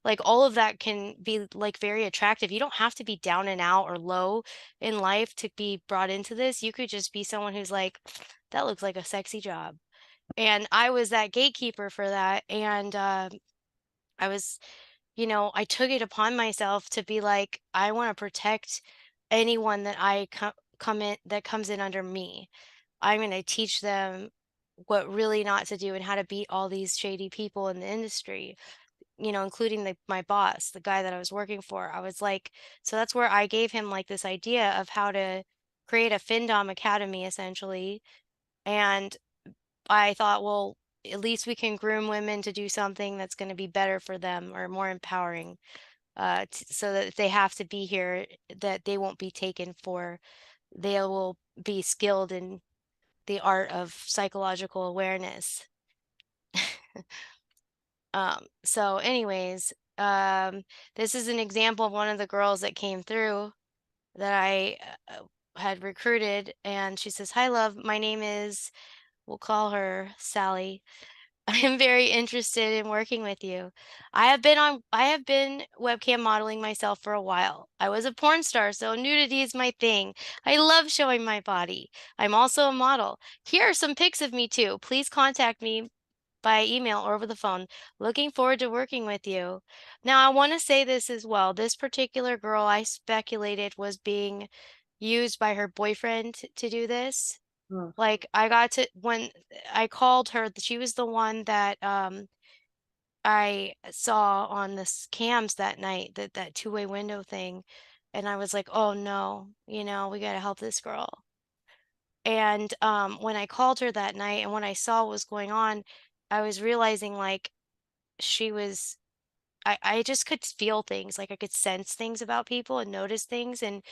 Like all of that can be like very attractive. You don't have to be down and out or low in life to be brought into this. You could just be someone who's like, that looks like a sexy job. And I was that gatekeeper for that. And I was, I took it upon myself to be like, I want to protect anyone that come in that comes in under me. I'm going to teach them what really not to do and how to beat all these shady people in the industry, including my boss, the guy that I was working for. I was like, so that's where I gave him like this idea of how to create a FinDom academy essentially. And I thought, well, at least we can groom women to do something that's going to be better for them or more empowering, so that if they have to be here, that they won't be taken for, they will be skilled in the art of psychological awareness. So anyways, this is an example of one of the girls that came through that I had recruited, and she says, "Hi, love. My name is, we'll call her Sally. I am very interested in working with you. I have been webcam modeling myself for a while. I was a porn star, so nudity is my thing. I love showing my body. I'm also a model. Here are some pics of me too. Please contact me by email or over the phone. Looking forward to working with you." Now, I want to say this as well. This particular girl I speculated was being used by her boyfriend to do this. Oh, Like I got to when I called her, she was the one that I saw on the cams that night, that two-way window thing. And I was like, oh no, we got to help this girl. And when I called her that night and when I saw what was going on, I was realizing like she was I just could feel things, like I could sense things about people and notice things and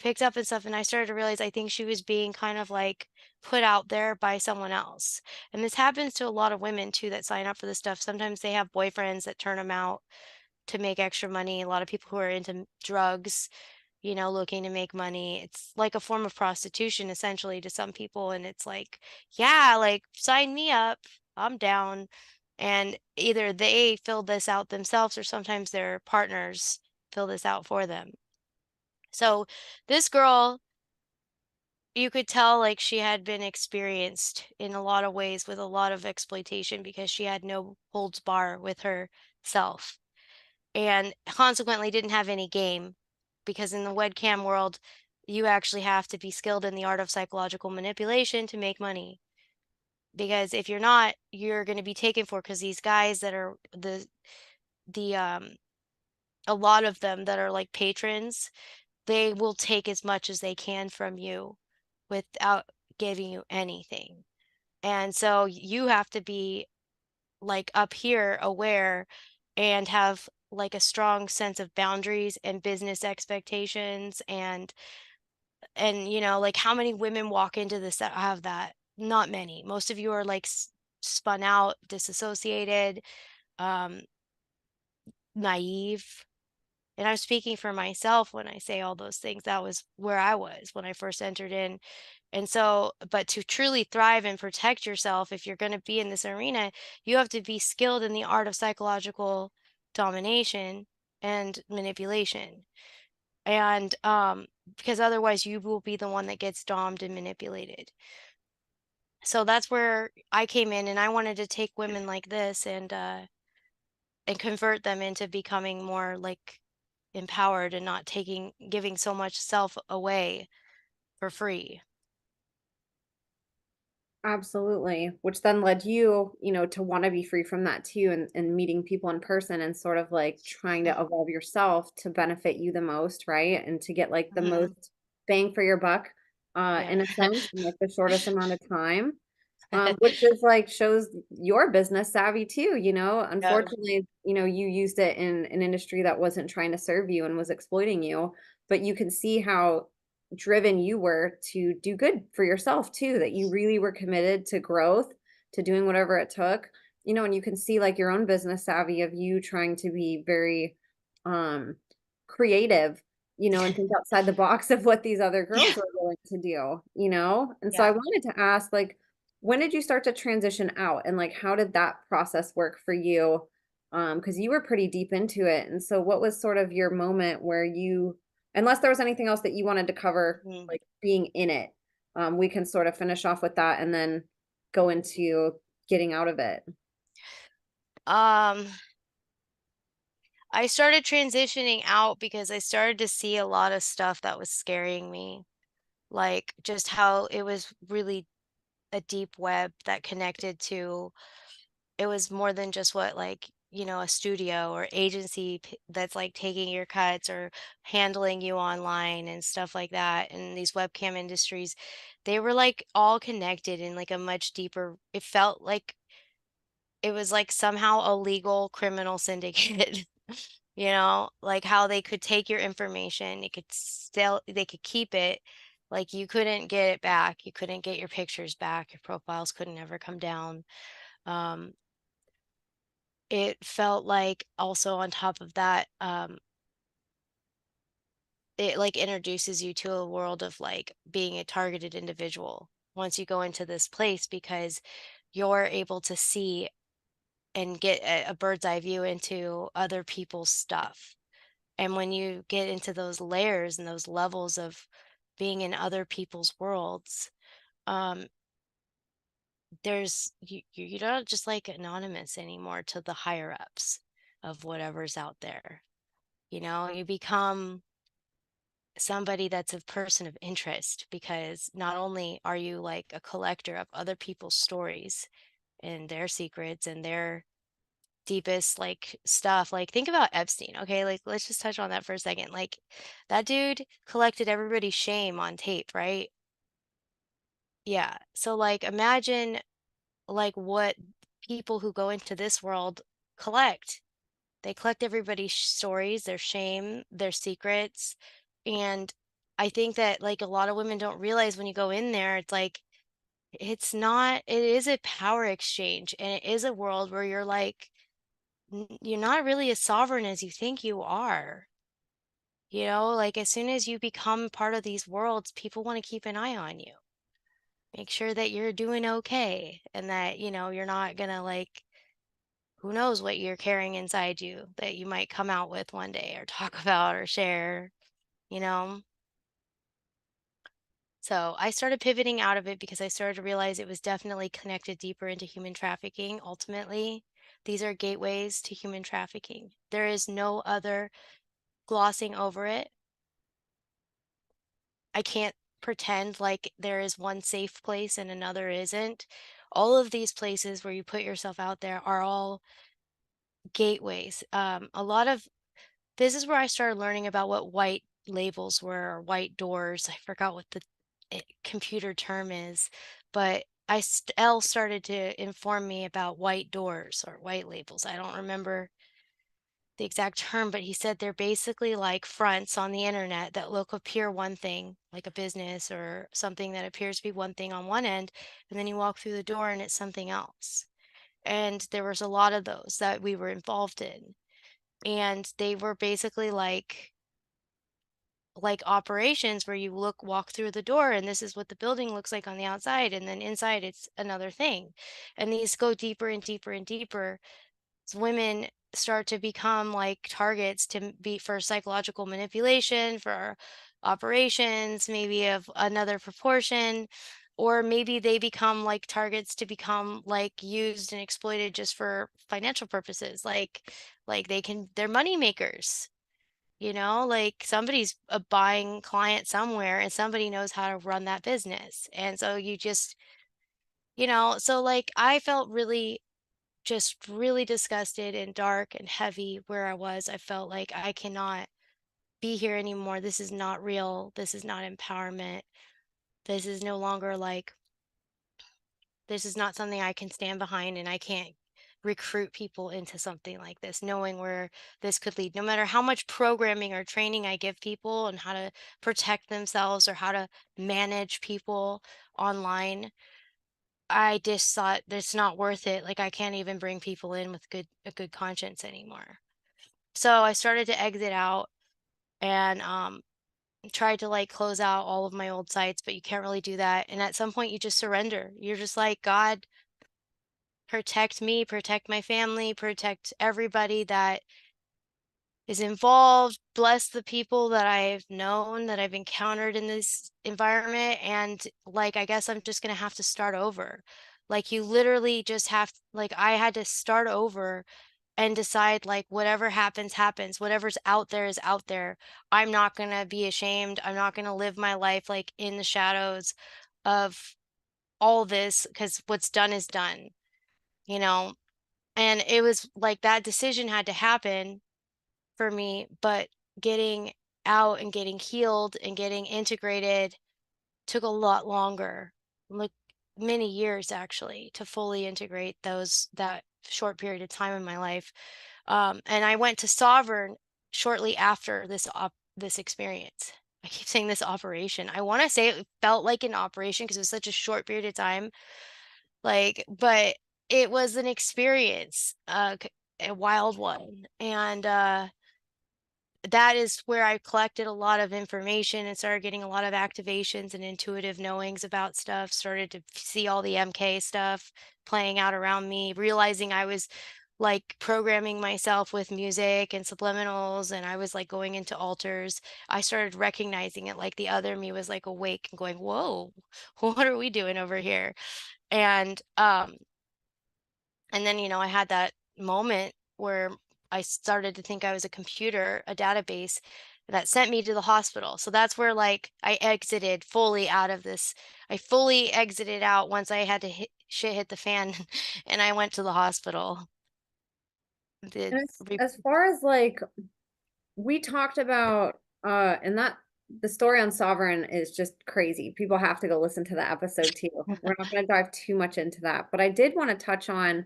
picked up and stuff. And I started to realize I think she was being kind of like put out there by someone else. And this happens to a lot of women too that sign up for this stuff. Sometimes they have boyfriends that turn them out to make extra money. A lot of people who are into drugs, looking to make money. It's like a form of prostitution essentially to some people. And it's like, yeah, like sign me up. I'm down. And either they fill this out themselves or sometimes their partners fill this out for them. So this girl, you could tell like she had been experienced in a lot of ways with a lot of exploitation because she had no holds bar with herself and consequently didn't have any game, because in the webcam world, you actually have to be skilled in the art of psychological manipulation to make money. Because if you're not, you're going to be taken for, because these guys that are the a lot of them that are like patrons, they will take as much as they can from you without giving you anything. And so you have to be like up here aware and have like a strong sense of boundaries and business expectations, and like how many women walk into this that have that? Not many. Most of you are like spun out, disassociated, um naive. And I'm speaking for myself when I say all those things. That was where I was when I first entered in. And so, but to truly thrive and protect yourself, if you're going to be in this arena, you have to be skilled in the art of psychological domination and manipulation. And because otherwise you will be the one that gets domed and manipulated. So that's where I came in, and I wanted to take women like this and convert them into becoming more like empowered and not giving so much self away for free. Absolutely. Which then led you, to want to be free from that too and meeting people in person and sort of like trying to evolve yourself to benefit you the most, right? And to get like the Mm-hmm. most bang for your buck, Yeah. in a sense, in like the shortest amount of time. Which is like shows your business savvy too, Yeah. Unfortunately, you used it in an industry that wasn't trying to serve you and was exploiting you, but you can see how driven you were to do good for yourself too, that you really were committed to growth, to doing whatever it took, and you can see like your own business savvy of you trying to be very um creative, and think outside the box of what these other Yeah. girls were willing to do, And so I Yeah. wanted to ask, like, when did you start to transition out and like how did that process work for you? Because you were pretty deep into it. And so what was sort of your moment where you, unless there was anything else that you wanted to cover, Mhm. like being in it, we can sort of finish off with that and then go into getting out of it. Um, I started transitioning out because I started to see a lot of stuff that was scaring me, like just how it was really a deep web that connected to it was more than just what like, a studio or agency that's like taking your cuts or handling you online and stuff like that. And these webcam industries, they were like all connected in like a much deeper, it felt like it was like somehow a legal criminal syndicate. Like how they could take your information, they could keep it, like you couldn't get it back, you couldn't get your pictures back, your profiles couldn't ever come down. um it felt like also on top of that, it like introduces you to a world of like being a targeted individual once you go into this place, because you're able to see and get a bird's eye view into other people's stuff. And when you get into those layers and those levels of being in other people's worlds, um, you're not just like anonymous anymore to the higher ups of whatever's out there. You become somebody that's a person of interest, because not only are you like a collector of other people's stories and their secrets and their deepest like stuff. Like think about Epstein, okay? Like let's just touch on that for a second. Like that dude collected everybody's shame on tape, right? Yeah. So like imagine like what people who go into this world collect. They collect everybody's stories, their shame, their secrets. And I think that like a lot of women don't realize when you go in there, it's like it is a power exchange, and it is a world where you're like you're not really as sovereign as you think you are. Like as soon as you become part of these worlds, people want to keep an eye on you. Make sure that you're doing okay and that, you're not gonna like who knows what you're carrying inside you that you might come out with one day or talk about or share, you know? So I started pivoting out of it because I started to realize it was definitely connected deeper into human trafficking. Ultimately, these are gateways to human trafficking. There is no other glossing over it. I can't pretend like there is one safe place and another isn't. All of these places where you put yourself out there are all gateways. A lot of this is where I started learning about what white labels were, or white doors. I forgot what the computer term is, but Elle started to inform me about white doors or white labels. I don't remember the exact term, but he said they're basically like fronts on the internet that appear one thing, like a business or something that appears to be one thing on one end, and then you walk through the door and it's something else. And there was a lot of those that we were involved in. And they were basically like operations where you walk through the door and this is what the building looks like on the outside, and then inside it's another thing. And these go deeper and deeper and deeper. Women start to become like targets to be for psychological manipulation, for operations, maybe of another proportion, or maybe they become like targets to become like used and exploited just for financial purposes, like they're money makers, like somebody's a buying client somewhere and somebody knows how to run that business. And so you just, so like I felt really just really disgusted and dark and heavy where I was. I felt like I cannot be here anymore. This is not real. This is not empowerment. This is no longer like, this is not something I can stand behind, and I can't recruit people into something like this, knowing where this could lead. No matter how much programming or training I give people on how to protect themselves or how to manage people online, I just thought it's not worth it. Like I can't even bring people in with a good conscience anymore. So I started to exit out and tried to like close out all of my old sites, but you can't really do that. And at some point you just surrender. You're just like, God, protect me, protect my family, protect everybody that is involved, bless the people that I've known, that I've encountered in this environment. And like, I guess I'm just going to have to start over. Like, you literally just have, like, I had to start over and decide, like, whatever happens, happens. Whatever's out there is out there. I'm not going to be ashamed. I'm not going to live my life like in the shadows of all this because what's done is done, you know? And it was like that decision had to happen for me, but getting out and getting healed and getting integrated took a lot longer, like many years actually, to fully integrate that short period of time in my life. And I went to Sovereign shortly after this experience. I keep saying this operation. I want to say it felt like an operation because it was such a short period of time. Like, but it was an experience, a wild one, and that is where I collected a lot of information and started getting a lot of activations and intuitive knowings about stuff, started to see all the MK stuff playing out around me, realizing I was like programming myself with music and subliminals, and I was like going into altars. I started recognizing it, like the other me was like awake and going, "Whoa, what are we doing over here?" And and then, I had that moment where I started to think I was a computer, a database that sent me to the hospital. So that's where like I exited fully out of this. I fully exited out once I had to shit hit the fan and I went to the hospital. Did And as far as like we talked about and that the story on Sovereign is just crazy. People have to go listen to the episode too. We're not going to dive too much into that, but I did want to touch on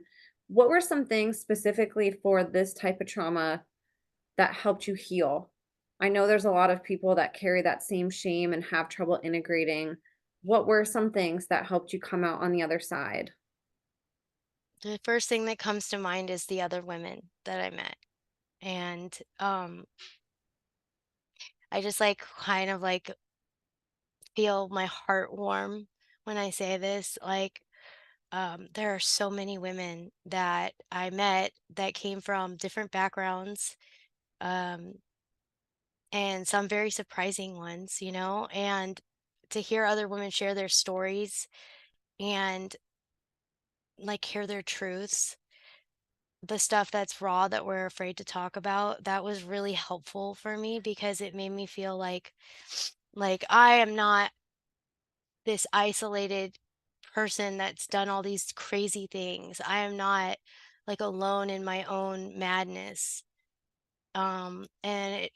what were some things specifically for this type of trauma that helped you heal? I know there's a lot of people that carry that same shame and have trouble integrating. What were some things that helped you come out on the other side? the first thing that comes to mind is the other women that I met. And I just like kind of like feel my heart warm when I say this. Like there are so many women that I met that came from different backgrounds, um, and some very surprising ones, and to hear other women share their stories and like hear their truths, the stuff that's raw that we're afraid to talk about, that was really helpful for me because it made me feel like I am not this isolated person that's done all these crazy things. I am not like alone in my own madness. And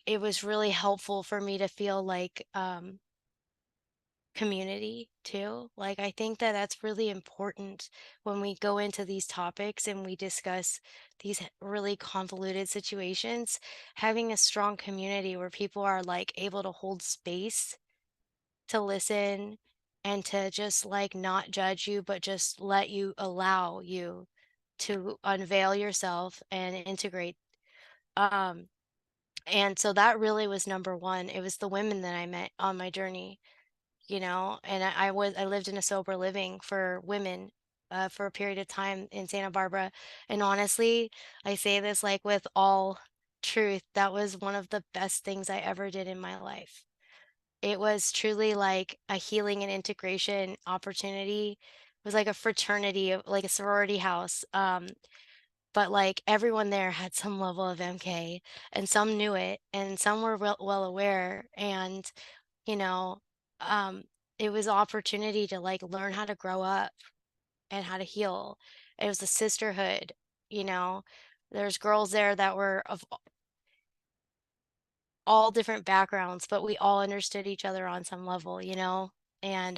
it was really helpful for me to feel like community too. Like I think that that's really important when we go into these topics and we discuss these really convoluted situations, having a strong community where people are like able to hold space to listen and to just like not judge you, but just let you allow you to unveil yourself and integrate. Um, and so that really was number one. It was the women that I met on my journey, and I lived in a sober living for women for a period of time in Santa Barbara. And honestly, I say this like with all truth, that was one of the best things I ever did in my life. It was truly like a healing and integration opportunity. It was like a fraternity, like a sorority house. but like everyone there had some level of MK, and some knew it and some were well aware. And you know um it was opportunity to like learn how to grow up and how to heal. It was a sisterhood. you know there's girls there that were of all different backgrounds, but we all understood each other on some level. And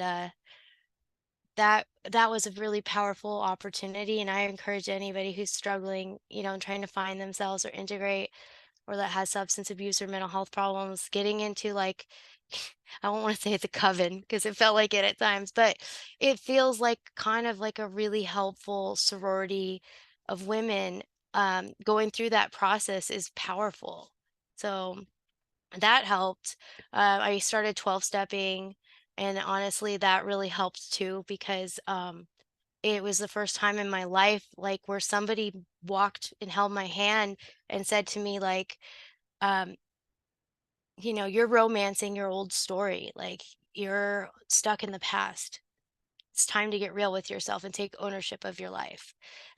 that was a really powerful opportunity, and I encourage anybody who's struggling, and trying to find themselves or integrate, or that has substance abuse or mental health problems, getting into like I don't want to say it's a coven because it felt like it at times, but it feels like kind of like a really helpful sorority of women. Going through that process is powerful. So that helped. I started 12 stepping, and honestly, that really helped too because it was the first time in my life like where somebody walked and held my hand and said to me like, um, you're romancing your old story, like you're stuck in the past. It's time to get real with yourself and take ownership of your life.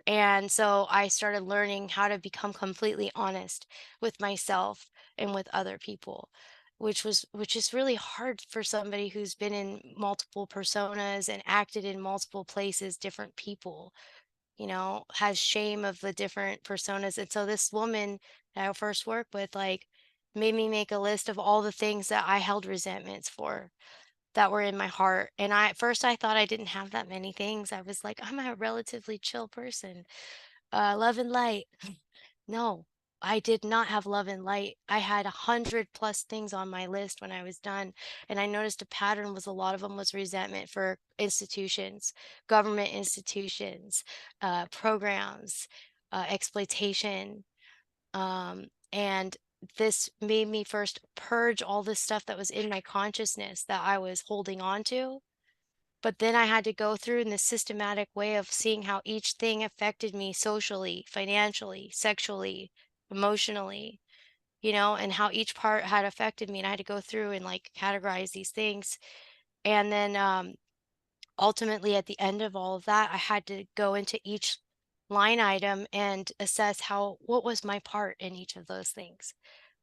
And so I started learning how to become completely honest with myself and with other people, which is really hard for somebody who's been in multiple personas and acted in multiple places, different people, has shame of the different personas. And so this woman that I first worked with, like, made me make a list of all the things that I held resentments for that were in my heart. And at first I thought I didn't have that many things. I was like, I'm a relatively chill person. Love and light. No, I did not have love and light. I had 100+ things on my list when I was done. And I noticed a pattern was a lot of them was resentment for institutions, government institutions, programs, exploitation. And this made me first purge all this stuff that was in my consciousness that I was holding on to. But then I had to go through in this systematic way of seeing how each thing affected me socially, financially, sexually, emotionally, and how each part had affected me. And I had to go through and like categorize these things. And then ultimately, at the end of all of that, I had to go into each line item and assess what was my part in each of those things?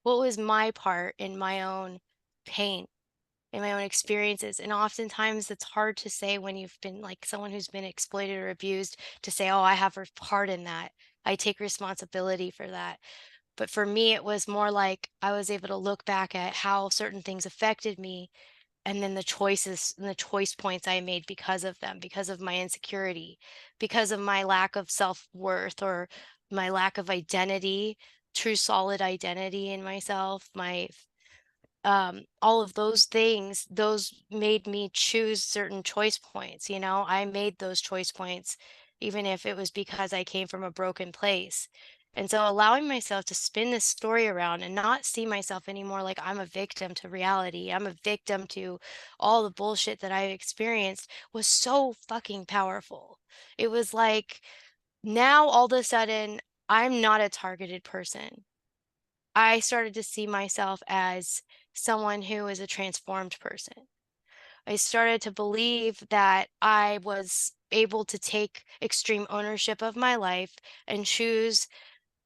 What was my part in my own pain, in my own experiences? And oftentimes it's hard to say when you've been like someone who's been exploited or abused to say, oh, I have a part in that. I take responsibility for that. But for me, it was more like I was able to look back at how certain things affected me, and then the choices and the choice points I made because of them, because of my insecurity, because of my lack of self-worth, or my lack of identity, true solid identity in myself, my all of those things, those made me choose certain choice points. I made those choice points even if it was because I came from a broken place. And so allowing myself to spin this story around and not see myself anymore like I'm a victim to reality, I'm a victim to all the bullshit that I experienced, was so fucking powerful. It was like, now all of a sudden I'm not a targeted person. I started to see myself as someone who is a transformed person. I started to believe that I was able to take extreme ownership of my life and choose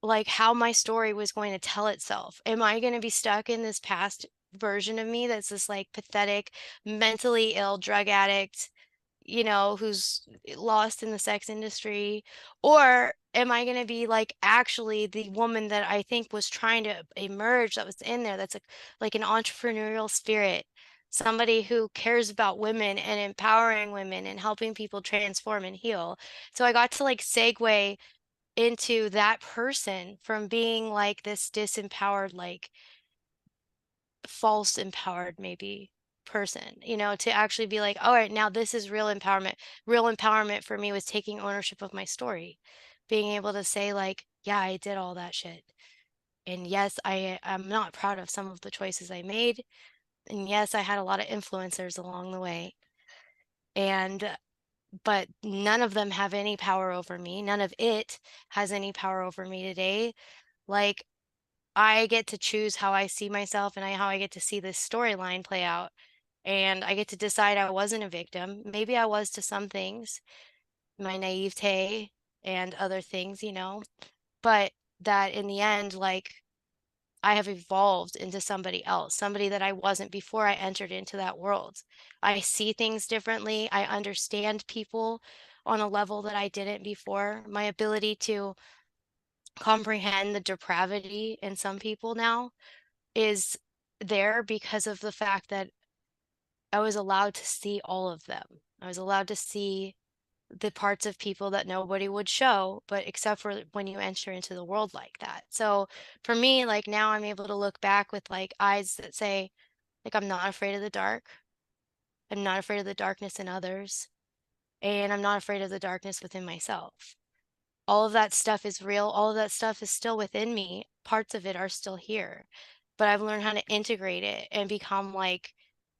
like how my story was going to tell itself. Am I going to be stuck in this past version of me that's this like pathetic, mentally ill drug addict, who's lost in the sex industry? Or am I going to be like actually the woman that I think was trying to emerge, that was in there, that's like an entrepreneurial spirit, somebody who cares about women and empowering women and helping people transform and heal? So I got to like segue into that person from being like this disempowered, like false empowered maybe person, to actually be like, all right, now this is real empowerment. Real empowerment for me was taking ownership of my story, being able to say like, yeah, I did all that shit. And yes, I'm not proud of some of the choices I made. And yes, I had a lot of influencers along the way. And but none of them have any power over me. None of it has any power over me today. Like, I get to choose how I see myself, and how I get to see this storyline play out. And I get to decide I wasn't a victim. Maybe I was to some things, my naivete and other things. but that in the end, like, I have evolved into somebody else, somebody that I wasn't before I entered into that world. I see things differently. I understand people on a level that I didn't before. My ability to comprehend the depravity in some people now is there because of the fact that I was allowed to see all of them. I was allowed to see the parts of people that nobody would show, but except for when you enter into the world like that. So for me, like now I'm able to look back with like eyes that say, like, I'm not afraid of the dark. I'm not afraid of the darkness in others. And I'm not afraid of the darkness within myself. All of that stuff is real. All of that stuff is still within me. Parts of it are still here. But I've learned how to integrate it and become like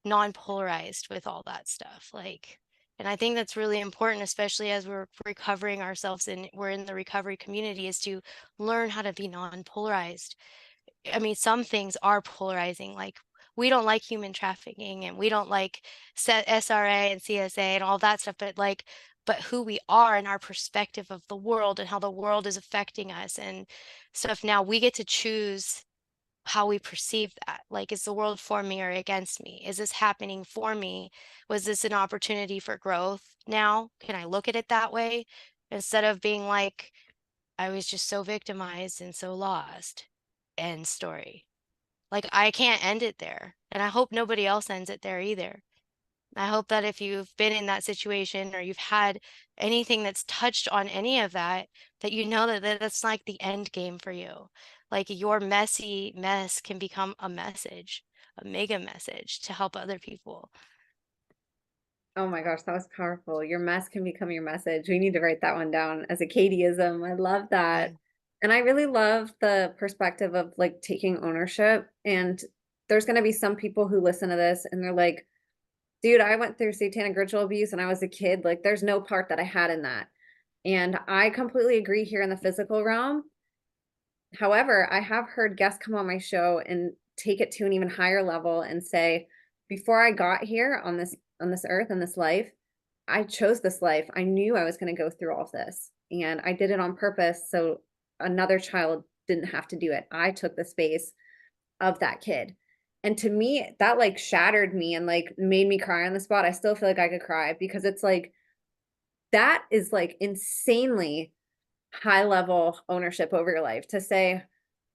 non-polarized with all that stuff. Like, and I think that's really important, especially as we're recovering ourselves and we're in the recovery community, is to learn how to be non-polarized. I mean, some things are polarizing. Like, we don't like human trafficking and we don't like SRA and CSA and all that stuff, but who we are and our perspective of the world and how the world is affecting us and stuff. Now we get to choose how we perceive that. Like, is the world for me or against me? Is this happening for me? Was this an opportunity for growth now? Can I look at it that way instead of being like, I was just so victimized and so lost? End story. Like, I can't end it there. And I hope nobody else ends it there either. I hope that if you've been in that situation or you've had anything that's touched on any of that, that you know that that's like the end game for you. Like, your messy mess can become a message, a mega message to help other people. Oh my gosh, that was powerful. Your mess can become your message. We need to write that one down as a Katieism. I love that. Mm. And I really love the perspective of like taking ownership. And there's going to be some people who listen to this and they're like, dude, I went through satanic ritual abuse when I was a kid. Like, there's no part that I had in that. And I completely agree here in the physical realm. However, I have heard guests come on my show and take it to an even higher level and say, before I got here on this earth and this life, I chose this life. I knew I was going to go through all of this, and I did it on purpose so another child didn't have to do it. I took the space of that kid. And to me, that like shattered me and like made me cry on the spot. I still feel like I could cry because it's like that is like insanely high level ownership over your life to say,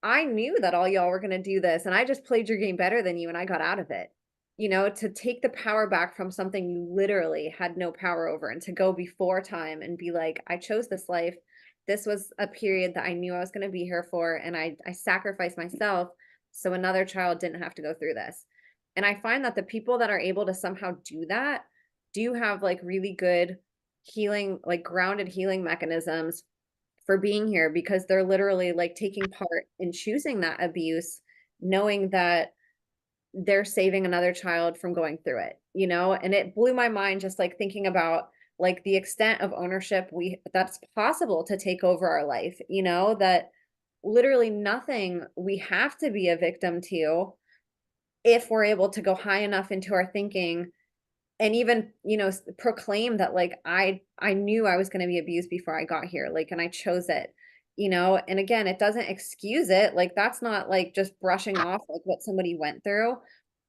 I knew that all y'all were going to do this and I just played your game better than you and I got out of it. You know, to take the power back from something you literally had no power over and to go before time and be like, I chose this life. This was a period that I knew I was going to be here for. And I sacrificed myself so another child didn't have to go through this. And I find that the people that are able to somehow do that do have like really good healing, like grounded healing mechanisms for being here because they're literally like taking part in choosing that abuse, knowing that they're saving another child from going through it, you know? And it blew my mind just like thinking about like the extent of ownership we that's possible to take over our life, you know, that literally nothing we have to be a victim to if we're able to go high enough into our thinking and even, you know, proclaim that like I knew I was going to be abused before I got here, like, and I chose it, you know. And again, it doesn't excuse it, like that's not like just brushing off like what somebody went through,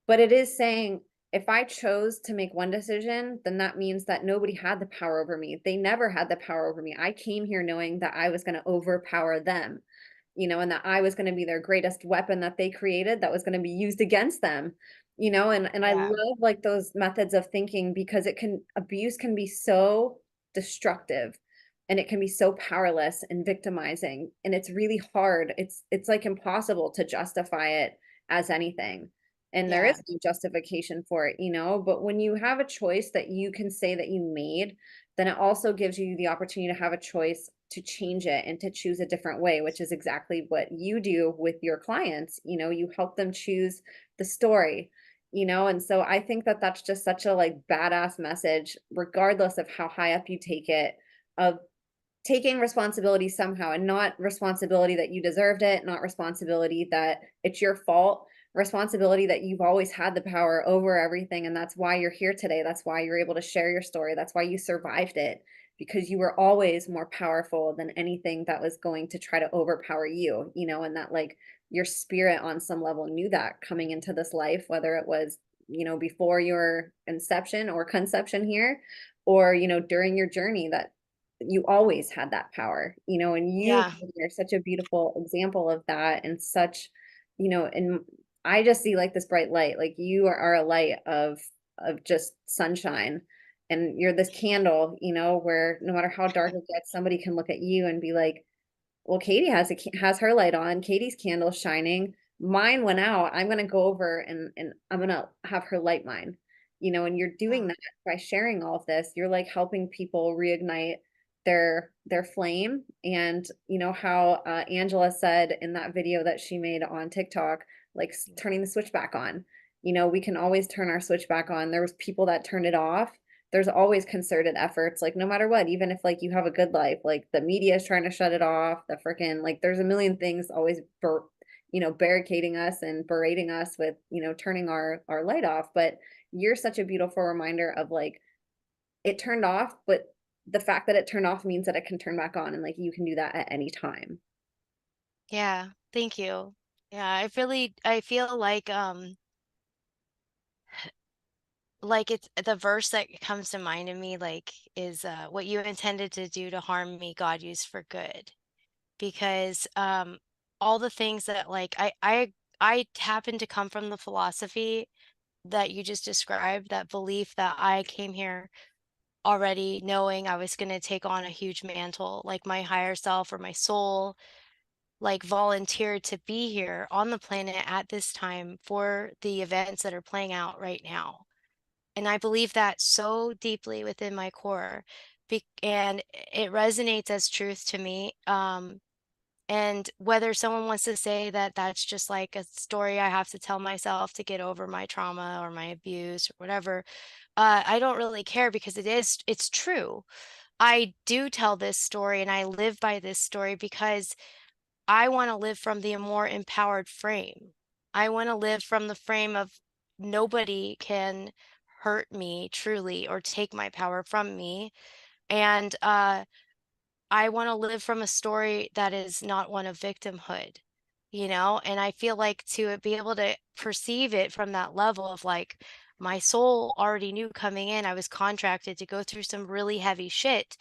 but it is saying if I chose to make one decision, then that means that nobody had the power over me. They never had the power over me. I came here knowing that I was going to overpower them, you know, and that I was going to be their greatest weapon that they created that was going to be used against them, you know. And I Yeah. love like those methods of thinking because it can abuse can be so destructive and it can be so powerless and victimizing and it's really hard. It's like impossible to justify it as anything. And there Yeah. is no justification for it, you know, but when you have a choice that you can say that you made, then it also gives you the opportunity to have a choice to change it and to choose a different way, which is exactly what you do with your clients. You know, you help them choose the story, you know, and so I think that that's just such a like badass message, regardless of how high up you take it, of taking responsibility somehow and not responsibility that you deserved it, not responsibility that it's your fault, responsibility that you've always had the power over everything. And that's why you're here today. That's why you're able to share your story. That's why you survived it. because you were always more powerful than anything that was going to try to overpower you, and that like your spirit on some level knew that coming into this life, whether it was, before your inception or conception here, or, during your journey, that you always had that power, and Yeah. you're such a beautiful example of that, and such, and I just see like this bright light, like you are a light of just sunshine, and you're this candle, where no matter how dark it gets, somebody can look at you and be like, well, Katie has her light on. Katie's candle's shining. Mine went out. I'm gonna go over and I'm gonna have her light mine. And you're doing Yeah. that by sharing all of this. You're like helping people reignite their flame. And how Angela said in that video that she made on TikTok, like turning the switch back on. We can always turn our switch back on. There was people that turned it off. There's always concerted efforts, like no matter what, even if like you have a good life, like the media is trying to shut it off, the freaking like there's a million things always barricading us and berating us with, turning our light off. But you're such a beautiful reminder of like it turned off, but the fact that it turned off means that it can turn back on, and like you can do that at any time. Yeah. Thank you. Yeah, I feel like it's the verse that comes to mind in me like is what you intended to do to harm me, God used for good. Because all the things that like I happen to come from the philosophy that you just described, that belief that I came here already knowing I was going to take on a huge mantle, like my higher self or my soul, like volunteered to be here on the planet at this time for the events that are playing out right now. And I believe that so deeply within my core. And it resonates as truth to me. And whether someone wants to say that that's just like a story I have to tell myself to get over my trauma or my abuse or whatever, I don't really care because it's true. I do tell this story and I live by this story because I want to live from the more empowered frame. I want to live from the frame of nobody can hurt me truly or take my power from me. And I want to live from a story that is not one of victimhood, and I feel like to be able to perceive it from that level of like, my soul already knew coming in, I was contracted to go through some really heavy shit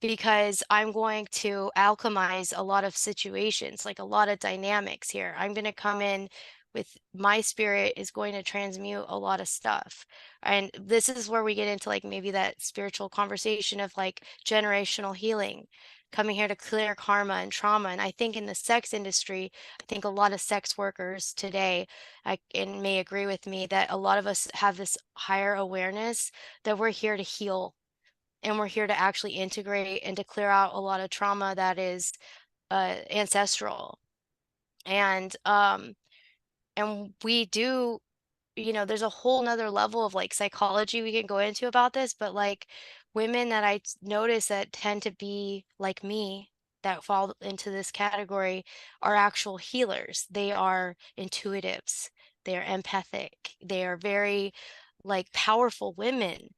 because I'm going to alchemize a lot of situations, like a lot of dynamics here. I'm going to come in with my spirit is going to transmute a lot of stuff. And this is where we get into like maybe that spiritual conversation of like generational healing, coming here to clear karma and trauma. And I think in the sex industry, I think a lot of sex workers today and may agree with me that a lot of us have this higher awareness that we're here to heal and we're here to actually integrate and to clear out a lot of trauma that is ancestral. And we do, there's a whole nother level of like psychology we can go into about this, but like women that notice that tend to be like me, that fall into this category, are actual healers. They are intuitives, they are empathic, they are very like powerful women,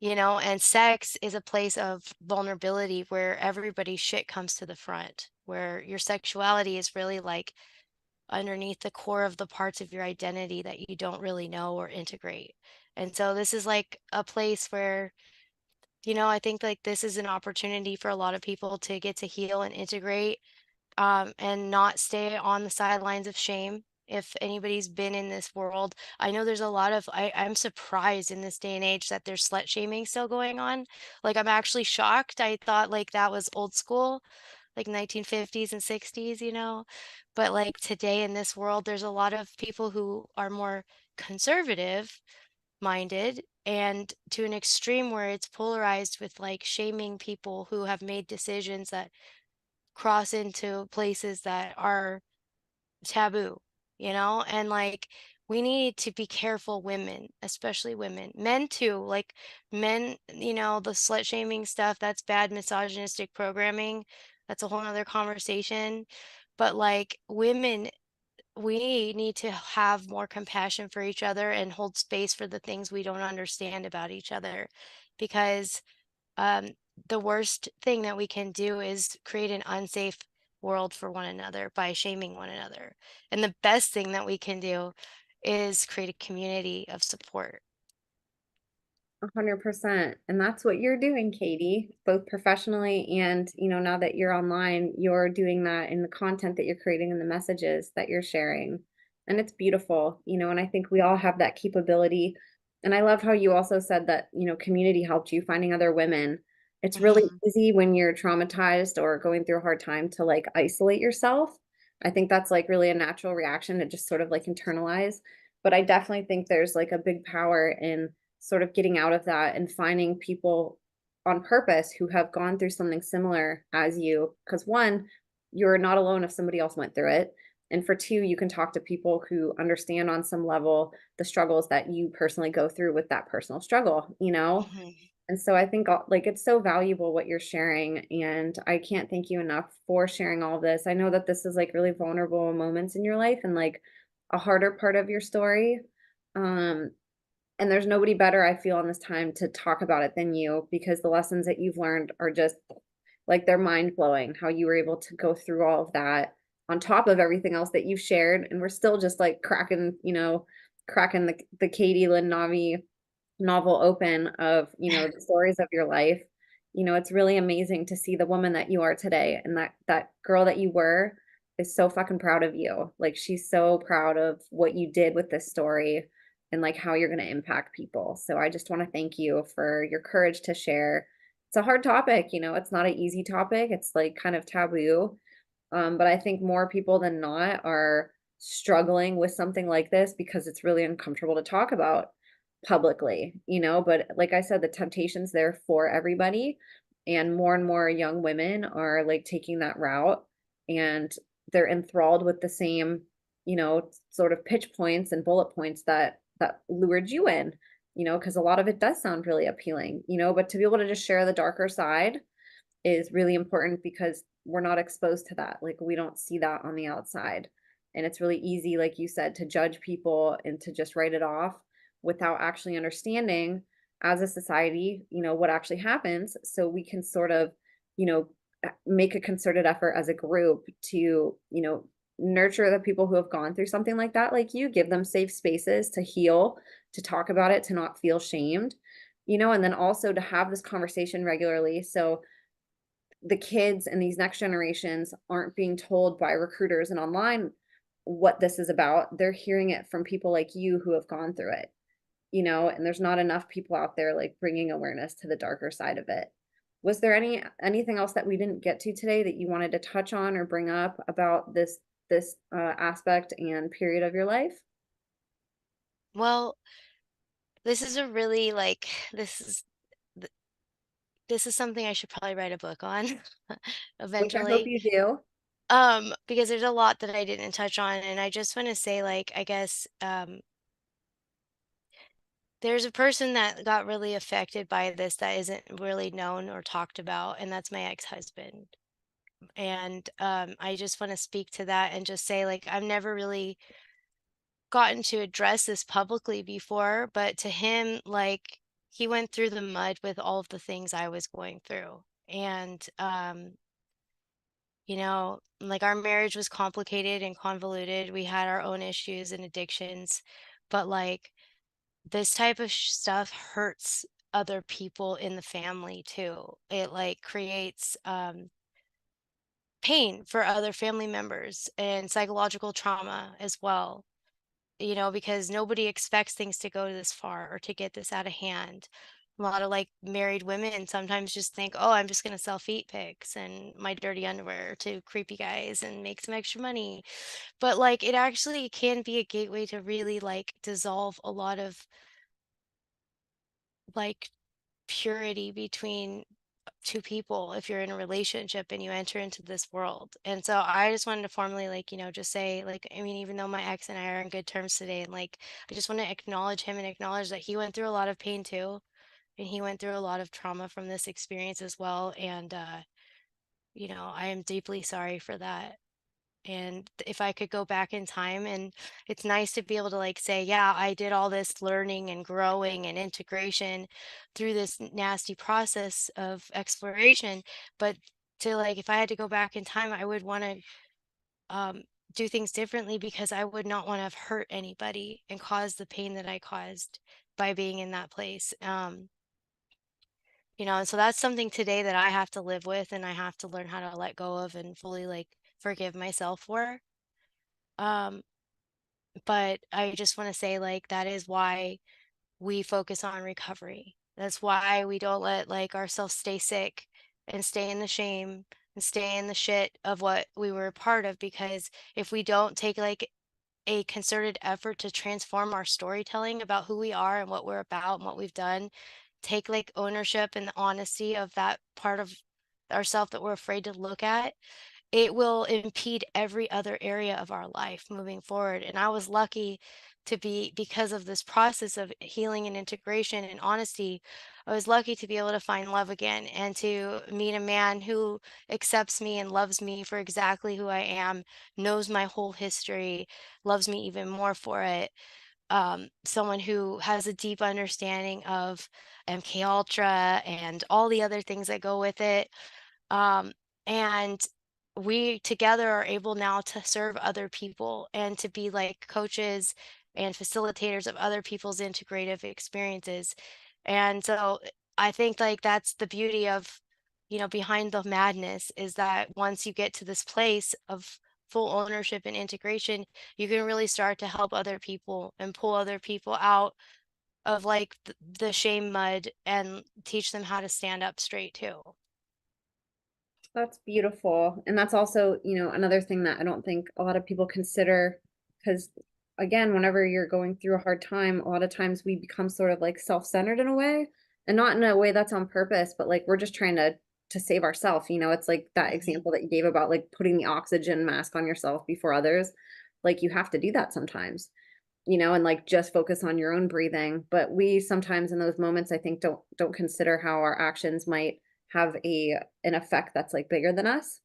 and sex is a place of vulnerability where everybody's shit comes to the front, where your sexuality is really like underneath the core of the parts of your identity that you don't really know or integrate. And so this is like a place where, I think like this is an opportunity for a lot of people to get to heal and integrate, and not stay on the sidelines of shame. If anybody's been in this world, I know there's a lot of, I'm surprised in this day and age that there's slut shaming still going on. Like, I'm actually shocked. I thought like that was old school, like 1950s and 60s, but like today in this world, there's a lot of people who are more conservative minded and to an extreme where it's polarized with like shaming people who have made decisions that cross into places that are taboo, and like we need to be careful, women, especially women, men too, like men, the slut shaming stuff, that's bad misogynistic programming. That's a whole nother conversation. But like women, we need to have more compassion for each other and hold space for the things we don't understand about each other because the worst thing that we can do is create an unsafe world for one another by shaming one another. And the best thing that we can do is create a community of support. 100%. And that's what you're doing, Katie, both professionally and, now that you're online, you're doing that in the content that you're creating and the messages that you're sharing. And it's beautiful, and I think we all have that capability. And I love how you also said that, community helped you finding other women. It's really Mhm. easy when you're traumatized or going through a hard time to like isolate yourself. I think that's like really a natural reaction to just sort of like internalize. But I definitely think there's like a big power in sort of getting out of that and finding people on purpose who have gone through something similar as you. Because one, you're not alone if somebody else went through it. And for two, you can talk to people who understand on some level the struggles that you personally go through with that personal struggle. Mhm. And so I think like it's so valuable what you're sharing. And I can't thank you enough for sharing all this. I know that this is like really vulnerable moments in your life and like a harder part of your story. Um, and there's nobody better, I feel, in this time to talk about it than you because the lessons that you've learned are just like they're mind blowing how you were able to go through all of that on top of everything else that you've shared. And we're still just like cracking the Katie Lynn Navi novel open of, the stories of your life. It's really amazing to see the woman that you are today and that girl that you were is so fucking proud of you. Like she's so proud of what you did with this story and like how you're going to impact people. So I just want to thank you for your courage to share. It's a hard topic, it's not an easy topic. It's like kind of taboo. But I think more people than not are struggling with something like this because it's really uncomfortable to talk about publicly. But like I said, the temptation's there for everybody. And more young women are like taking that route and they're enthralled with the same, sort of pitch points and bullet points that lured you in, because a lot of it does sound really appealing, but to be able to just share the darker side is really important because we're not exposed to that. Like we don't see that on the outside. And it's really easy, like you said, to judge people and to just write it off without actually understanding as a society, what actually happens. So we can sort of, make a concerted effort as a group to, nurture the people who have gone through something like that, like you, give them safe spaces to heal, to talk about it, to not feel shamed, and then also to have this conversation regularly. So the kids and these next generations aren't being told by recruiters and online what this is about. They're hearing it from people like you who have gone through it, and there's not enough people out there like bringing awareness to the darker side of it. Was there anything else that we didn't get to today that you wanted to touch on or bring up about this aspect and period of your life? Well, this is a really like th- this is something I should probably write a book on Which I hope eventually. you do. Because there's a lot that I didn't touch on, and I just want to say, like, I guess, there's a person that got really affected by this that isn't really known or talked about, and that's my ex-husband. And I just want to speak to that and just say, like, I've never really gotten to address this publicly before, but to him, like, he went through the mud with all of the things I was going through. And like our marriage was complicated and convoluted. We had our own issues and addictions, but like this type of stuff hurts other people in the family too. It like creates pain for other family members and psychological trauma as well. Because nobody expects things to go this far or to get this out of hand. A lot of like married women sometimes just think, oh, I'm just going to sell feet pics and my dirty underwear to creepy guys and make some extra money. But like it actually can be a gateway to really like dissolve a lot of like purity between two people if you're in a relationship and you enter into this world. And so I just wanted to formally just say like I mean even though my ex and I are on good terms today and like I just want to acknowledge him and acknowledge that he went through a lot of pain too and he went through a lot of trauma from this experience as well and I am deeply sorry for that. And if I could go back in time, and it's nice to be able to like say, yeah, I did all this learning and growing and integration through this nasty process of exploration. But to like, if I had to go back in time, I would want to um, do things differently because I would not want to have hurt anybody and caused the pain that I caused by being in that place. And so that's something today that I have to live with and I have to learn how to let go of and fully like forgive myself for. Um, but I just want to say like that is why we focus on recovery. That's why we don't let like ourselves stay sick and stay in the shame and stay in the shit of what we were a part of, because if we don't take like a concerted effort to transform our storytelling about who we are and what we're about and what we've done, take like ownership and the honesty of that part of ourself that we're afraid to look at, it will impede every other area of our life moving forward. And I was lucky to be, because of this process of healing and integration and honesty, I was lucky to be able to find love again and to meet a man who accepts me and loves me for exactly who I am, knows my whole history, loves me even more for it. Someone who has a deep understanding of MK Ultra and all the other things that go with it, um, and we together are able now to serve other people and to be like coaches and facilitators of other people's integrative experiences. And so I think like that's the beauty of, behind the madness, is that once you get to this place of full ownership and integration, you can really start to help other people and pull other people out of like the shame mud and teach them how to stand up straight too. That's beautiful. And that's also, another thing that I don't think a lot of people consider, because again, whenever you're going through a hard time, a lot of times we become sort of like self-centered in a way, and not in a way that's on purpose, but like we're just trying to save ourselves. It's like that Mhm. example that you gave about like putting the oxygen mask on yourself before others. Like you have to do that sometimes, and like just focus on your own breathing. But we sometimes in those moments, I think, don't consider how our actions might have an effect that's like bigger than us,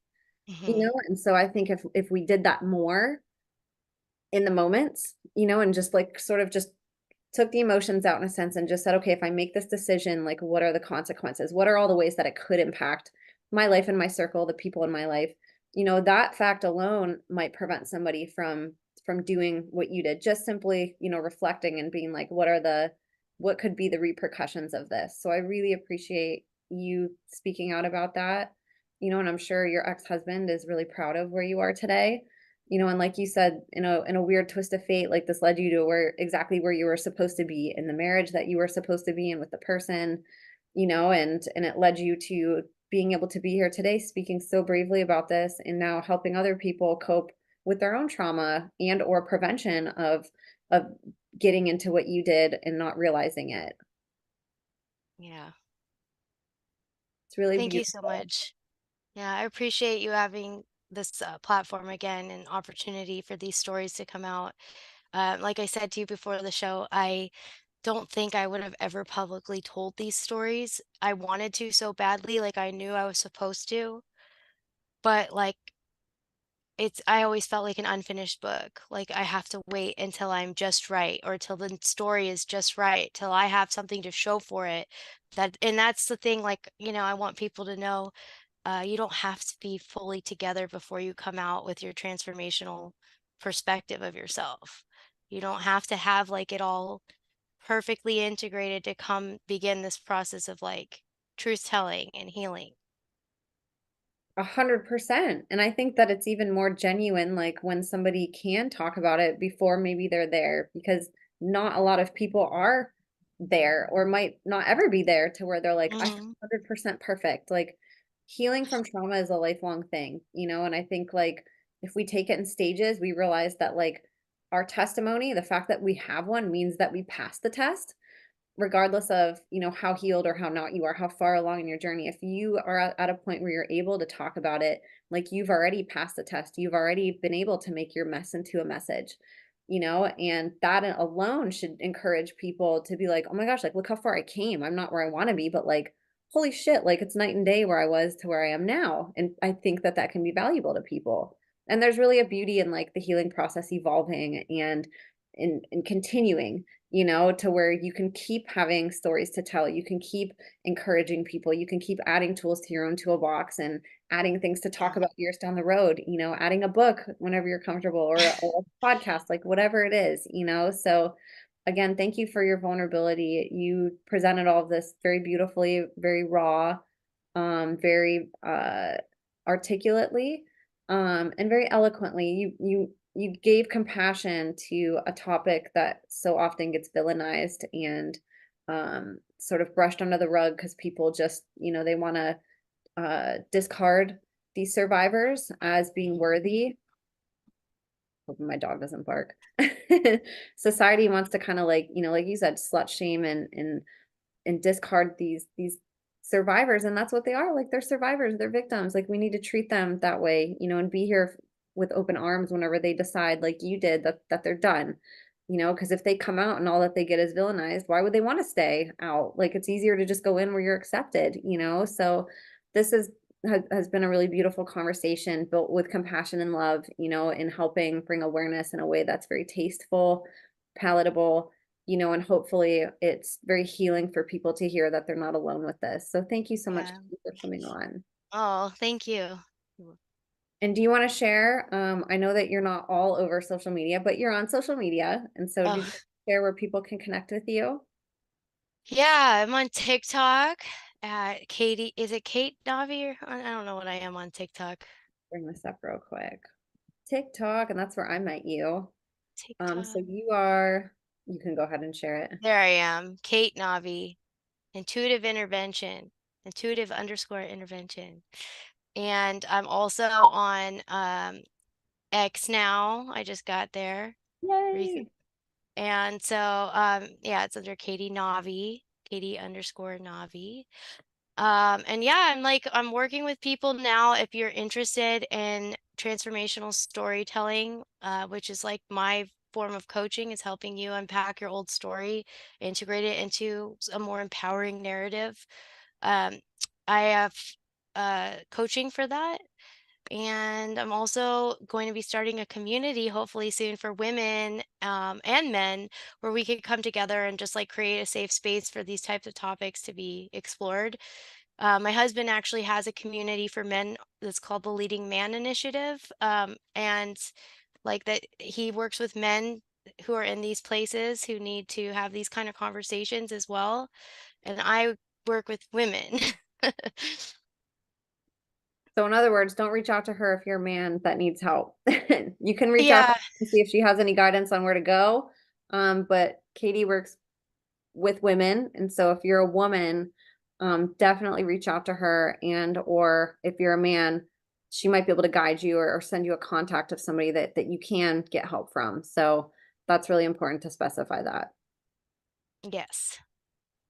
Mhm. and so I think if we did that more in the moments, and just like sort of just took the emotions out in a sense and just said, okay, if I make this decision, like what are the consequences? What are all the ways that it could impact my life and my circle, the people in my life? That fact alone might prevent somebody from doing what you did. Just simply, reflecting and being like, what could be the repercussions of this? So I really appreciate you speaking out about that. And I'm sure your ex-husband is really proud of where you are today. And like you said, in a weird twist of fate, like this led you to where you were supposed to be in the marriage that you were supposed to be in with the person, and it led you to being able to be here today speaking so bravely about this and now helping other people cope with their own trauma and or prevention of getting into what you did and not realizing it. Yeah. It's really Thank you so beautiful. much. Yeah, I appreciate you having this platform again and opportunity for these stories to come out. Like I said to you before the show, I don't think I would have ever publicly told these stories. I wanted to so badly, like I knew I was supposed to, but like I always felt like an unfinished book. Like I have to wait until I'm just right or till the story is just right, till I have something to show for it. And that's the thing, like, I want people to know, you don't have to be fully together before you come out with your transformational perspective of yourself. You don't have to have like it all perfectly integrated to come begin this process of like truth telling and healing. 100%. And I think that it's even more genuine, like when somebody can talk about it before maybe they're there, because not a lot of people are there or might not ever be there to where they're like, I feel Hmm. 100% perfect. Like healing from trauma is a lifelong thing, and I think like if we take it in stages, we realize that like our testimony, the fact that we have one means that we passed the test regardless of, how healed or how not you are, how far along in your journey. If you are at a point where you're able to talk about it, like you've already passed the test, you've already been able to make your mess into a message, and that alone should encourage people to be like, oh my gosh, like look how far I came. I'm not where I want to be, but like, holy shit, like it's night and day where I was to where I am now. And I think that that can be valuable to people. And there's really a beauty in like the healing process evolving and in continuing, you know, to where you can keep having stories to tell. You can keep encouraging people. You can keep adding tools to your own toolbox and adding things to talk Yeah. about years down the road, you know, adding a book whenever you're comfortable or a podcast, like whatever it is, you know. So again, thank you for your vulnerability. You presented all of this very beautifully, very raw, very articulately, and very eloquently. You gave compassion to a topic that so often gets villainized and sort of brushed under the rug because people just, you know, they want to discard these survivors as being worthy. Hoping my dog doesn't bark. Society wants to kind of like, you know, like you said, slut shame and discard these survivors, and that's what they are. Like, they're survivors, they're victims. Like, we need to treat them that way, you know, and be here with open arms whenever they decide, like you did, that they're done, you know, because if they come out and all that they get is villainized, why would they want to stay out? Like, it's easier to just go in where you're accepted, you know. So this has been a really beautiful conversation built with compassion and love, you know, in helping bring awareness in a way that's very tasteful, palatable, you know, and hopefully it's very healing for people to hear that they're not alone with this. So thank you so much Yeah. for coming on. Oh, thank you. And do you want to share? I know that you're not all over social media, but you're on social media. And so Oh, did you share where people can connect with you? yeah, I'm on TikTok at Katie. Is it Kate Navi? Or I don't know what I am on TikTok. Bring this up real quick. TikTok, and that's where I met you. So TikTok. you can go ahead and share it. There I am. Kate Navi. Intuitive intervention. Intuitive underscore intervention. And I'm also on X now. I just got there. Yay. And so yeah, it's under Katie Navi, Katie underscore Navi. And yeah, I'm working with people now if you're interested in transformational storytelling, which is like my form of coaching, is helping you unpack your old story, integrate it into a more empowering narrative. Um, I have coaching for that. And I'm also going to be starting a community hopefully soon for women and men where we could come together and just like create a safe space for these types of topics to be explored. My husband actually has a community for men that's called the Leading Man Initiative. And like that, he works with men who are in these places who need to have these kind of conversations as well. And I work with women. So in other words, don't reach out to her if you're a man that needs help. You can reach out Yeah. and see if she has any guidance on where to go. But Katie works with women, and so if you're a woman, definitely reach out to her. And or if you're a man, she might be able to guide you or send you a contact of somebody that you can get help from. So that's really important to specify that. Yes.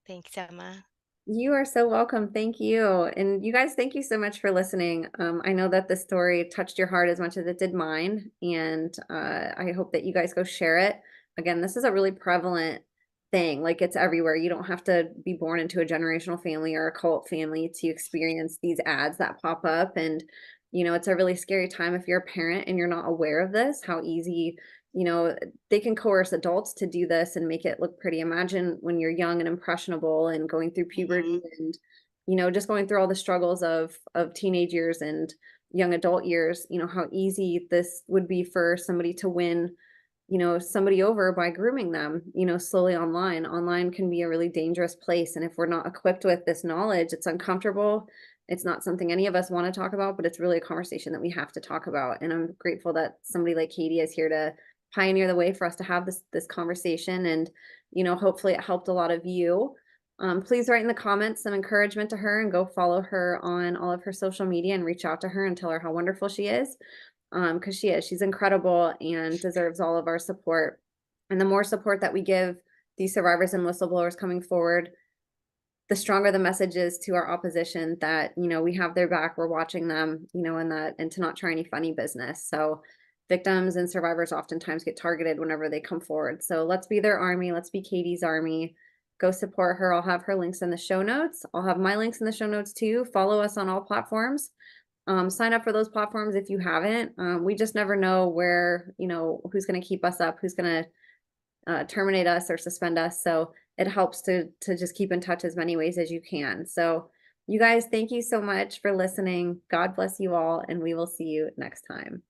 Thanks, Emma. You are so welcome. Thank you. And you guys, thank you so much for listening. I know that the story touched your heart as much as it did mine. And I hope that you guys go share it. Again, this is a really prevalent thing. Like, it's everywhere. You don't have to be born into a generational family or a cult family to experience these ads that pop up. And, you know, it's a really scary time if you're a parent and you're not aware of this, how easy, you know, they can coerce adults to do this and make it look pretty. Imagine when you're young and impressionable and going through puberty Mhm. and, you know, just going through all the struggles of teenage years and young adult years, you know, how easy this would be for somebody to win, you know, somebody over by grooming them, you know, slowly online. Online can be a really dangerous place. And if we're not equipped with this knowledge, it's uncomfortable. It's not something any of us want to talk about, but it's really a conversation that we have to talk about. And I'm grateful that somebody like Katie is here to pioneer the way for us to have this conversation. And, you know, hopefully it helped a lot of you. Please write in the comments some encouragement to her and go follow her on all of her social media and reach out to her and tell her how wonderful she is. Because she's incredible and deserves all of our support. And the more support that we give these survivors and whistleblowers coming forward, the stronger the message is to our opposition that, you know, we have their back, we're watching them, you know, and to not try any funny business. So victims and survivors oftentimes get targeted whenever they come forward. So let's be their army. Let's be Katie's army. Go support her. I'll have her links in the show notes. I'll have my links in the show notes too. Follow us on all platforms. Sign up for those platforms if you haven't. We just never know where, who's going to keep us up, who's going to terminate us or suspend us. So it helps to just keep in touch as many ways as you can. So you guys, thank you so much for listening. God bless you all, and we will see you next time.